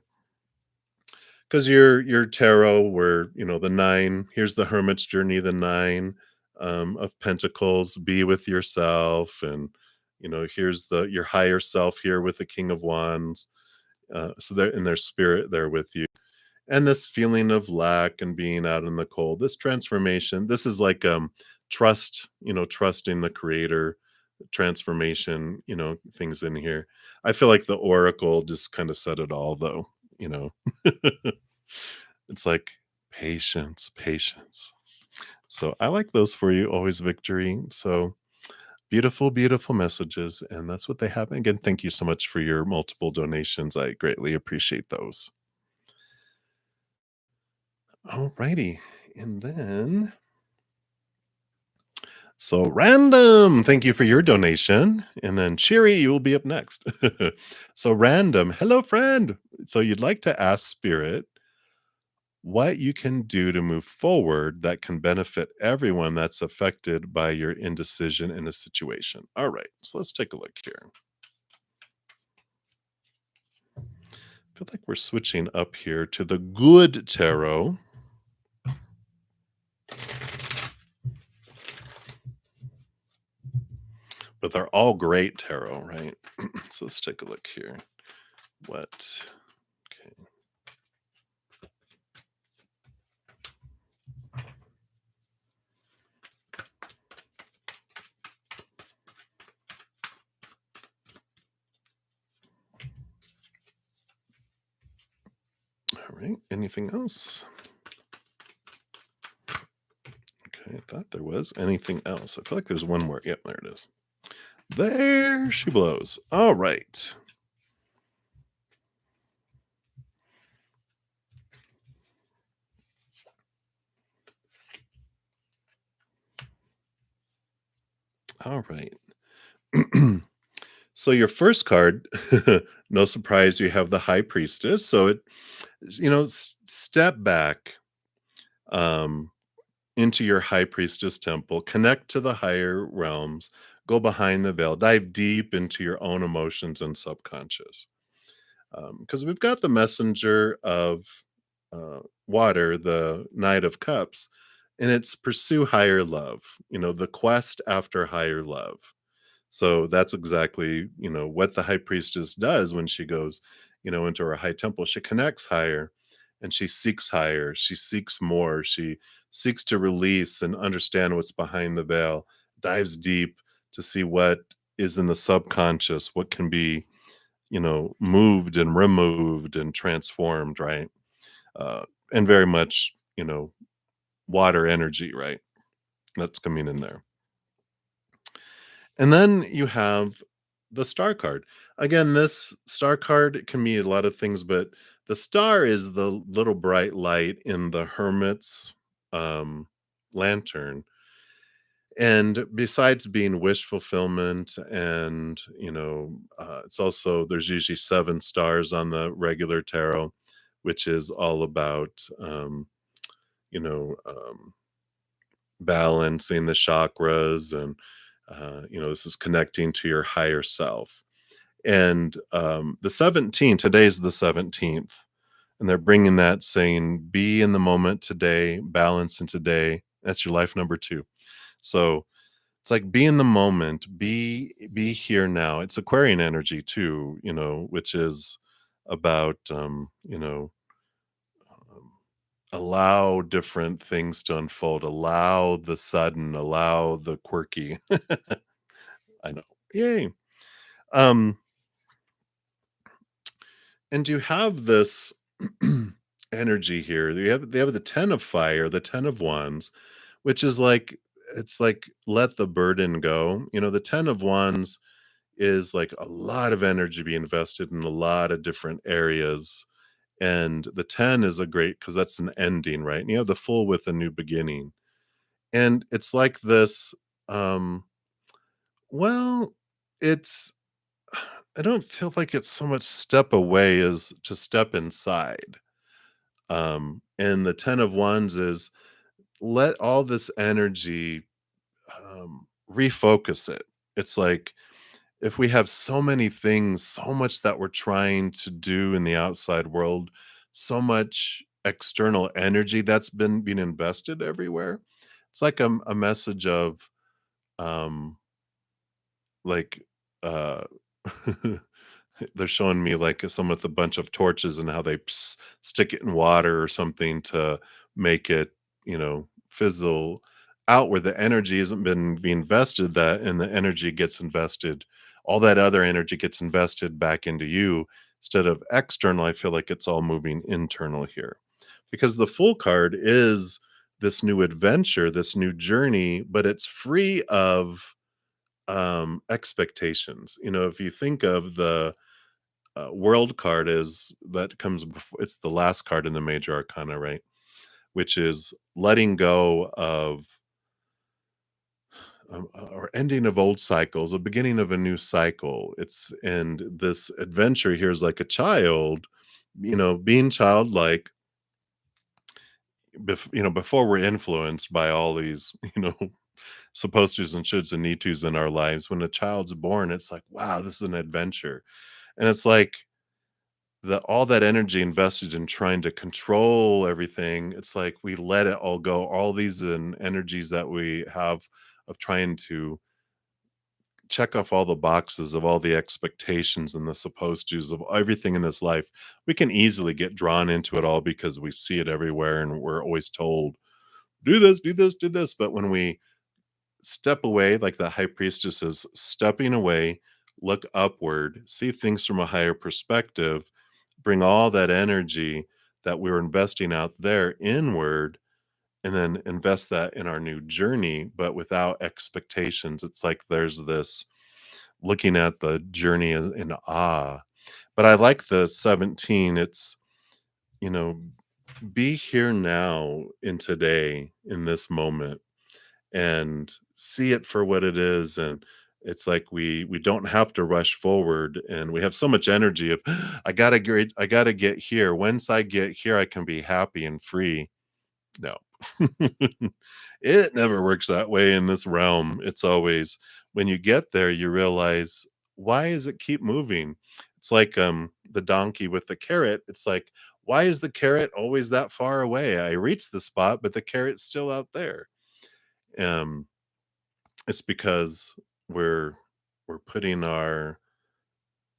because your tarot, where the nine. Here's the hermit's journey, the nine of pentacles. Be with yourself, and here's the your higher self here with the king of wands. So they're in their spirit there with you, and this feeling of lack and being out in the cold, this transformation, this is like trust, trusting the creator, transformation, things in here. I feel like the oracle just kind of said it all, though. you know it's like patience, patience. So I like those for you, always victory. So beautiful, beautiful messages, and that's what they have. Again, thank you so much for your multiple donations. I greatly appreciate those. Alrighty. And then, so Random, thank you for your donation. And then Cheery, you will be up next. So Random, hello, friend. So you'd like to ask Spirit what you can do to move forward that can benefit everyone that's affected by your indecision in a situation. All right. So let's take a look here. I feel like we're switching up here to the good tarot. But they're all great tarot, right? So let's take a look here. What? Okay. All right. Anything else? Okay, I thought there was anything else. I feel like there's one more. Yep, there it is. There she blows. All right. All right. So your first card, no surprise, you have the High Priestess. So step back um, into your High Priestess temple, connect to the higher realms, go behind the veil, dive deep into your own emotions and subconscious. Because we've got the messenger of uh, water, the Knight of Cups, and it's pursue higher love, the quest after higher love. So that's exactly, what the high priestess does when she goes, into her high temple. She connects higher and she seeks higher. She seeks more. She seeks to release and understand what's behind the veil, dives deep to see what is in the subconscious, what can be, moved and removed and transformed, right? Uh, and very much, water energy, right? That's coming in there. And then you have the star card. Again, this star card can mean a lot of things, but the star is the little bright light in the hermit's um, lantern. And besides being wish fulfillment, and it's also there's usually 7 stars on the regular tarot, which is all about you know um, balancing the chakras, and this is connecting to your higher self. And the 17th, today's the 17th, and they're bringing that, saying be in the moment today, balance in today. That's your life number 2. So it's like be in the moment, be here now. It's Aquarian energy too, which is about um, allow different things to unfold, allow the sudden, allow the quirky. I know. Yay. Um, and you have this energy here. They have the 10 of fire, the 10 of wands, which is like it's like let the burden go. The 10 of wands is like a lot of energy being invested in a lot of different areas. And the 10 is a great because that's an ending, right? And you have the full with a new beginning. And it's like this, um, well, it's I don't feel like it's so much step away as to step inside. And the 10 of wands is let all this energy refocus it. It's like if we have so many things, so much that we're trying to do in the outside world, so much external energy that's been being invested everywhere. It's like a message of um like uh they're showing me like someone with a bunch of torches and how they stick it in water or something to make it, fizzle out where the energy hasn't been being invested, that and the energy gets invested, all that other energy gets invested back into you instead of external. I feel like it's all moving internal here because the full card is this new adventure, this new journey, but it's free of expectations. If you think of the world card, is that comes before, it's the last card in the major arcana, right? Which is letting go of or ending of old cycles, a beginning of a new cycle. It's and this adventure here is like a child, being childlike, before we're influenced by all these, supposed to's and shoulds and need to's in our lives. When a child's born, it's like, wow, this is an adventure. And it's like the all that energy invested in trying to control everything, it's like we let it all go. All these energies that we have of trying to check off all the boxes of all the expectations and the supposed to's of everything in this life, we can easily get drawn into it all because we see it everywhere and we're always told, do this, do this, do this. But when we step away, like the high priestess is stepping away, look upward, see things from a higher perspective, bring all that energy, that we're investing out there inward and then invest that in our new journey, but without expectations. It's like there's this looking at the journey in awe. But I like the 17. It's, you know, be here now in today, in this moment, and see it for what it is. And it's like we don't have to rush forward, and we have so much energy of I gotta get here. Once I get here, I can be happy and free. No. It never works that way in this realm. It's always when you get there, you realize, why does it keep moving? It's like the donkey with the carrot. It's like, why is the carrot always that far away? I reached the spot, but the carrot's still out there. Um, it's because we're we're putting our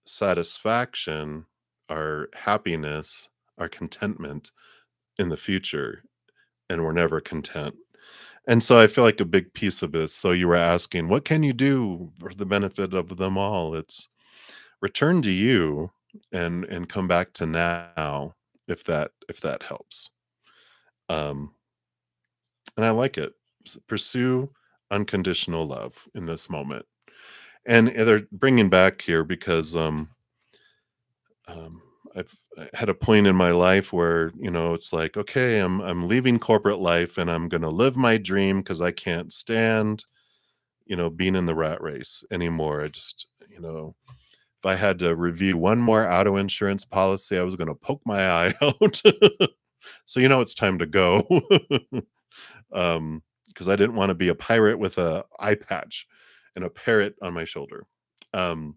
satisfaction, our happiness, our contentment in the future, and we're never content. And so I feel like a big piece of this, so you were asking, what can you do for the benefit of them all? It's return to you and come back to now, if that helps. Um, and I like it. Pursue unconditional love in this moment. And they're bringing back here because um, I had a point in my life where, it's like, okay, I'm leaving corporate life and I'm going to live my dream because I can't stand, being in the rat race anymore. I just, if I had to review one more auto insurance policy, I was going to poke my eye out. So, it's time to go. Because I didn't want to be a pirate with a eye patch and a parrot on my shoulder. Um,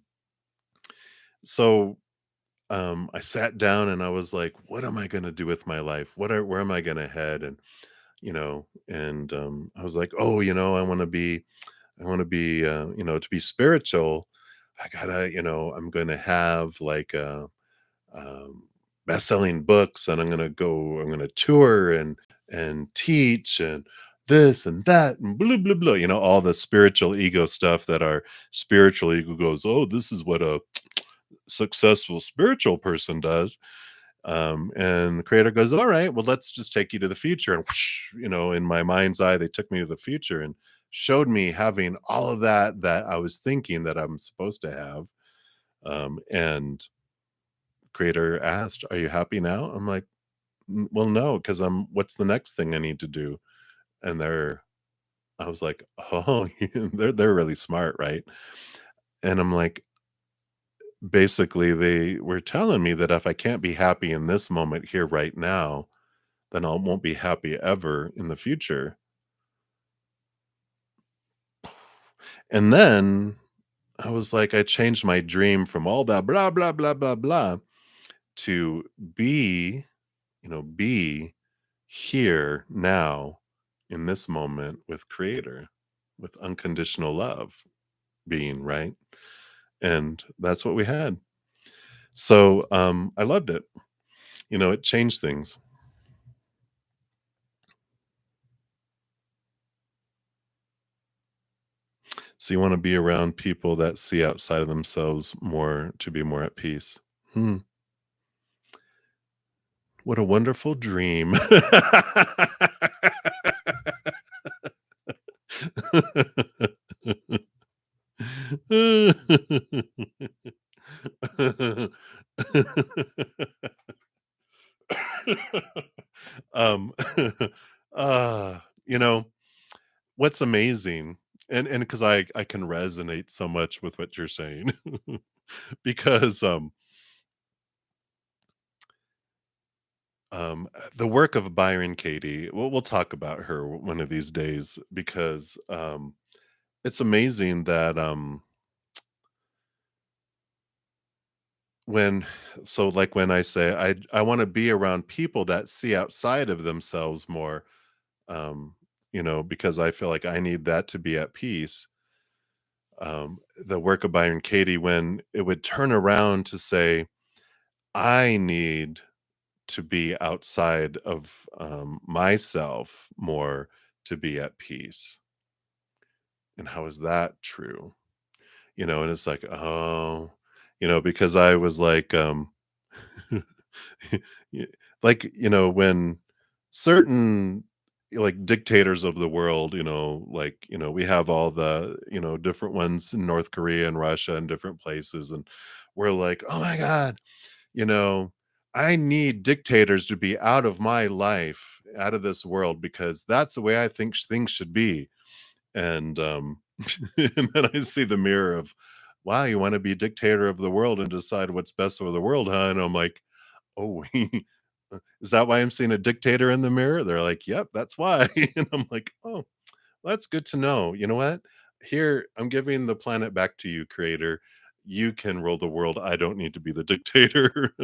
so I sat down and I was like, what am I going to do with my life? Where am I going to head? And, I was like, oh, I want to be, to be spiritual. I gotta, I'm going to have like, best-selling books, and I'm going to tour and teach and this and that and blah blah blah, all the spiritual ego stuff that our spiritual ego goes, oh, this is what a successful spiritual person does. And the creator goes, all right, well, let's just take you to the future. And whoosh, in my mind's eye, they took me to the future and showed me having all of that I was thinking that I'm supposed to have. And creator asked, are you happy now? I'm like, well, no, because what's the next thing I need to do? And I was like, oh, they're really smart, right? And I'm like, basically, they were telling me that if I can't be happy in this moment here right now, then I won't be happy ever in the future. And then I was like, I changed my dream from all that blah, blah, blah, blah, blah to be, be here now in this moment with Creator, with unconditional love being, right? And that's what we had. So I loved it. It changed things. So you want to be around people that see outside of themselves more to be more at peace. Hmm. What a wonderful dream. um you know what's amazing, and because I can resonate so much with what you're saying, because the work of Byron Katie, we'll talk about her one of these days, because it's amazing that when like when I say I want to be around people that see outside of themselves more, um because I feel like I need that to be at peace. The work of Byron Katie, when it would turn around to say, I need to be outside of myself more to be at peace. And how is that true? And it's like, oh, because I was like, Like, when certain, like, dictators of the world, like, we have all the, different ones in North Korea and Russia and different places, and we're like, "Oh my god, you know, I need dictators to be out of my life, out of this world, because that's the way I think things should be." And, and then I see the mirror of, "Wow, you wanna be dictator of the world and decide what's best for the world, huh?" And I'm like, "Oh, is that why I'm seeing a dictator in the mirror?" They're like, "Yep, that's why." And I'm like, "Oh, well, that's good to know. You know what? Here, I'm giving the planet back to you, creator. You can rule the world. I don't need to be the dictator."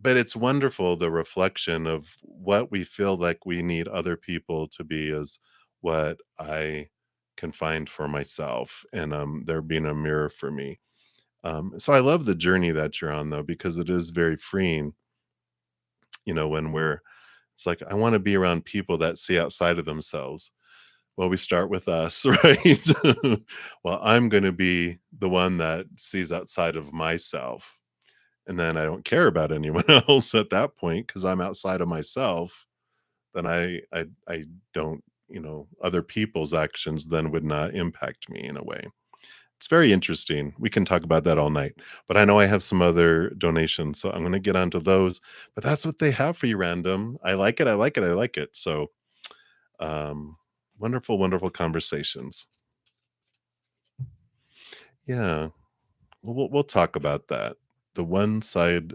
But it's wonderful, the reflection of what we feel like we need other people to be is what I can find for myself, and, there being a mirror for me. So I love the journey that you're on, though, because it is very freeing, when it's like, I wanna be around people that see outside of themselves. Well, we start with us, right? Well, I'm gonna be the one that sees outside of myself, and then I don't care about anyone else at that point because 'cause I'm outside of myself. Then I don't, other people's actions then would not impact me in a way. It's very interesting. We can talk about that all night, but I know I have some other donations, so I'm gonna get onto those, but that's what they have for you, random. I like it, I like it, I like it. So, um, wonderful, wonderful conversations. Yeah, we'll talk about that. The one-sided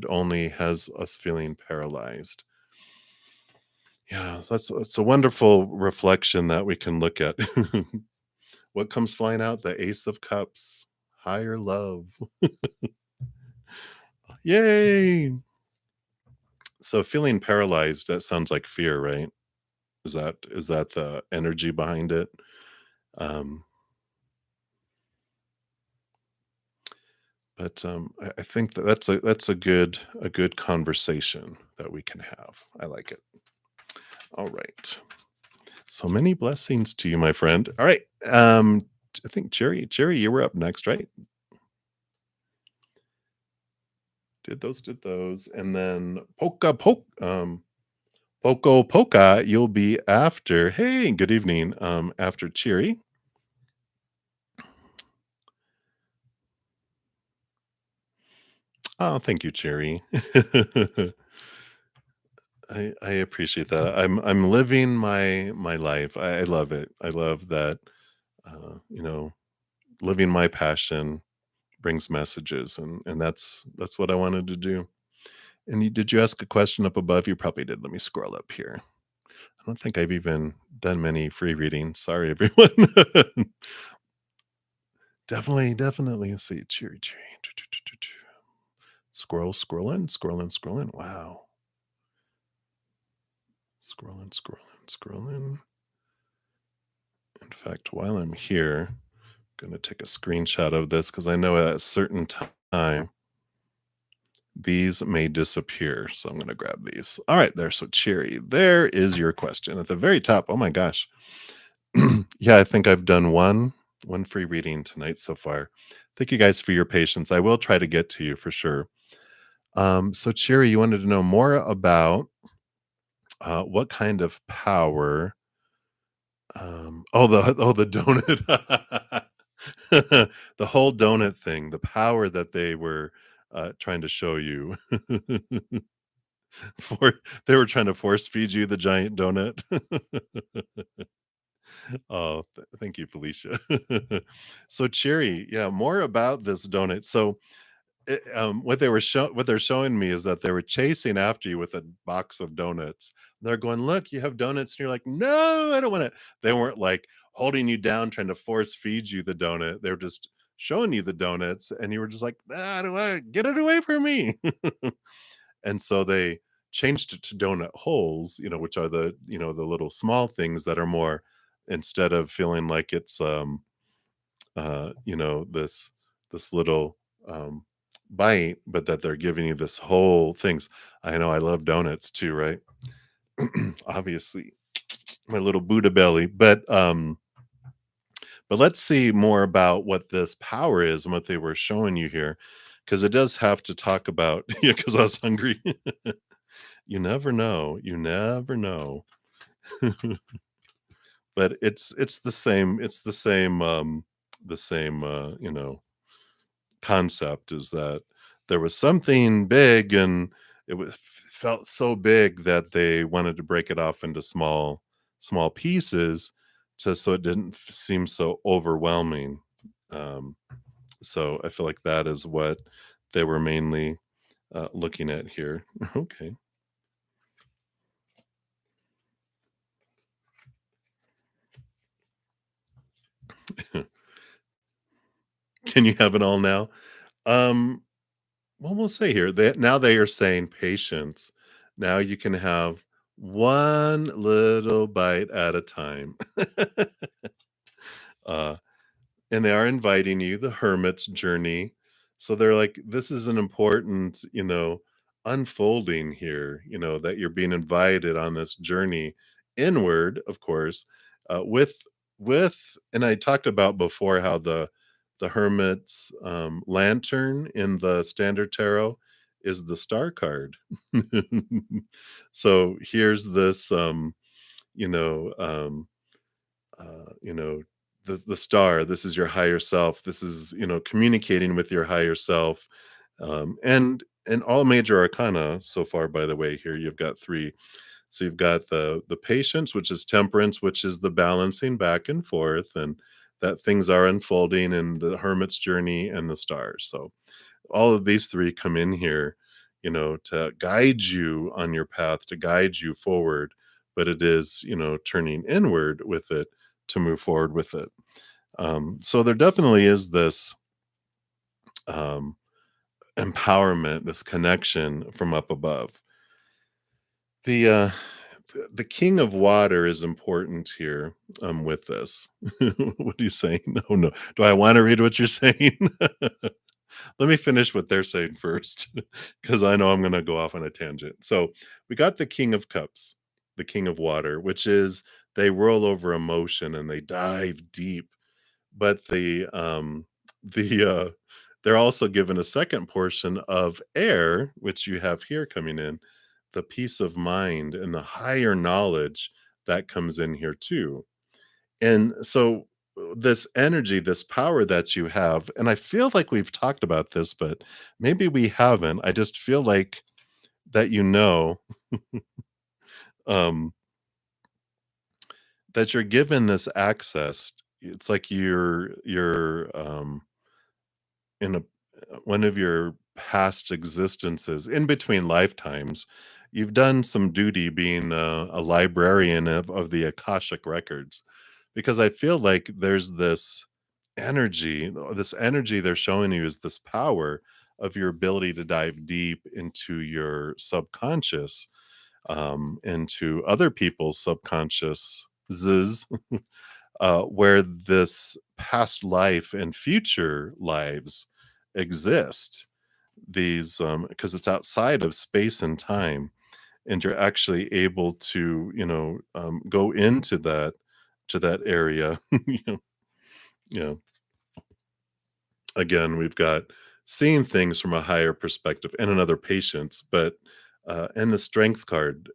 only has us feeling paralyzed. Yeah, that's a wonderful reflection that we can look at. What comes flying out? The Ace of Cups, higher love. Yay! So feeling paralyzed, that sounds like fear, right? Is that the energy behind it? Um, but I think that's a good conversation that we can have. I like it. All right. So many blessings to you, my friend. All right. I think Cherry, you were up next, right? Did those, and then Poco Polka, you'll be after. Hey, good evening. After Cherry. Oh, thank you, Cherry. I appreciate that. I'm living my life. I love it. I love that. Uh, you know, living my passion brings messages, and that's what I wanted to do. And did you ask a question up above? You probably did. Let me scroll up here. I don't think I've even done many free readings. Sorry, everyone. Definitely. Let's see. Cheery. Scrolling. Wow. Scrolling. In fact, while I'm here, I'm gonna take a screenshot of this because I know at a certain time these may disappear. So I'm gonna grab these. All right, there. So Cherry, there is your question at the very top. Oh my gosh. Yeah, I think I've done one free reading tonight so far. Thank you guys for your patience. I will try to get to you for sure. So Cherry, you wanted to know more about what kind of power. The donut. The whole donut thing, the power that they were trying to show you. For they were trying to force feed you the giant donut. Oh, thank you, Felicia. So Cherry, yeah, more about this donut. So what they're showing me is that they were chasing after you with a box of donuts. They're going, "Look, you have donuts," and you're like, "No, I don't want it." They weren't like holding you down, trying to force feed you the donut. They were just showing you the donuts, and you were just like, "Ah, I don't want get it away from me." And so they changed it to donut holes, which are the little small things that are more, instead of feeling like it's this little um bite, but that they're giving you this whole things. I know I love donuts too, right? Obviously, my little Buddha belly. But let's see more about what this power is and what they were showing you here. because it does have to talk about yeah, because I was hungry. You never know, you never know. But it's the same, concept is that there was something big and it was felt so big that they wanted to break it off into small pieces just so it didn't seem so overwhelming. Um, so I feel like that is what they were mainly looking at here. Okay. Can you have it all now? Um, well, we'll say here that now they are saying patience. Now you can have one little bite at a time. uh, and they are inviting you, the hermit's journey. So they're like, this is an important, unfolding here, that you're being invited on this journey inward, of course, and I talked about before how the hermit's lantern in the standard tarot is the star card. So here's this, you know, um, you know the star, this is your higher self, this is communicating with your higher self, and all major arcana so far, by the way, here you've got three. So you've got the patience, which is temperance, which is the balancing back and forth, and that things are unfolding in the hermit's journey, and the stars. So all of these three come in here, to guide you on your path, to guide you forward, but it is, turning inward with it to move forward with it. So there definitely is this um, empowerment, this connection from up above. The king of water is important here with this. What are you saying? No, no. Do I want to read what you're saying? Let me finish what they're saying first, because I know I'm going to go off on a tangent. So we got the king of cups, the king of water, which is they roll over emotion and they dive deep. But the they're also given a second portion of air, which you have here coming in, the peace of mind and the higher knowledge that comes in here too. And so this energy, this power that you have, and I feel like we've talked about this, but maybe we haven't. I just feel like that um, that you're given this access. It's like you're in one of your past existences, in between lifetimes, you've done some duty being a librarian of the Akashic records, because I feel like there's this energy they're showing you is this power of your ability to dive deep into your subconscious, into other people's subconscious, where this past life and future lives exist. These, because it's outside of space and time, and you're actually able to, go into that area. you know, you know, Again, we've got seeing things from a higher perspective and another patience, but and the strength card.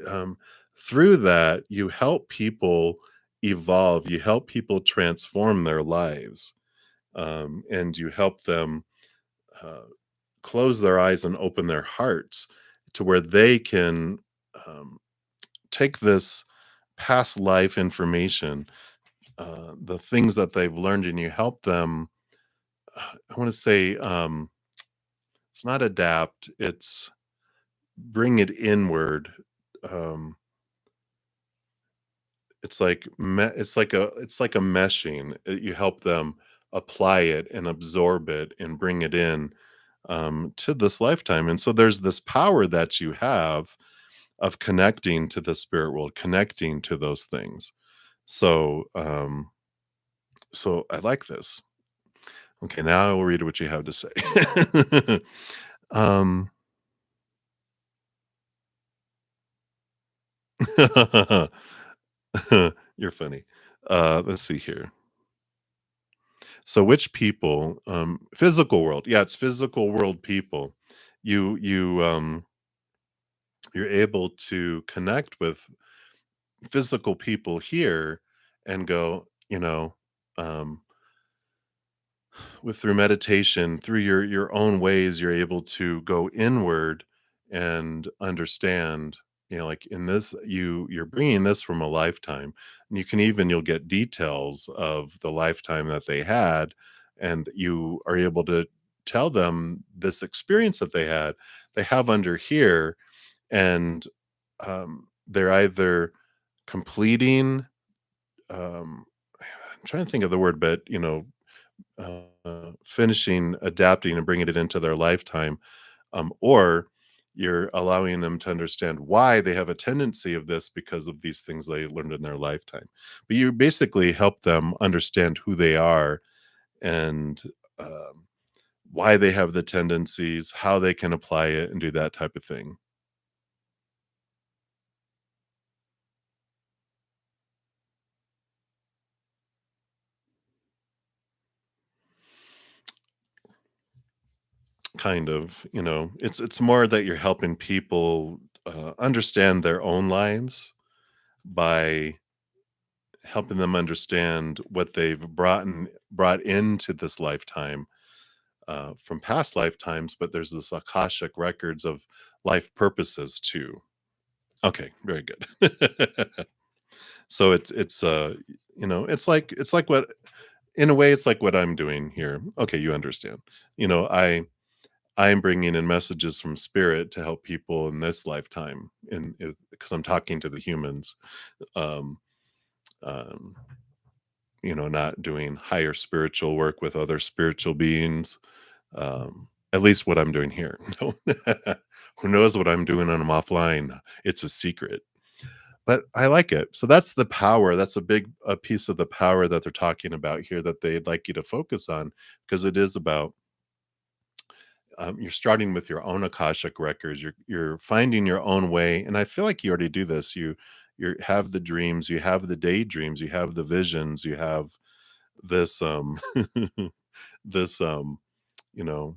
Um, Through that, you help people evolve, you help people transform their lives, and you help them uh, close their eyes and open their hearts to where they can um, take this past life information, the things that they've learned, and you help them. I want to say it's not adapt; it's bring it inward. Um, it's like a meshing. You help them apply it and absorb it and bring it in to this lifetime. And so there's this power that you have of connecting to the spirit world, connecting to those things. So, so I like this. Okay, now I will read what you have to say. um, you're funny. Let's see here. So which people, physical world, yeah, it's physical world people. You you're able to connect with physical people here and go, um, with through meditation, through your own ways, you're able to go inward and understand, like in this, you're bringing this from a lifetime, and you can even you'll get details of the lifetime that they had, and you are able to tell them this experience that they have under here, and they're either completing, I'm trying to think of the word, but finishing adapting and bringing it into their lifetime, or you're allowing them to understand why they have a tendency of this because of these things they learned in their lifetime. But you basically help them understand who they are, and um, why they have the tendencies, how they can apply it, and do that type of thing. Kind of, it's more that you're helping people understand their own lives by helping them understand what they've brought into this lifetime, from past lifetimes, but there's this Akashic records of life purposes too. Okay, very good. So it's like what in a way it's like what I'm doing here. Okay, you understand. You know, I'm bringing in messages from spirit to help people in this lifetime, because I'm talking to the humans. Um, um, not doing higher spiritual work with other spiritual beings. At least what I'm doing here. No. Who knows what I'm doing when I'm offline? It's a secret. But I like it. So that's the power. That's a piece of the power that they're talking about here that they'd like you to focus on, because it is about, you're starting with your own Akashic records. You're finding your own way, and I feel like you already do this. You have the dreams, you have the daydreams, you have the visions, you have this this you know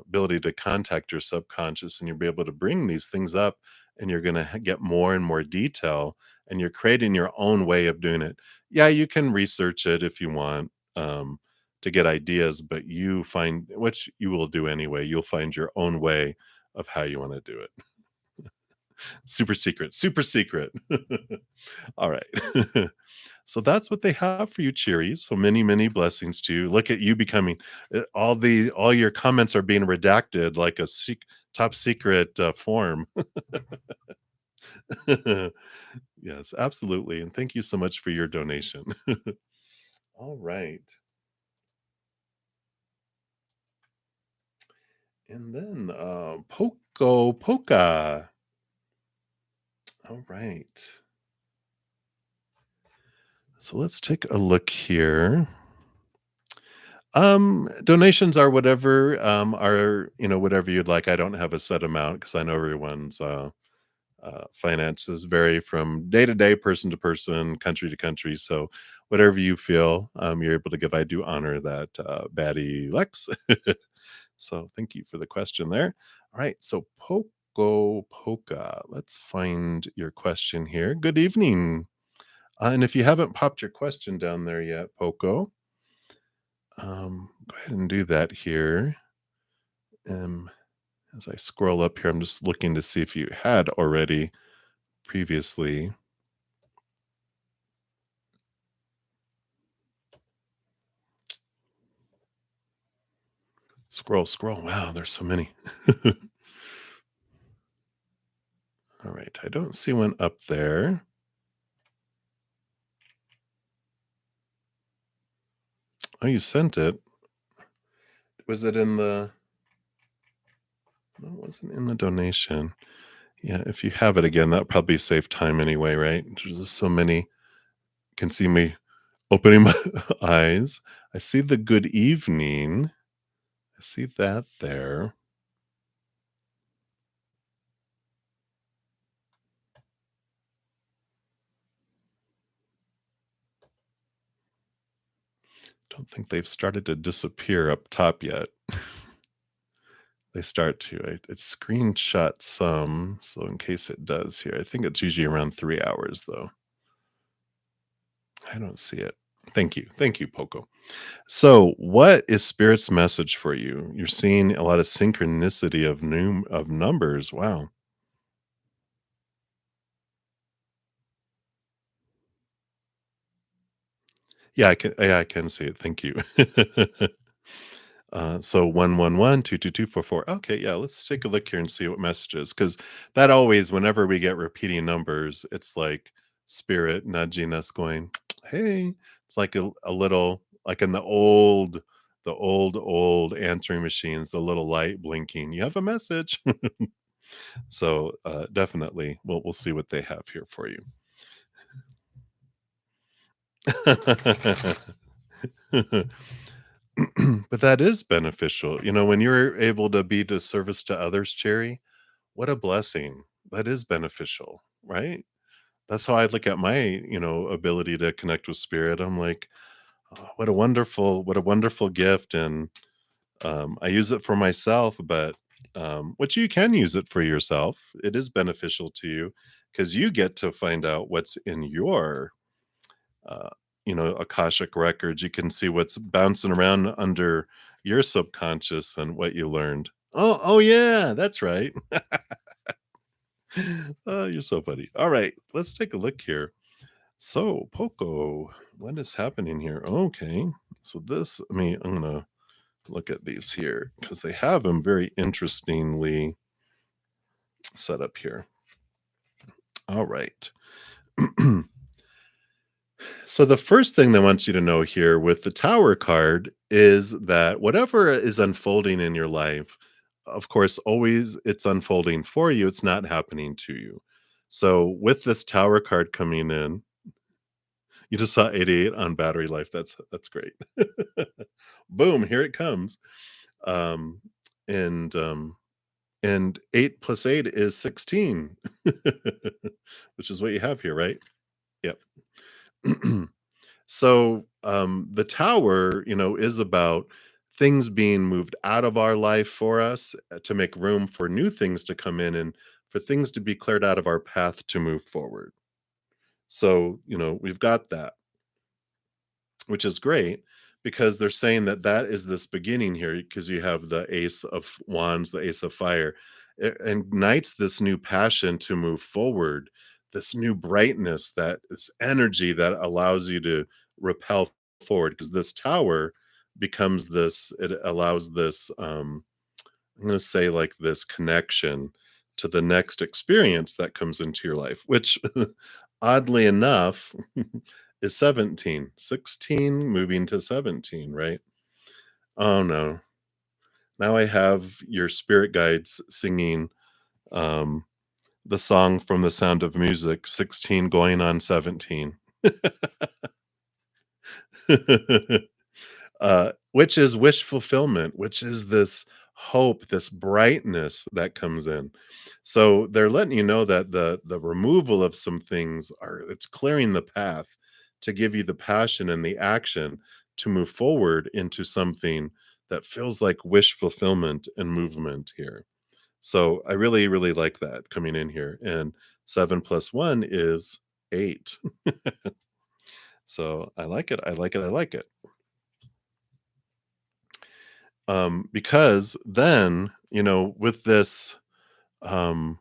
ability to contact your subconscious, and you'll be able to bring these things up, and you're going to get more and more detail, and you're creating your own way of doing it. Yeah, you can research it if you want, to get ideas, but you find, which you will do anyway, you'll find your own way of how you want to do it. Super secret, super secret. All right. So that's what they have for you, cheeries. So many, many blessings to you. Look at you becoming, all your comments are being redacted like a top secret form. Yes, absolutely. And thank you so much for your donation. All right. And then Polka. All right. So let's take a look here. Donations are whatever, whatever you'd like. I don't have a set amount because I know everyone's finances vary from day to day, person to person, country to country. So whatever you feel, you're able to give. I do honor that, Batty Lex. So thank you for the question there. All right. So Poco Polka, let's find your question here. Good evening. And if you haven't popped your question down there yet, Poco, go ahead and do that here. Um, as I scroll up here, I'm just looking to see if you had already previously. Scroll, scroll. Wow, there's so many. All right, I don't see one up there. Oh, you sent it. Was it in the no, it wasn't in the donation. Yeah, if you have it again, that would probably save time anyway, right? There's just so many. Can see me opening my eyes. I see the good evening. I see that there. don't think they've started to disappear up top yet. They start to. I screenshot some, so in case it does here. I think it's usually around 3 hours, though. I don't see it. Thank you. Thank you, Poco. So, what is Spirit's message for you? You're seeing a lot of synchronicity of numbers. Wow. Yeah, I can see it. Thank you. So 111 222 44. Okay, yeah, let's take a look here and see what messages, because that always, whenever we get repeating numbers, it's like spirit nudging us, going, "Hey," it's like a little, like in the old answering machines, the little light blinking. You have a message. So definitely, we'll see what they have here for you. But that is beneficial. When you're able to be to service to others, Cherry, what a blessing. That is beneficial, right? That's how I look at my, ability to connect with spirit. I'm like, "Oh, what a wonderful gift." And I use it for myself, but which you can use it for yourself. It is beneficial to you because you get to find out what's in your uh, Akashic records. You can see what's bouncing around under your subconscious and what you learned. Oh, yeah, that's right. Oh, you're so funny. All right, let's take a look here. So, Poco, what is happening here? Okay, so I'm gonna look at these here because they have them very interestingly set up here. All right. So the first thing they want you to know here with the Tower card is that whatever is unfolding in your life, of course, always it's unfolding for you. It's not happening to you. So with this Tower card coming in, you just saw 88 on battery life. That's great. Boom, here it comes. Um, and and 8 plus 8 is 16, which is what you have here, right? Yep. So, the tower, is about things being moved out of our life for us, to make room for new things to come in and for things to be cleared out of our path to move forward. So, we've got that, which is great because they're saying that that is this beginning here because you have the Ace of Wands, the Ace of Fire. It ignites this new passion to move forward, this new brightness, that this energy that allows you to repel forward because this tower becomes this, it allows this, I'm going to say, like, this connection to the next experience that comes into your life, which oddly enough is 17, 16 moving to 17, right? Oh no. Now I have your spirit guides singing um the song from The Sound of Music, 16 going on 17. Which is wish fulfillment, which is this hope, this brightness that comes in. So they're letting you know that the removal of some things are, it's clearing the path to give you the passion and the action to move forward into something that feels like wish fulfillment and movement here. So I really, really like that coming in here. And 7 plus 1 is 8. So I like it. I like it. I like it. Because then, with this, um,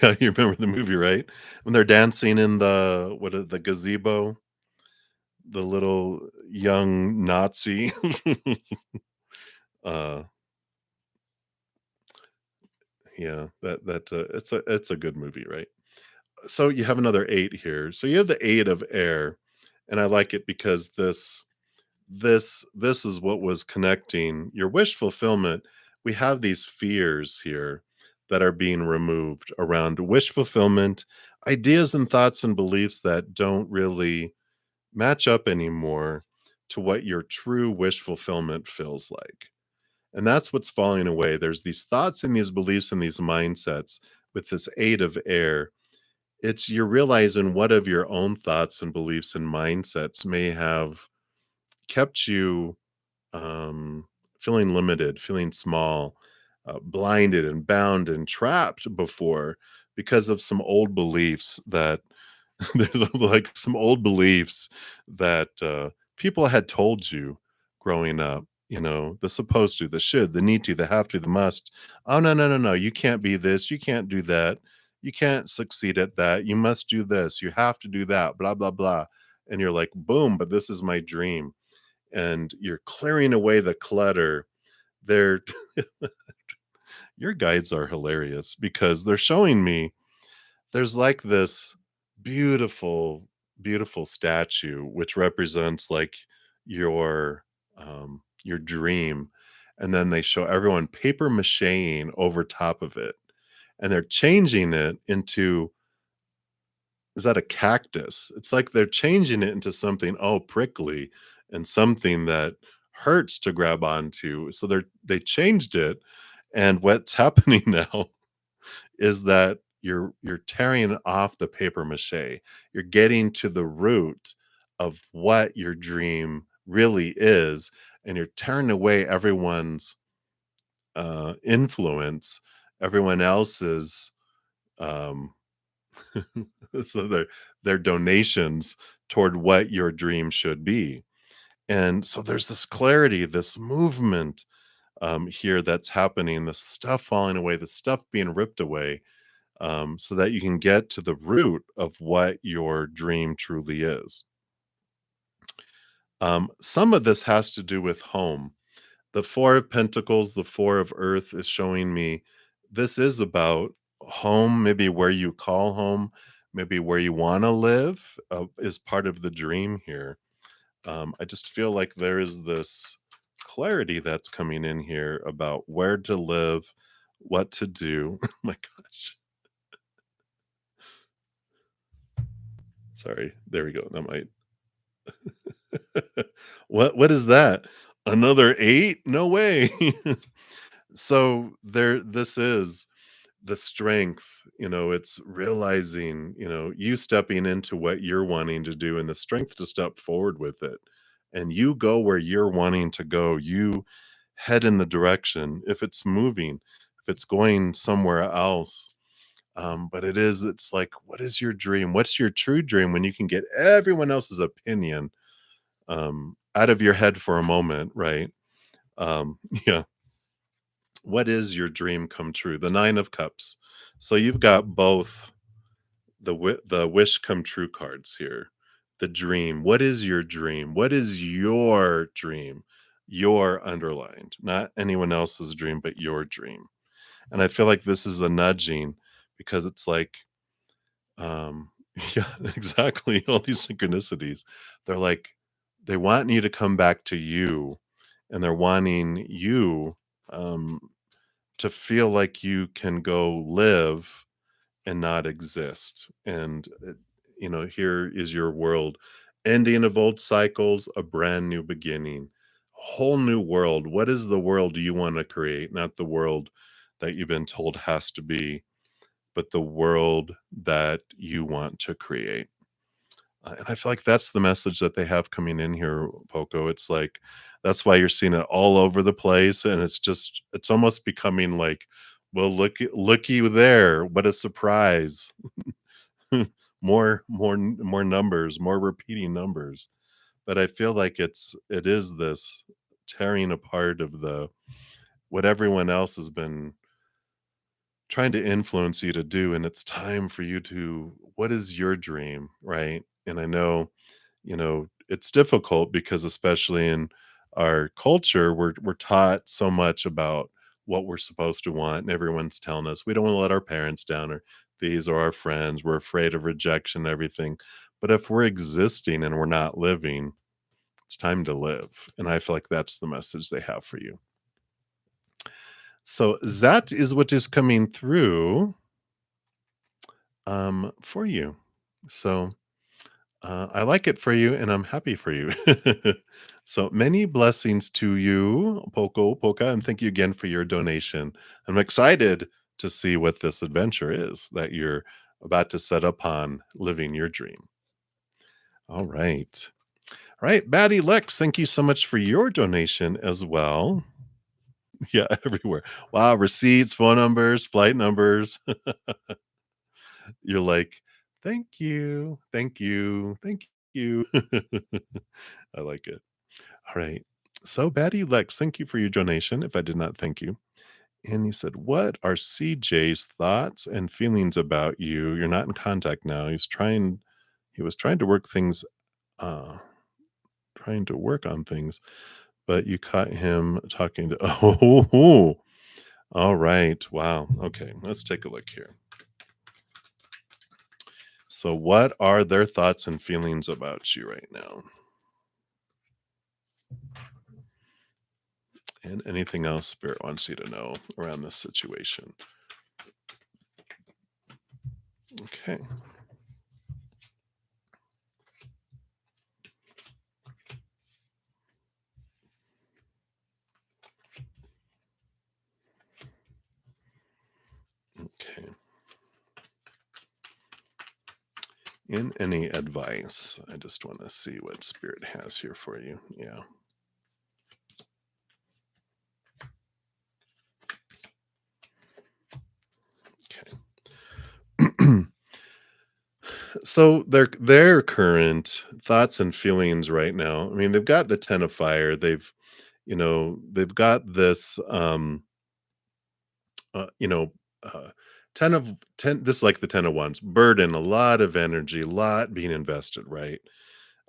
yeah, you remember the movie, right? When they're dancing in the gazebo, the little young Nazi. uh, yeah, it's a good movie, right? So you have another 8 here. So you have the 8 of air, and I like it because this is what was connecting your wish fulfillment. We have these fears here that are being removed around wish fulfillment, ideas and thoughts and beliefs that don't really match up anymore to what your true wish fulfillment feels like. And that's what's falling away. There's these thoughts and these beliefs and these mindsets with this 8 of air. It's, you're realizing what of your own thoughts and beliefs and mindsets may have kept you um, feeling limited, feeling small, blinded and bound and trapped before because of some old beliefs that there's like some old beliefs that people had told you growing up. You know, the supposed to, the should, the need to, the have to, the must. Oh, no, no, no, no. You can't be this. You can't do that. You can't succeed at that. You must do this. You have to do that. Blah, blah, blah. And you're like, boom, but this is my dream. And you're clearing away the clutter. They're your guides are hilarious because they're showing me there's like this beautiful, beautiful statue which represents like your dream, and then they show everyone paper macheing over top of it, and they're changing it into is that a cactus? It's like they're changing it into something, oh, prickly and something that hurts to grab onto. So they changed it, and what's happening now is that you're tearing off the paper mache. You're getting to the root of what your dream really is, and you're tearing away everyone's influence, everyone else's um, so their donations toward what your dream should be. And so there's this clarity, this movement here that's happening, the stuff falling away, the stuff being ripped away, so that you can get to the root of what your dream truly is. Some of this has to do with home. The Four of Pentacles, the Four of Earth is showing me this is about home, maybe where you call home, maybe where you want to live is part of the dream here. I just feel like there is this clarity that's coming in here about where to live, what to do. Oh my gosh. Sorry. There we go. That might what is that? Another 8? No way. So there this is the strength, it's realizing, you stepping into what you're wanting to do and the strength to step forward with it. And you go where you're wanting to go. You head in the direction. If it's moving, if it's going somewhere else, but it's like, what is your dream? What's your true dream when you can get everyone else's opinion out of your head for a moment, right? Yeah. What is your dream come true? The 9 of Cups. So you've got both the wish come true cards here. The dream. What is your dream? What is your dream? Your underlined, not anyone else's dream, but your dream. And I feel like this is a nudging because it's like, um, yeah, exactly. All these synchronicities. They're like, they want you to come back to you, and they're wanting you um, to feel like you can go live and not exist. And, here is your world. Ending of old cycles, a brand new beginning, whole new world. What is the world you want to create? Not the world that you've been told has to be, but the world that you want to create. And I feel like that's the message that they have coming in here, Poco. It's like that's why you're seeing it all over the place, and it's almost becoming like, well, looky there, what a surprise! More numbers, more repeating numbers. But I feel like it is this tearing apart of the what everyone else has been trying to influence you to do, and it's time for you to what is your dream, right? And I know, it's difficult because especially in our culture, we're taught so much about what we're supposed to want, and everyone's telling us we don't want to let our parents down or these are our friends. We're afraid of rejection and everything. But if we're existing and we're not living, it's time to live. And I feel like that's the message they have for you. So that is what is coming through for you. So I like it for you and I'm happy for you. So many blessings to you, Polka, and thank you again for your donation. I'm excited to see what this adventure is that you're about to set upon living your dream. All right. All right, Batty Lex, thank you so much for your donation as well. Yeah, everywhere. Wow, receipts, phone numbers, flight numbers. You're like, "Thank you, thank you, thank you." I like it. All right. So, Batty Lex, thank you for your donation, if I did not thank you. And you said, "What are CJ's thoughts and feelings about you? You're not in contact now. He was uh, trying to work on things, but you caught him talking to." Oh, all right. Wow. Okay, let's take a look here. So, what are their thoughts and feelings about you right now? And anything else Spirit wants you to know around this situation? Okay. Okay. In any advice, I just want to see what Spirit has here for you. Yeah. Okay. So their current thoughts and feelings right now. I mean, they've got the 10 of fire. They've got this you know, uh 10 of 10, this is like the 10 of wands, burden, a lot of energy, a lot being invested, right?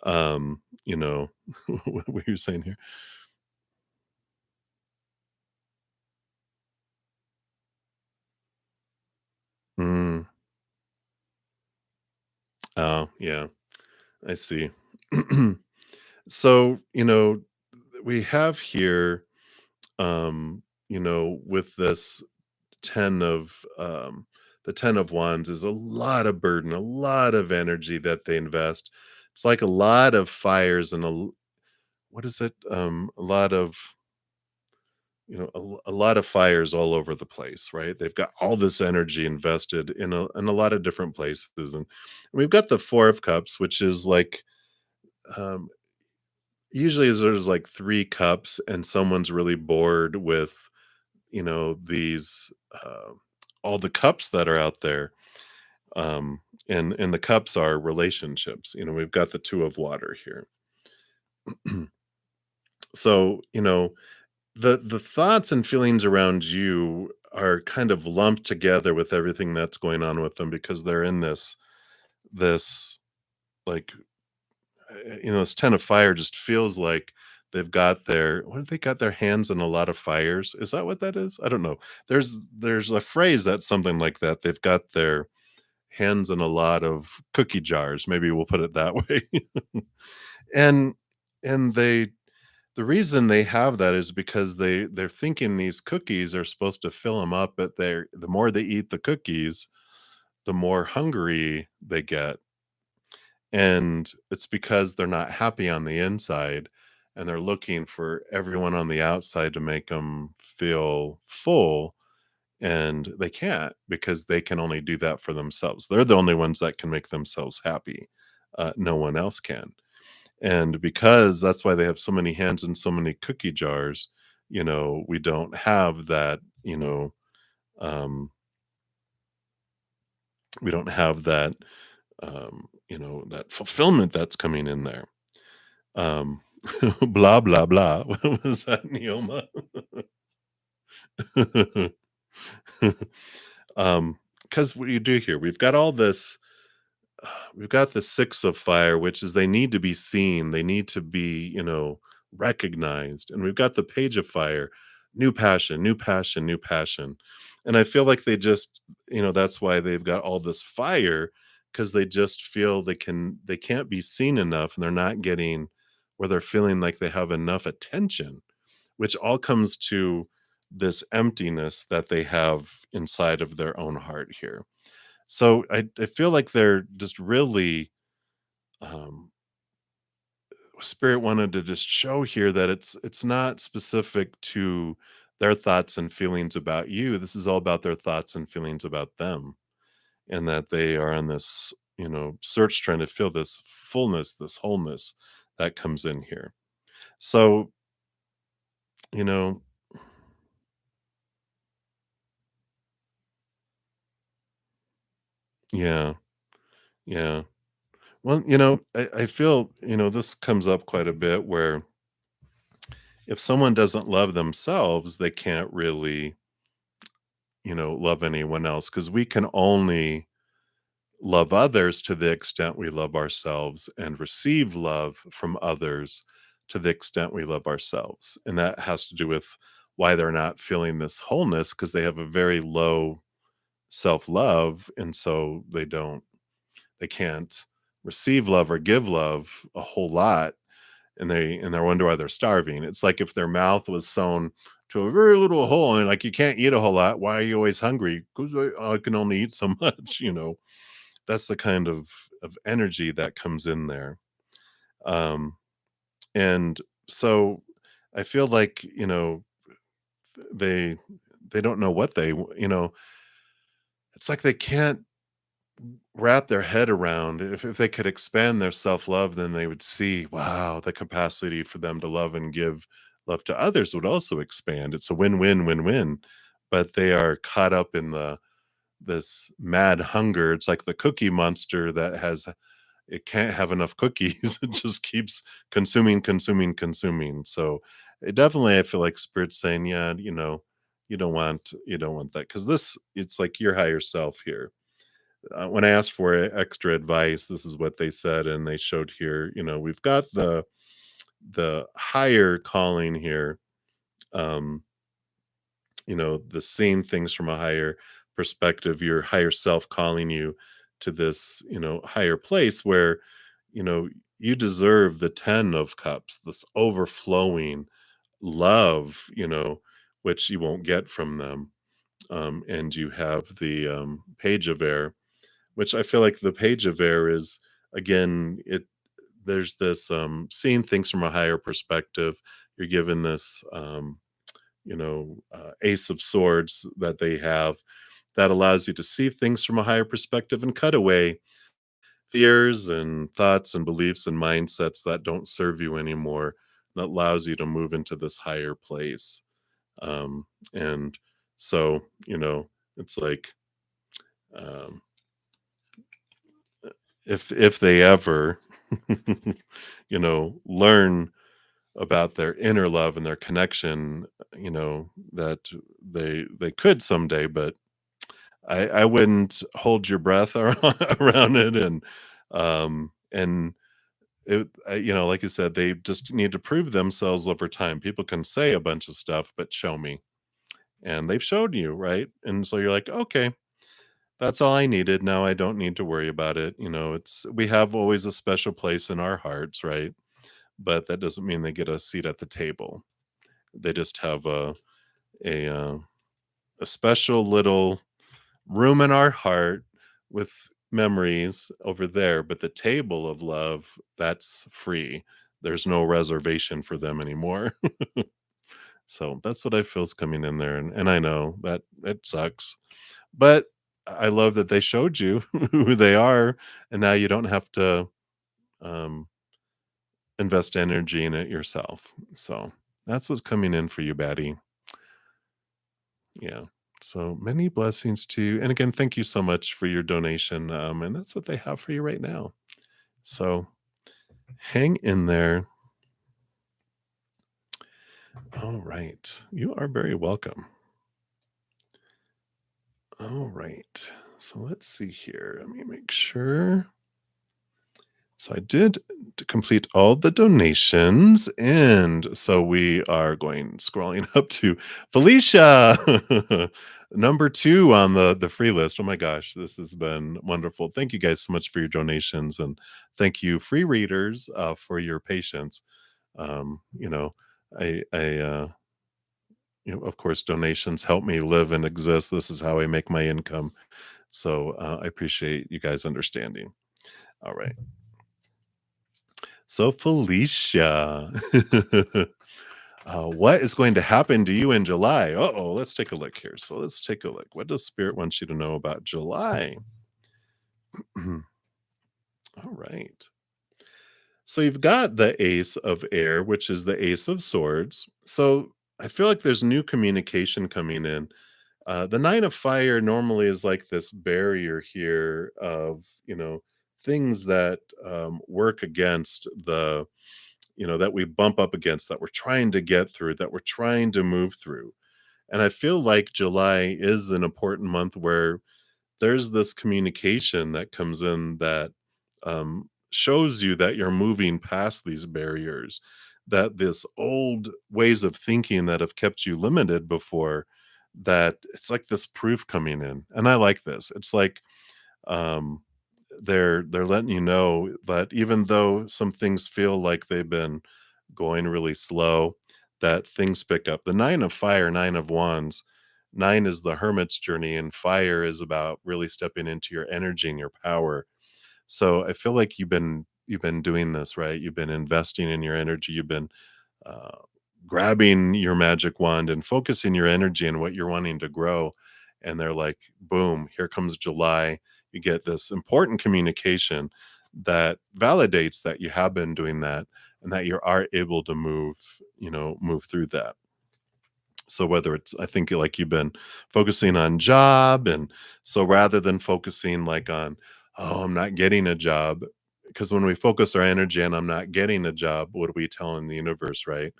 You know, what were you saying here? Mm, oh, yeah, I see. So, we have here, with this 10 of the 10 of wands is a lot of burden, a lot of energy that they invest. It's like a lot of fires and what is it? A lot of a lot of fires all over the place, right? They've got all this energy invested in a lot of different places, and we've got the 4 of cups, which is like, um, usually there's like 3 cups, and someone's really bored with, these, all the cups that are out there, and the cups are relationships. We've got the 2 of water here. So, the thoughts and feelings around you are kind of lumped together with everything that's going on with them because they're in this like this 10 of fire just feels like they got their hands in a lot of fires. Is that what that is? I don't know. There's a phrase that's something like that. They've got their hands in a lot of cookie jars. Maybe we'll put it that way. and and the reason they have that is because they're thinking these cookies are supposed to fill them up, but the more they eat the cookies, the more hungry they get, and it's because they're not happy on the inside, and they're looking for everyone on the outside to make them feel full, and they can't because they can only do that for themselves. They're the only ones that can make themselves happy. No one else can. And because that's why they have so many hands and so many cookie jars, we don't have that, um, we don't have that fulfillment that's coming in there. Um, blah, blah, blah. What was that, Neoma? Because what you do here, we've got the 6 of fire, which is they need to be seen, they need to be, recognized, and we've got the page of fire, new passion, new passion, new passion, and I feel like that's why they've got all this fire, because they just feel they can't be seen enough, and they're not getting where they're feeling like they have enough attention, which all comes to this emptiness that they have inside of their own heart here. So I feel like they're just really, um, Spirit wanted to just show here that it's not specific to their thoughts and feelings about you. This is all about their thoughts and feelings about them, and that they are on this, search trying to feel this fullness, this wholeness, that comes in here. So, you know, yeah, yeah. Well, I feel, this comes up quite a bit where if someone doesn't love themselves, they can't really, love anyone else because we can only love others to the extent we love ourselves and receive love from others to the extent we love ourselves. And that has to do with why they're not feeling this wholeness because they have a very low self love. And so they can't receive love or give love a whole lot, and they wonder why they're starving. It's like if their mouth was sewn to a very little hole and like you can't eat a whole lot. Why are you always hungry? Because I can only eat so much. That's the kind of energy that comes in there. Um, and so I feel like, they they don't know what it's like they can't wrap their head around. If they could expand their self-love, then they would see, wow, the capacity for them to love and give love to others would also expand. It's a win-win-win-win. But they are caught up in this mad hunger. It's like the cookie monster that has it can't have enough cookies. It just keeps consuming, consuming, consuming. So it definitely, I feel like spirit's saying, yeah, you don't want that because it's like your higher self here. When I asked for extra advice, this is what they said, and they showed here. We've got the higher calling here. Um, the seeing things from a higher perspective, your higher self calling you to this, higher place where, you know, you deserve the 10 of cups, this overflowing love, which you won't get from them. And you have the page of air, which I feel like the page of air is, again, there's this seeing things from a higher perspective. You're given this ace of swords that they have that allows you to see things from a higher perspective and cut away fears and thoughts and beliefs and mindsets that don't serve you anymore. That allows you to move into this higher place. And so, it's like, um, if they ever, learn about their inner love and their connection, that they could someday, but I wouldn't hold your breath around it, and like you said, they just need to prove themselves over time. People can say a bunch of stuff, but show me, and they've showed you, right? And so you're like, okay, that's all I needed. Now I don't need to worry about it. We have always a special place in our hearts, right? But that doesn't mean they get a seat at the table. They just have a special little room in our heart with memories over there, but the table of love, that's free. There's no reservation for them anymore. So that's what I feel is coming in there. And I know that it sucks, but I love that they showed you who they are. And now you don't have to um, invest energy in it yourself. So that's what's coming in for you, Batty. Yeah. So many blessings to you. And again, thank you so much for your donation. And that's what they have for you right now. So hang in there. All right. You are very welcome. All right. So let's see here. Let me make sure. So I did complete all the donations, and so we are going scrolling up to Felicia, number 2 on the free list. Oh my gosh, this has been wonderful. Thank you guys so much for your donations, and thank you, free readers, for your patience. Um, you know, of course, donations help me live and exist. This is how I make my income. So I appreciate you guys understanding. All right. So, Felicia, what is going to happen to you in July? Uh-oh, let's take a look here. So, let's take a look. What does Spirit want you to know about July? All right. So you've got the Ace of Air, which is the Ace of Swords. So I feel like there's new communication coming in. The Nine of Fire normally is like this barrier here of, things that work against that we bump up against, that we're trying to get through, that we're trying to move through. And I feel like July is an important month where there's this communication that comes in that shows you that you're moving past these barriers, that this old ways of thinking that have kept you limited before, that it's like this proof coming in. And I like this. It's like um, they're letting you know that even though some things feel like they've been going really slow, that things pick up. The Nine of Fire, Nine of Wands, nine is the hermit's journey, and fire is about really stepping into your energy and your power. So I feel like you've been doing this, right? You've been investing in your energy. You've been uh, grabbing your magic wand and focusing your energy in what you're wanting to grow. And they're like, boom, here comes July. You get this important communication that validates that you have been doing that and that you are able to move through that. So whether it's, I think like you've been focusing on job, and so rather than focusing like on, oh, I'm not getting a job, because when we focus our energy and I'm not getting a job, what are we telling the universe, right?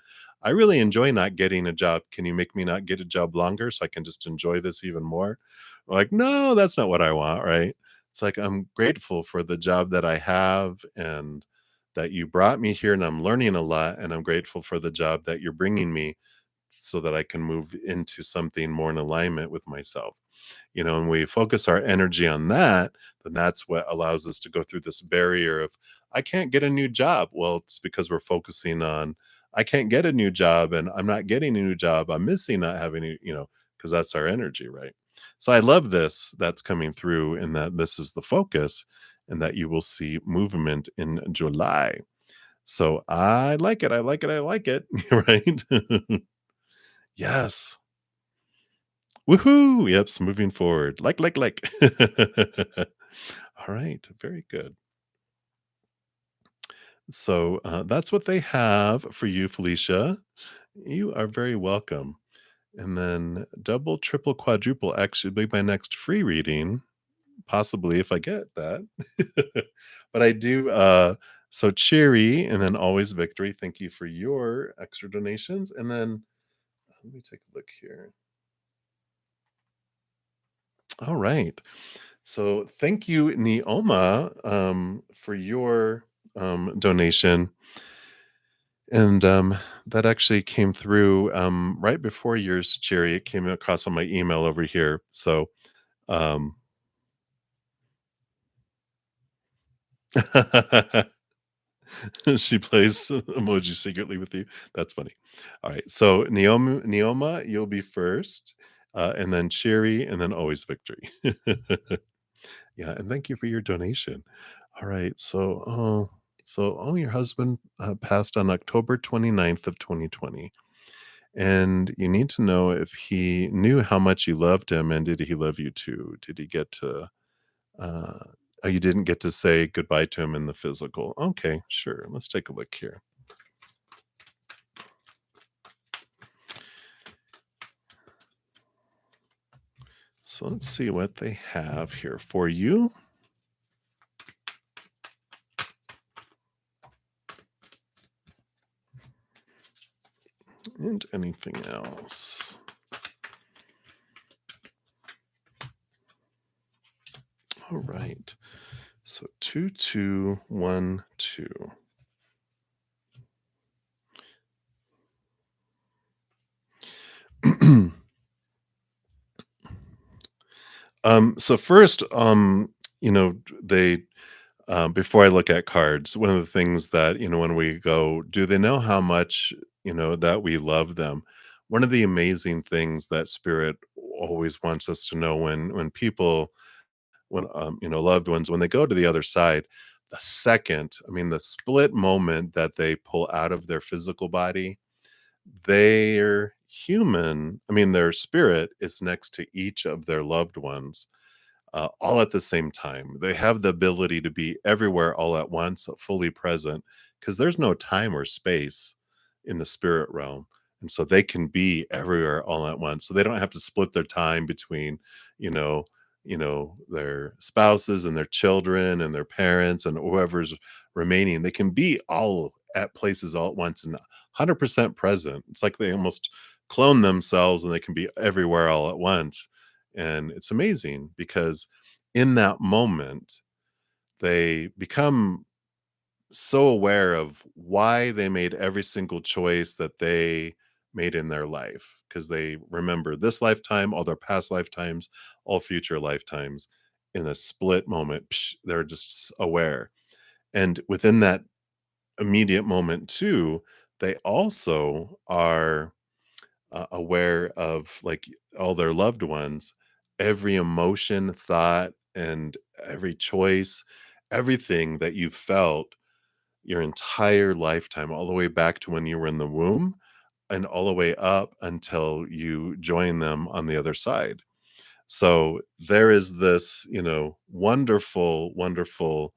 I really enjoy not getting a job. Can you make me not get a job longer so I can just enjoy this even more? We're like, no, that's not what I want, right? It's like I'm grateful for the job that I have, and that you brought me here, and I'm learning a lot, and I'm grateful for the job that you're bringing me so that I can move into something more in alignment with myself. And we focus our energy on that, then that's what allows us to go through this barrier of, I can't get a new job. Well, it's because we're focusing on, I can't get a new job and I'm not getting a new job. I'm missing not having, because that's our energy, right? So I love this that's coming through, and that this is the focus, and that you will see movement in July. So I like it. I like it. I like it. Right. Yes. Woohoo! Yep, moving forward. Like. All right, very good. So, that's what they have for you, Felicia. You are very welcome. And then double, triple, quadruple actually be my next free reading, possibly if I get that. But I do, so cheery and then always victory. Thank you for your extra donations. And then let me take a look here. All right. So thank you, Neoma, for your donation. And that actually came through right before yours, Jerry. It came across on my email over here. So um, she plays emoji secretly with you. That's funny. All right. So Neoma, you'll be first, and then Cherry, and then always victory. Yeah, and thank you for your donation. All right, so your husband passed on October 29th of 2020, and you need to know if he knew how much you loved him, and did he love you too? Did he get to? Uh, oh, you didn't get to say goodbye to him in the physical. Okay, sure. Let's take a look here. So let's see what they have here for you. And anything else. All right. So 2212. So first, they before I look at cards, one of the things that, when we go, do they know how much, that we love them? One of the amazing things that spirit always wants us to know, when people, loved ones, when they go to the other side, the second, I mean, the split moment that they pull out of their physical body, their human, I mean, their spirit is next to each of their loved ones, all at the same time. They have the ability to be everywhere all at once, fully present, because there's no time or space in the spirit realm. And so they can be everywhere all at once. So they don't have to split their time between, you know, their spouses and their children and their parents and whoever's remaining. They can be all at places all at once and 100% present. It's like they almost clone themselves and they can be everywhere all at once. And it's amazing because in that moment, they become so aware of why they made every single choice that they made in their life because they remember this lifetime, all their past lifetimes, all future lifetimes in a split moment. They're just aware. And within that immediate moment, too, they also are aware of like all their loved ones, every emotion, thought, and every choice, everything that you felt your entire lifetime, all the way back to when you were in the womb and all the way up until you join them on the other side. So there is this, wonderful, wonderful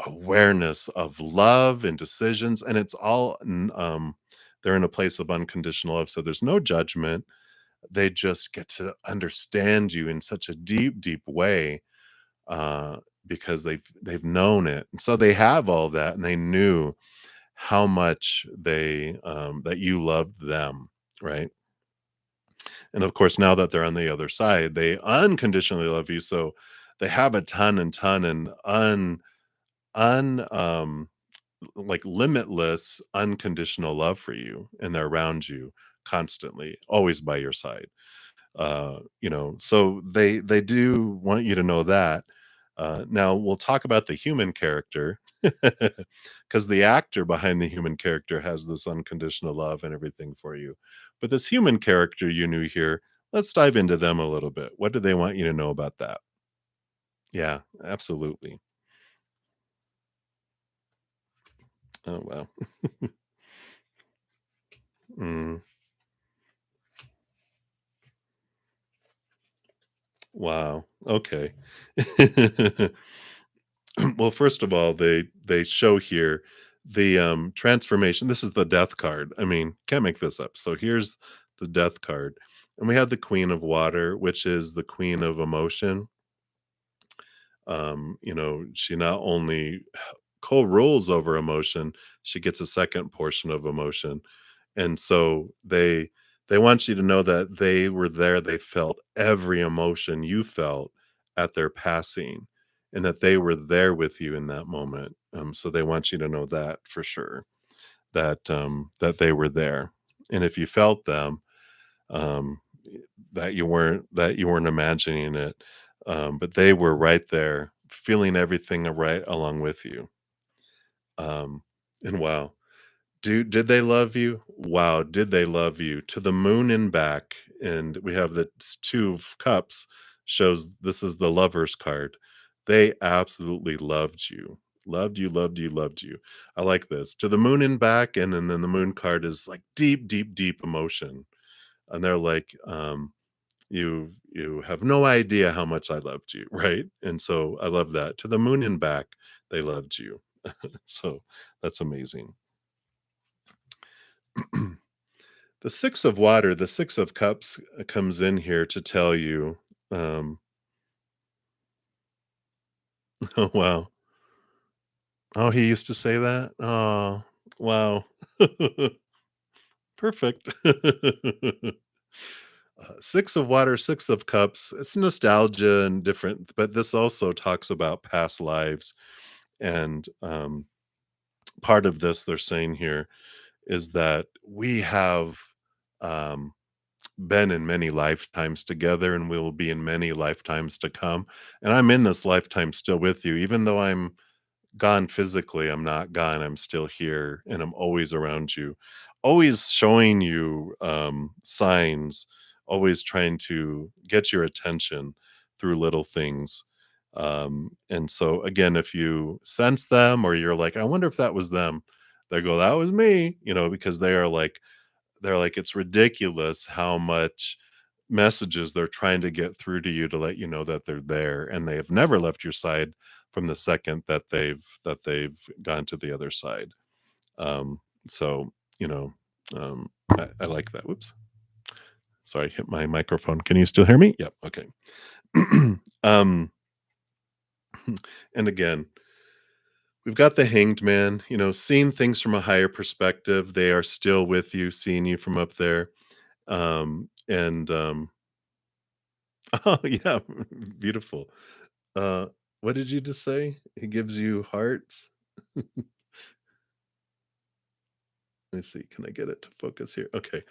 awareness of love and decisions. And it's all, they're in a place of unconditional love. So there's no judgment. They just get to understand you in such a deep, deep way uh, because they've known it, and so they have all that, and they knew how much that you loved them, right? And of course, now that they're on the other side, they unconditionally love you. So they have a ton and ton and un like limitless, unconditional love for you, and they're around you constantly, always by your side. So they do want you to know that. Now we'll talk about the human character because the actor behind the human character has this unconditional love and everything for you. But this human character you knew here, let's dive into them a little bit. What do they want you to know about that? Yeah, absolutely. Oh wow. Mm, wow. Okay. Well, first of all, they show here the transformation. This is the death card. I mean, can't make this up. So here's the death card. And we have the Queen of Water, which is the queen of emotion. She not only co-rules over emotion, she gets a second portion of emotion. And so they want you to know that they were there, they felt every emotion you felt at their passing, and that they were there with you in that moment. So they want you to know that for sure, that they were there. And if you felt them, um, that you weren't imagining it, but they were right there, feeling everything right along with you. Um, and wow, did they love you? Wow, did they love you? To the moon and back. And we have the 2 of cups shows this is the Lovers card. They absolutely loved you. Loved you, loved you, loved you. I like this. To the moon and back, and then the moon card is like deep, deep, deep emotion. And they're like, you have no idea how much I loved you, right? And so I love that. To the moon and back, they loved you. So that's amazing. The 6 of water, the 6 of cups comes in here to tell you, um oh, wow. Oh, he used to say that? Oh, wow. Perfect. 6 of water, 6 of cups, it's nostalgia and different, but this also talks about past lives, and, part of this they're saying here is that we have, um been in many lifetimes together and we will be in many lifetimes to come. And I'm in this lifetime still with you. Even though I'm gone physically, I'm not gone. I'm still here and I'm always around you, always showing you signs, always trying to get your attention through little things. And so, again, if you sense them or you're like, I wonder if that was them, they go, that was me, because they're like, "It's ridiculous how much messages they're trying to get through to you to let you know that they're there, and they have never left your side from the second that they've gone to the other side. So, you know, I like that. Whoops. Sorry, I hit my microphone. Can you still hear me? Yep. Okay. um, and again, we've got the hanged man, seeing things from a higher perspective. They are still with you, seeing you from up there. And oh yeah, beautiful. Uh, what did you just say? He gives you hearts. Let me see. Can I get it to focus here? Okay.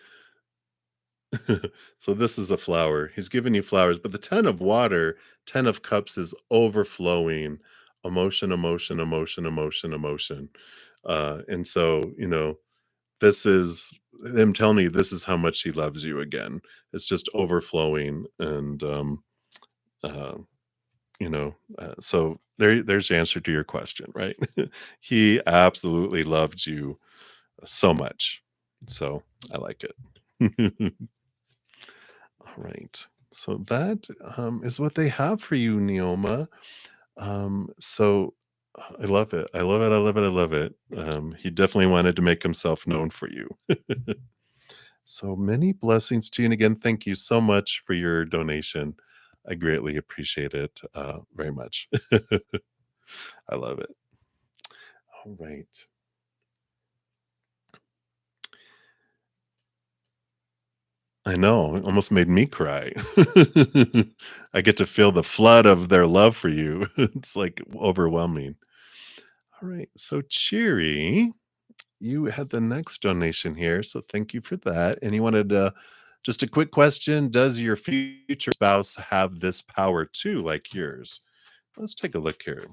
So this is a flower. He's giving you flowers, but the 10 of water, 10 of cups is overflowing emotion, emotion, emotion, emotion, emotion. And so, this is him telling you this is how much he loves you again. It's just overflowing. And, uh, so there's the answer to your question, right? He absolutely loved you so much. So I like it. All right. So that is what they have for you, Neoma. So I love it. I love it. I love it. I love it. He definitely wanted to make himself known for you. So many blessings to you. And again, thank you so much for your donation. I greatly appreciate it very much. I love it. All right. I know. It almost made me cry. I get to feel the flood of their love for you. It's like overwhelming. All right. So, Cheery, you had the next donation here. So, thank you for that. And you wanted just a quick question. Does your future spouse have this power too, like yours? Let's take a look here.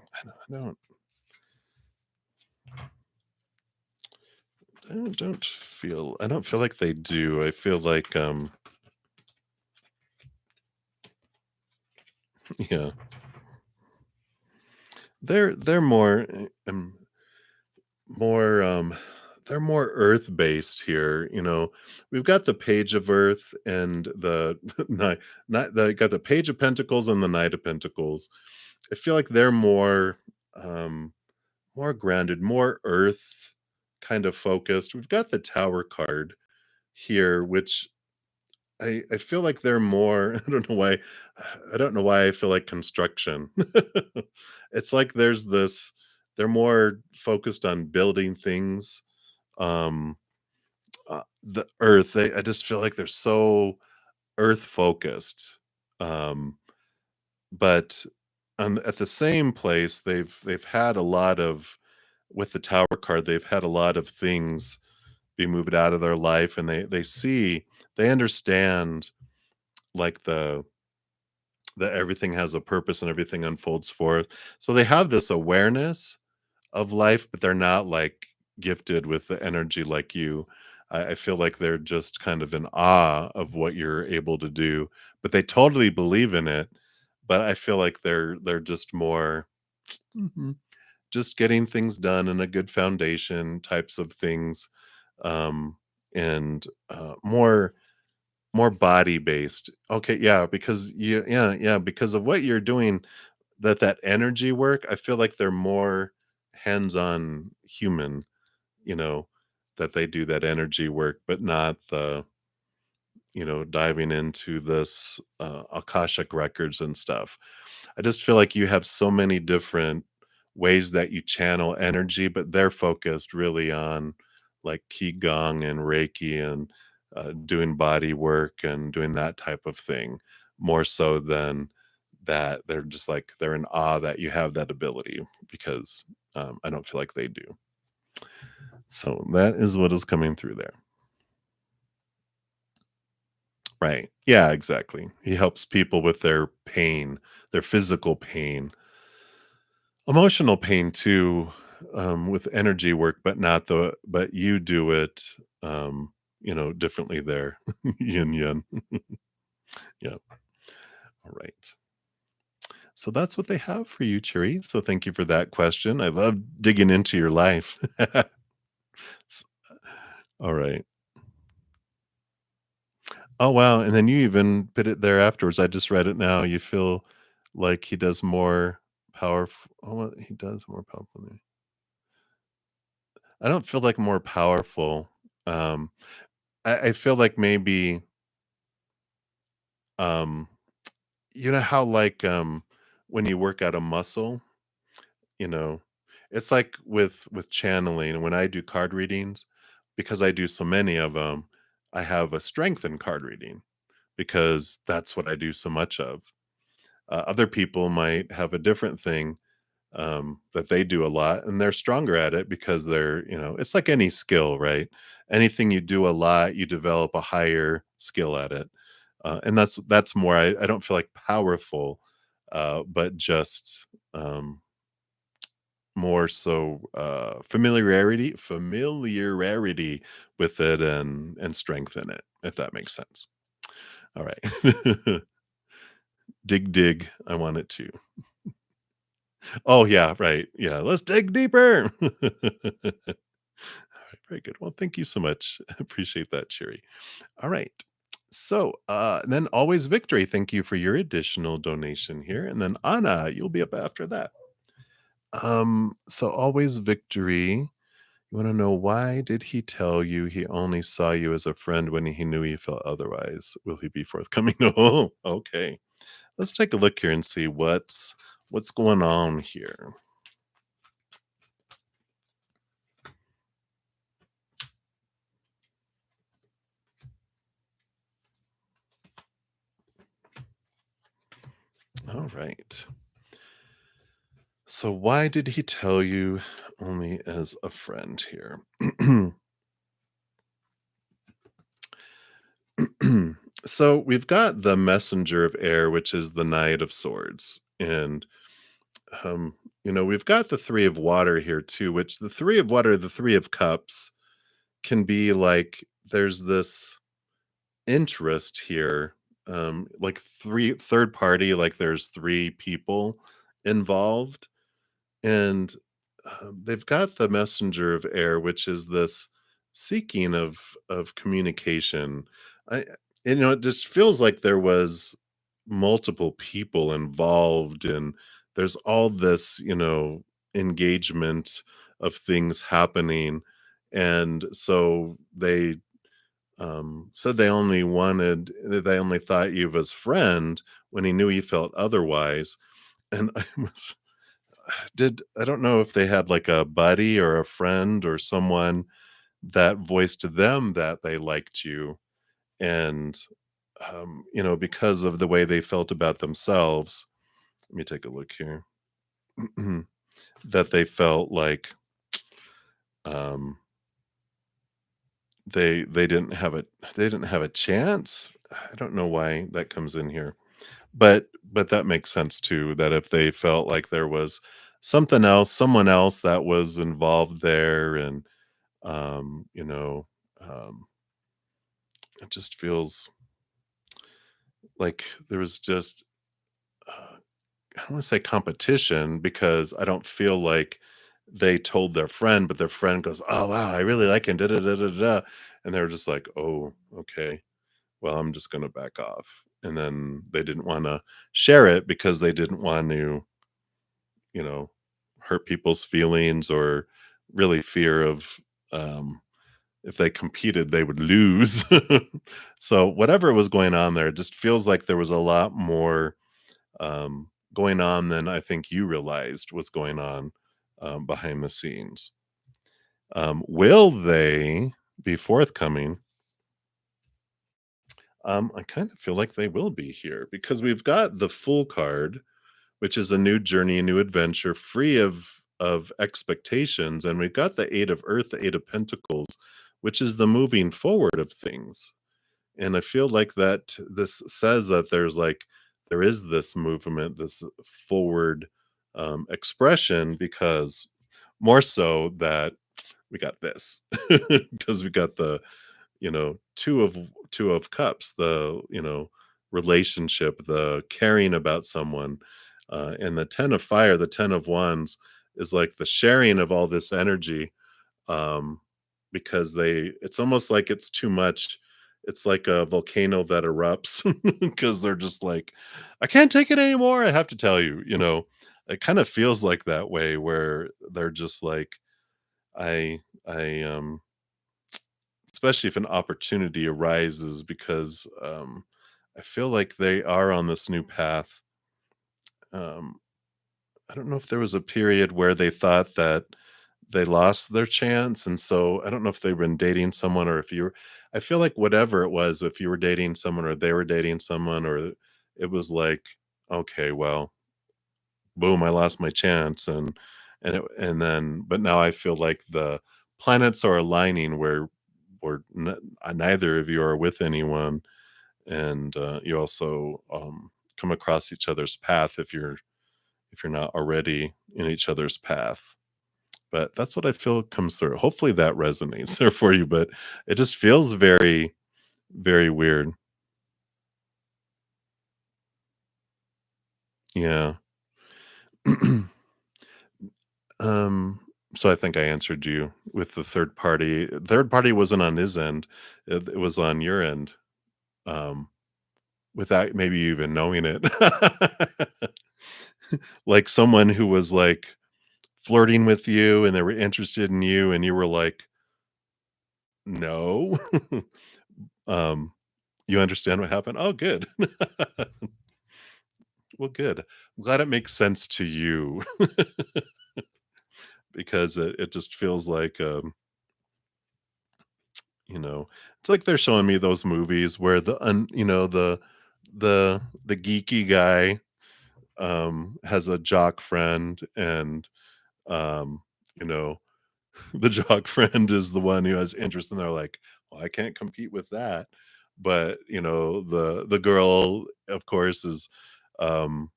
I don't feel like they do. I feel like, yeah, they're more they're more earth based here. We've got the page of earth and the not the got the page of pentacles and the knight of pentacles. I feel like they're um more grounded, more earth kind of focused. We've got the tower card here, which I feel like they're more I don't know why I feel like construction. It's like they're more focused on building things. Um, the earth, I just feel like they're so earth focused. Um, but at the same place, they've had a lot of with the tower card, they've had a lot of things be moved out of their life, and they understand like that everything has a purpose and everything unfolds for it. So they have this awareness of life, but they're not like gifted with the energy like you. I feel like they're just kind of in awe of what you're able to do, but they totally believe in it. But I feel like they're just more mhm, just getting things done in a good foundation types of things, and more body based. Okay, yeah, because yeah, because of what you're doing, that energy work, I feel like they're more hands-on human, you know, that they do that energy work, but not diving into this Akashic records and stuff. I just feel like you have so many different ways that you channel energy, but they're focused really on like Qigong and Reiki and doing body work and doing that type of thing more so than that. They're just like, they're in awe that you have that ability because I don't feel like they do. So that is what is coming through there. Right. Yeah, exactly. He helps people with their pain, their physical pain, emotional pain too, with energy work, but you do it, differently there. Yin yang. Yeah. All right. So that's what they have for you, Cherry. So thank you for that question. I love digging into your life. S- All right. Oh wow. And then you even put it there afterwards. I just read it now. You feel like he does more powerful. Oh, well, he does more powerful than I don't feel like more powerful. Um, I feel like maybe, um, you know how when you work out a muscle, you know, it's like with channeling. When I do card readings, because I do so many of them, I have a strength in card reading because that's what I do so much of. Other people might have a different thing that they do a lot and they're stronger at it because it's like any skill, right? Anything you do a lot, you develop a higher skill at it. And that's more, I don't feel like powerful, but just more so familiarity with it and strengthen it, if that makes sense. All right. Dig, dig. I want it to. Oh, yeah, right. Yeah, let's dig deeper. Alright, very good. Well, thank you so much. I appreciate that, Cherry. All right. So, and then Always Victory, thank you for your additional donation here, and then Anna, you'll be up after that. So Always Victory, you wanna know why did he tell you he only saw you as a friend when he knew he felt otherwise? Will he be forthcoming? Oh, okay. Let's take a look here and see what's going on here. All right. So why did he tell you only as a friend here? So we've got the messenger of air, which is the knight of swords. And we've got the three of water here too, which the three of water, the three of cups can be like there's this interest here. Like third party, like there's three people involved. And they've got the messenger of air, which is this seeking of communication. I it just feels like there was multiple people involved, and there's all this engagement of things happening, and so they said they only thought you of as friend when he knew he felt otherwise. And I don't know if they had like a buddy or a friend or someone that voiced to them that they liked you, and because of the way they felt about themselves. Let me take a look here. That they felt like um they didn't have a chance. I don't know why that comes in here. But that makes sense too, that if they felt like there was someone else that was involved there, and um, you know, um, it just feels like there was just I don't want to say competition, because I don't feel like they told their friend, but their friend goes, "Oh wow, I really like him." Da, da, da, da, da. And they were just like, "Oh, okay. Well, I'm just gonna back off." And then they didn't want to share it because they didn't want to you know, hurt people's feelings, or really fear of um, if they competed, they would lose. So whatever was going on there, it just feels like there was a lot more going on than I think you realized was going on behind the scenes. Will they be forthcoming? I kind of feel like they will be here because we've got the Fool card, which is a new journey, a new adventure, free of expectations, and we've got the 8 of Earth, the 8 of Pentacles, which is the moving forward of things. And I feel like that this says that there is this movement, this forward expression, because more so that we got this, because we got the two of cups, the relationship, the caring about someone, and the 10 of fire, the 10 of wands is like the sharing of all this energy, um because it's almost like it's too much. It's like a volcano that erupts because they're just like, I can't take it anymore, I have to tell you, It kind of feels like that way where they're just like, I especially if an opportunity arises because I feel like they are on this new path. Um, I don't know if there was a period where they thought that they lost their chance, and so I don't know if they've been dating someone or if you were I feel like whatever it was, if you were dating someone or they were dating someone or it was like, "Okay, well, boom, I lost my chance," and then but now I feel like the planets are aligning where neither of you are with anyone, and, you also, come across each other's path if you're not already in each other's path. But that's what I feel comes through. Hopefully that resonates there for you, but it just feels very, very weird. Yeah. Um, so I think I answered you with the third party. Third party wasn't on his end. It was on your end. Um, without maybe you even knowing it. Like someone who was like flirting with you and they were interested in you and you were like, "No." Um, you understand what happened? Oh, good. Well, good. I'm glad it makes sense to you because it just feels like, it's like they're showing me those movies where the geeky guy, has a jock friend and, um, you know, the jock friend is the one who has interest, and they're like, "Well, I can't compete with that." But, the girl, of course, um,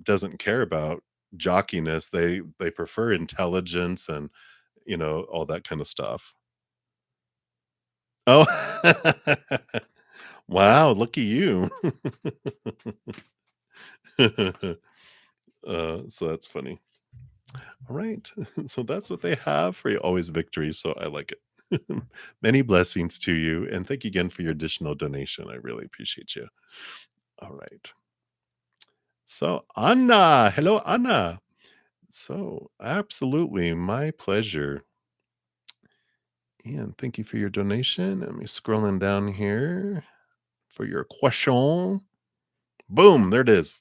doesn't care about jockiness. They prefer intelligence and, all that kinda stuff. Oh, wow, look at you. So that's funny. Alright. So that's what they have for you. Always victory, so I like it. Many blessings to you, and thank you again for your additional donation. I really appreciate you. Alright. So, Anna. Hello, Anna. So, absolutely, my pleasure. And thank you for your donation. Let me scrolling down here for your question. Boom, there it is.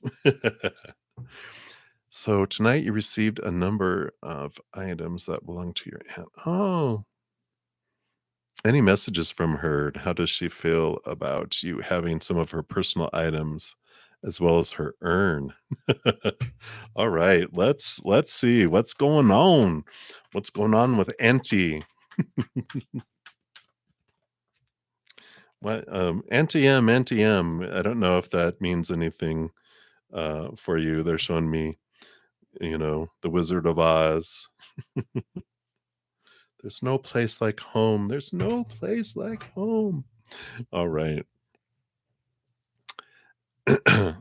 So tonight you received a number of items that belong to your aunt. Oh, any messages from her? How does she feel about you having some of her personal items as well as her urn? All right, let's see what's going on. What's going on with Auntie? What Auntie M, Auntie M. I don't know if that means anything for you. They're showing me, the Wizard of Oz. There's no place like home. There's no place like home. All right.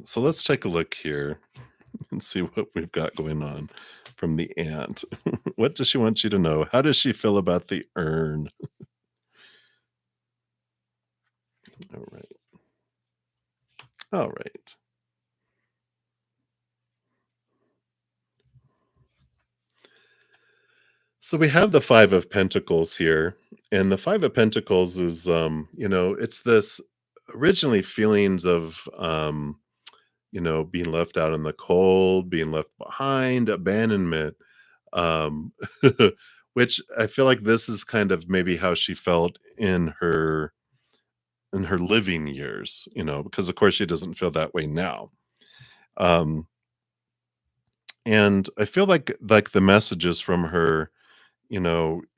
So let's take a look here and see what we've got going on from the aunt. What does she want you to know? How does she feel about the urn? All right. All right. So we have the 5 of Pentacles here, and the 5 of Pentacles is, it's this originally feelings of, being left out in the cold, being left behind, abandonment, um, which I feel like this is kind of maybe how she felt in her living years, because of course she doesn't feel that way now. Um, and I feel like the messages from her,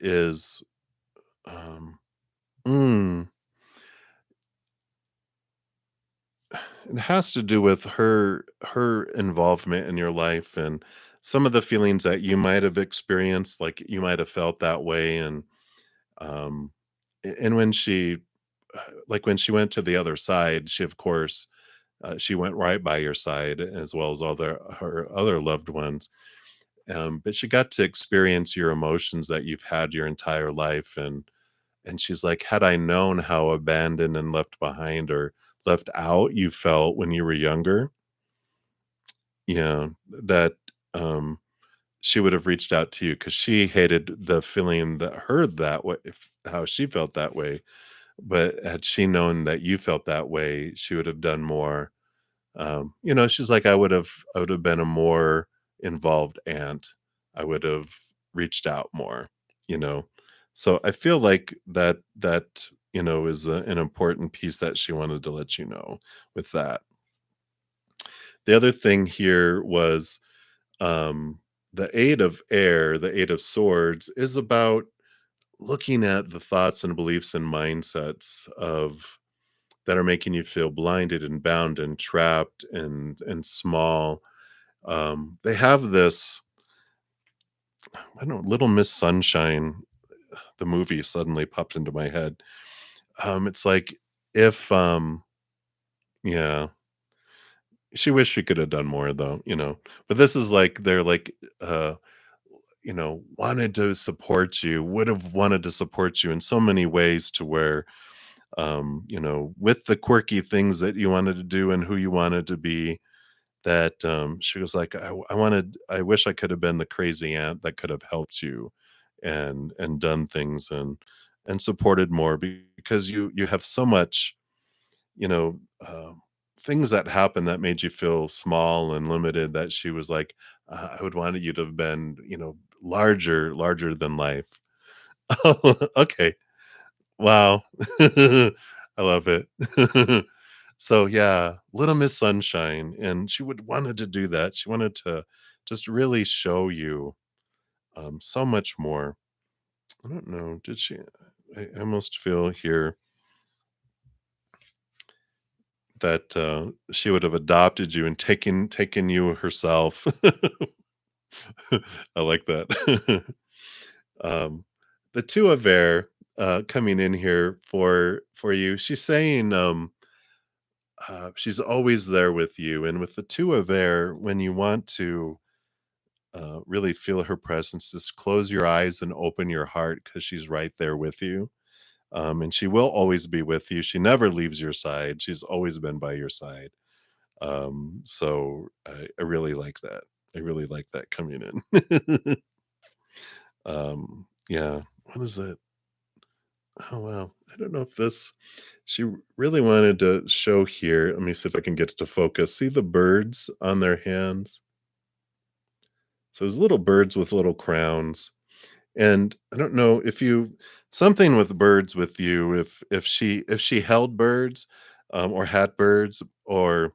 is um, mm, it has to do with her involvement in your life and some of the feelings that you might have experienced, like you might have felt that way, um, and when she like when she went to the other side, she of course she went right by your side as well as all her other loved ones. But she got to experience your emotions that you've had your entire life, and she's like, had I known how abandoned and left behind or left out you felt when you were younger, yeah, that. um, she would have reached out to you because she hated the feeling that her that way if how she felt that way, but had she known that you felt that way, she would have done more. She's like, I would have been a more involved aunt. I would have reached out more, you know? So I feel like that is an important piece that she wanted to let you know with that. The other thing here was um, the Eight of Air, the Eight of Swords, is about looking at the thoughts and beliefs and mindsets of that are making you feel blinded and bound and trapped and small. They have this, I don't know, Little Miss Sunshine, the movie suddenly popped into my head. It's like if, yeah, she wished she could have done more though. But this is like they're like, uh, wanted to support you, would have wanted to support you in so many ways to where, with the quirky things that you wanted to do and who you wanted to be, that she was like, I wish I could have been the crazy aunt that could have helped you and done things and supported more because you have so much, you know, things that happened that made you feel small and limited that she was like, I would wanted you to have been, larger than life. Oh, okay. Wow. I love it. So, yeah, Little Miss Sunshine, and she would wanted to do that. She wanted to just really show you, so much more. I don't know, did she I almost feel here that, she would have adopted you and taken you herself. I like that. Um, the Two of Air, coming in here for you, she's saying, she's always there with you, and with the Two of Air, when you want to, really feel her presence, just close your eyes and open your heart because she's right there with you, and she will always be with you. She never leaves your side. She's always been by your side. So I really like that. I really like that coming in. Yeah. What is it? Oh wow. I don't know if this she really wanted to show here. Let me see if I can get it to focus. See the birds on their hands? So there's little birds with little crowns. And I don't know if you something with birds with you, if she held birds, or had birds or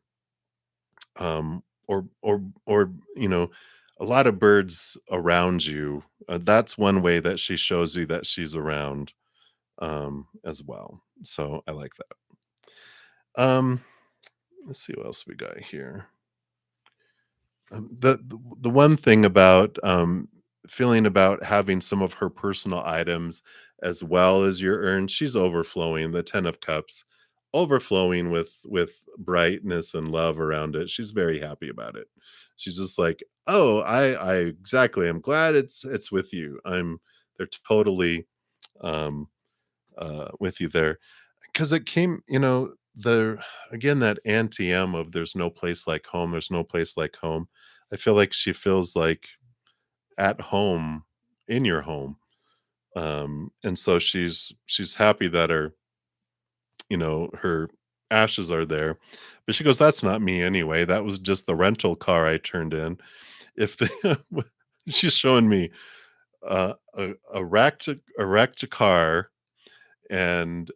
a lot of birds around you. That's one way that she shows you that she's around, as well. So I like that. Um, let's see what else we got here. The one thing about, feeling about having some of her personal items as well as your urn, she's overflowing, the 10 of cups, overflowing with brightness and love around it. She's very happy about it. She's just like, "Oh, I exactly. I'm glad it's with you. They're totally, um, with you there." 'Cause it came the again, that anti-M of there's no place like home, there's no place like home. I feel like she feels like at home in your home, and so she's happy that her ashes are there, but she goes, "That's not me anyway, that was just the rental car I turned in." If the she's showing me, a wrecked car and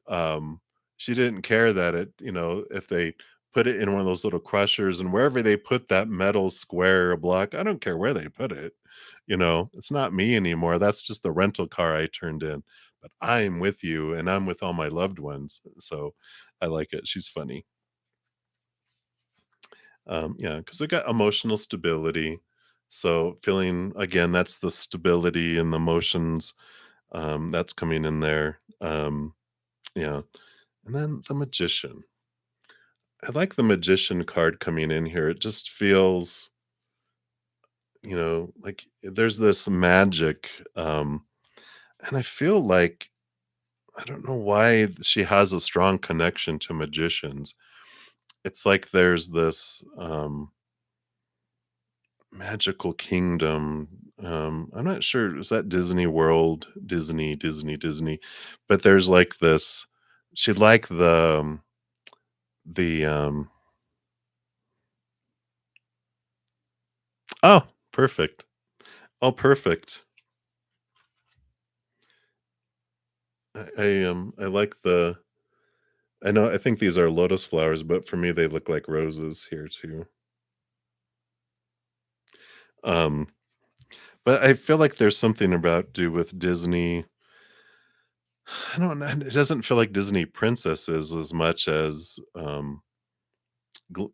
she didn't care that if they put it in one of those little crushers and wherever they put that metal square or block, I don't care where they put it. It's not me anymore. That's just the rental car I turned in. But I'm with you and I'm with all my loved ones. So I like it. She's funny. Yeah, because we got emotional stability. So feeling again, that's the stability and the emotions, that's coming in there. Yeah. And then the magician. I like the magician card coming in here. It just feels, like there's this magic. And I feel like I don't know why she has a strong connection to magicians. It's like there's this Magical Kingdom. I'm not sure. Is that Disney World? Disney. But there's like this. She like the. Oh, perfect. Oh, perfect. I like the. I know. I think these are lotus flowers, but for me, they look like roses here too. Um, but I feel like there's something about do with Disney. I don't know. It doesn't feel like Disney princesses as much as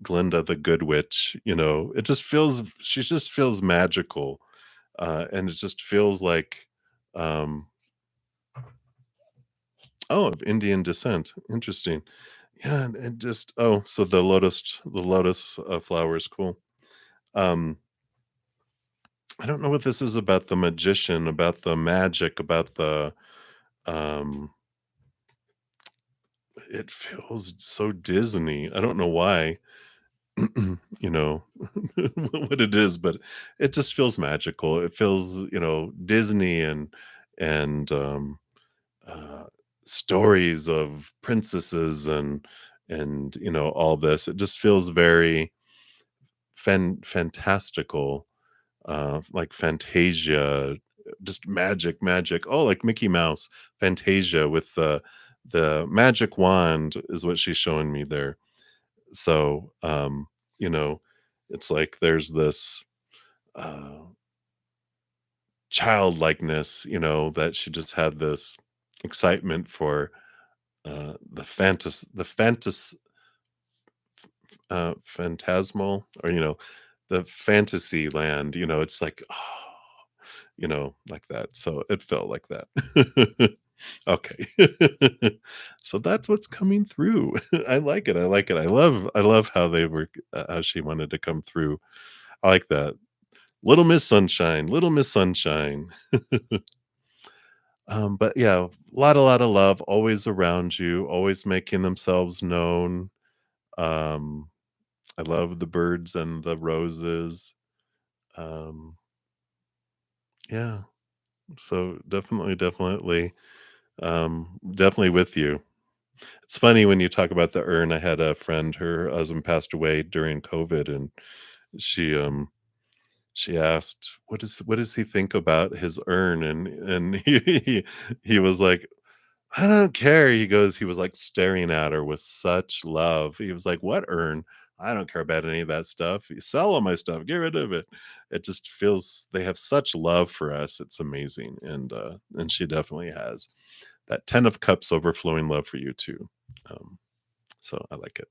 Glinda the Good Witch, you know? It just feels she just feels magical, and it just feels like, um oh, of Indian descent, interesting. Yeah, and just oh, so the lotus flower is cool. Um, I don't know what this is about the magician, about the magic, about the, um it feels so Disney, I don't know why. You know what it is, but it just feels magical. It feels, Disney and uh, stories of princesses and all this. It just feels very fantastical, like Fantasia, just magic. Oh, like Mickey Mouse, Fantasia with the magic wand is what she's showing me there. So, you know, it's like there's this uh, childlikeness, that she just had this excitement for the phantasmal, or the fantasy land. It's like, oh, like that. So it felt like that. Okay. So that's what's coming through. I like it. I like it. I love how they were how she wanted to come through. I like that. Little Miss Sunshine. But yeah, lot of love always around you, always making themselves known. Um, I love the birds and the roses. Um, yeah, so definitely with you. It's funny when you talk about the urn. I had a friend, her husband passed away during COVID, and she she asked, what does he think about his urn?" And he was like, "I don't care." He was like staring at her with such love. He was like, "What urn? I don't care about any of that stuff. You sell all my stuff, get rid of it." It just feels they have such love for us. It's amazing. And she definitely has that 10 of cups overflowing love for you too. Um, so I like it.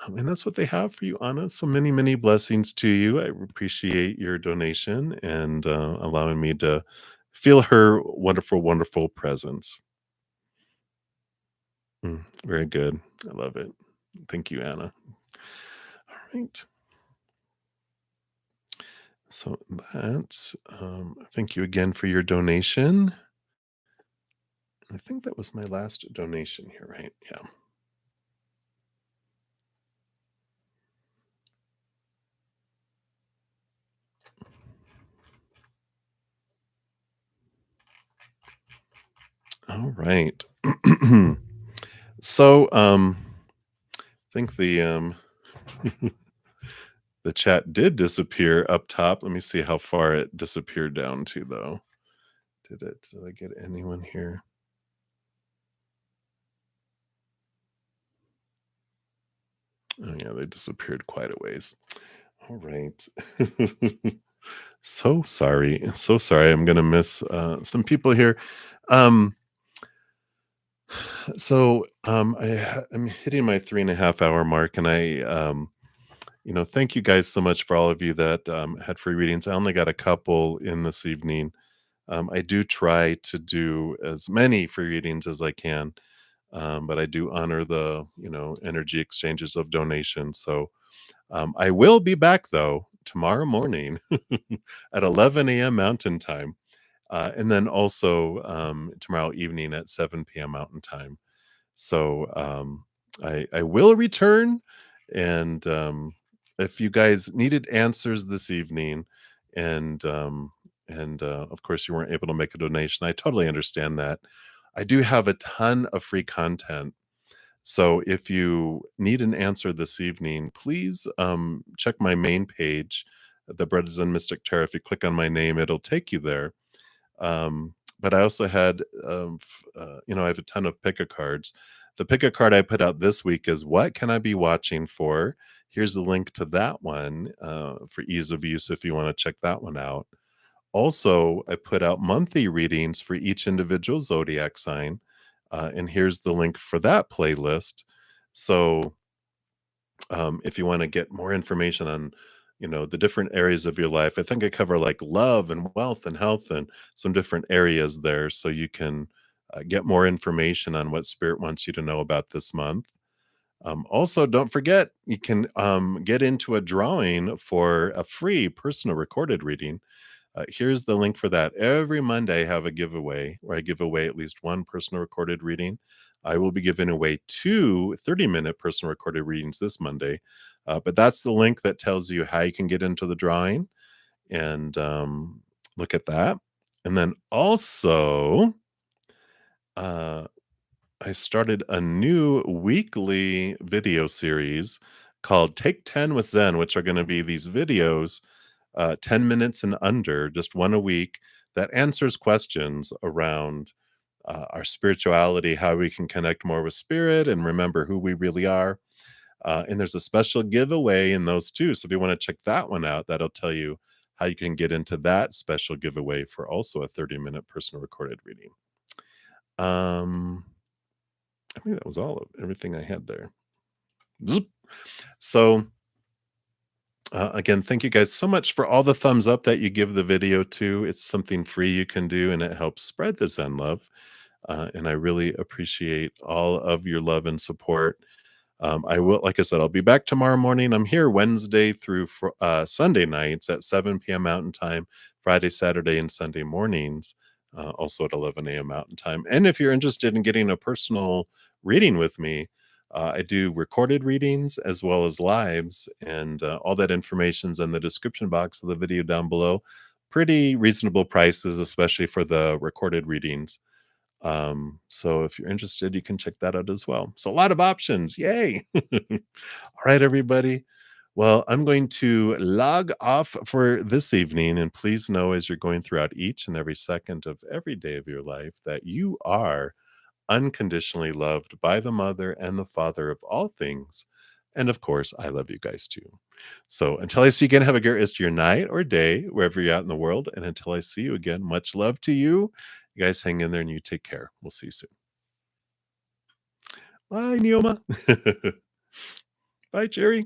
And that's what they have for you, Anna. So many blessings to you. I appreciate your donation and allowing me to feel her wonderful presence. Very good. I love it. Thank you, Anna. All right. So that's thank you again for your donation. I think that was my last donation here, right? Yeah. All right. So I think the chat did disappear up top. Let me see how far it disappeared down to though. Did I get anyone here? Oh yeah, they disappeared quite a ways. All right. So sorry. So sorry. I'm gonna miss some people here. Um I'm hitting my 3.5 hour mark, and thank you guys so much for all of you that had free readings. I only got a couple in this evening. I do try to do as many free readings as I can, but I do honor the energy exchanges of donations. So I will be back though tomorrow morning at 11 a.m. Mountain Time, and then also tomorrow evening at 7 p.m. Mountain Time. So I will return, and if you guys needed answers this evening and, of course, you weren't able to make a donation, I totally understand that. I do have a ton of free content. So if you need an answer this evening, please, check my main page, the bruddaZEN Mystic Tarot. If you click on my name, it'll take you there. But I also had, I have a ton of pick a cards. The pick a card I put out this week is what can I be watching for? Here's the link to that one for ease of use if you want to check that one out. Also, I put out monthly readings for each individual zodiac sign, and here's the link for that playlist. So if you want to get more information on the different areas of your life, I think I cover like love and wealth and health and some different areas there, so you can get more information on what spirit wants you to know about this month. Also, don't forget you can get into a drawing for a free personal recorded reading. Here's the link for that. Every Monday, I have a giveaway where I give away at least one personal recorded reading. I will be giving away two 30-minute personal recorded readings this Monday. But that's the link that tells you how you can get into the drawing and look at that. And then also, uh, I started a new weekly video series called Take 10 with Zen, which are going to be these videos 10 minutes and under, just one a week, that answers questions around our spirituality, how we can connect more with spirit and remember who we really are. And there's a special giveaway in those too. So if you want to check that one out, that'll tell you how you can get into that special giveaway for also a 30-minute personal recorded reading. Um, I think that was all of everything I had there. So again, thank you guys so much for all the thumbs up that you give the video to. It's something free you can do, and it helps spread the Zen love. And I really appreciate all of your love and support. I will, like I said, I'll be back tomorrow morning. I'm here Wednesday through Sunday nights at 7 p.m. Mountain Time, Friday, Saturday, and Sunday mornings, also at 11 a.m. Mountain Time. And if you're interested in getting a personal reading with me, I do recorded readings as well as lives, and all that information's in the description box of the video down below. Pretty reasonable prices, especially for the recorded readings. So if you're interested, you can check that out as well. So a lot of options. Yay. All right, everybody. Well, I'm going to log off for this evening. And please know as you're going throughout each and every second of every day of your life that you are unconditionally loved by the mother and the father of all things. And of course, I love you guys too. So until I see you again, have a great rest of your night or day, wherever you're at in the world. And until I see you again, much love to you. You guys hang in there and you take care. We'll see you soon. Bye, Neoma. Bye, Jerry.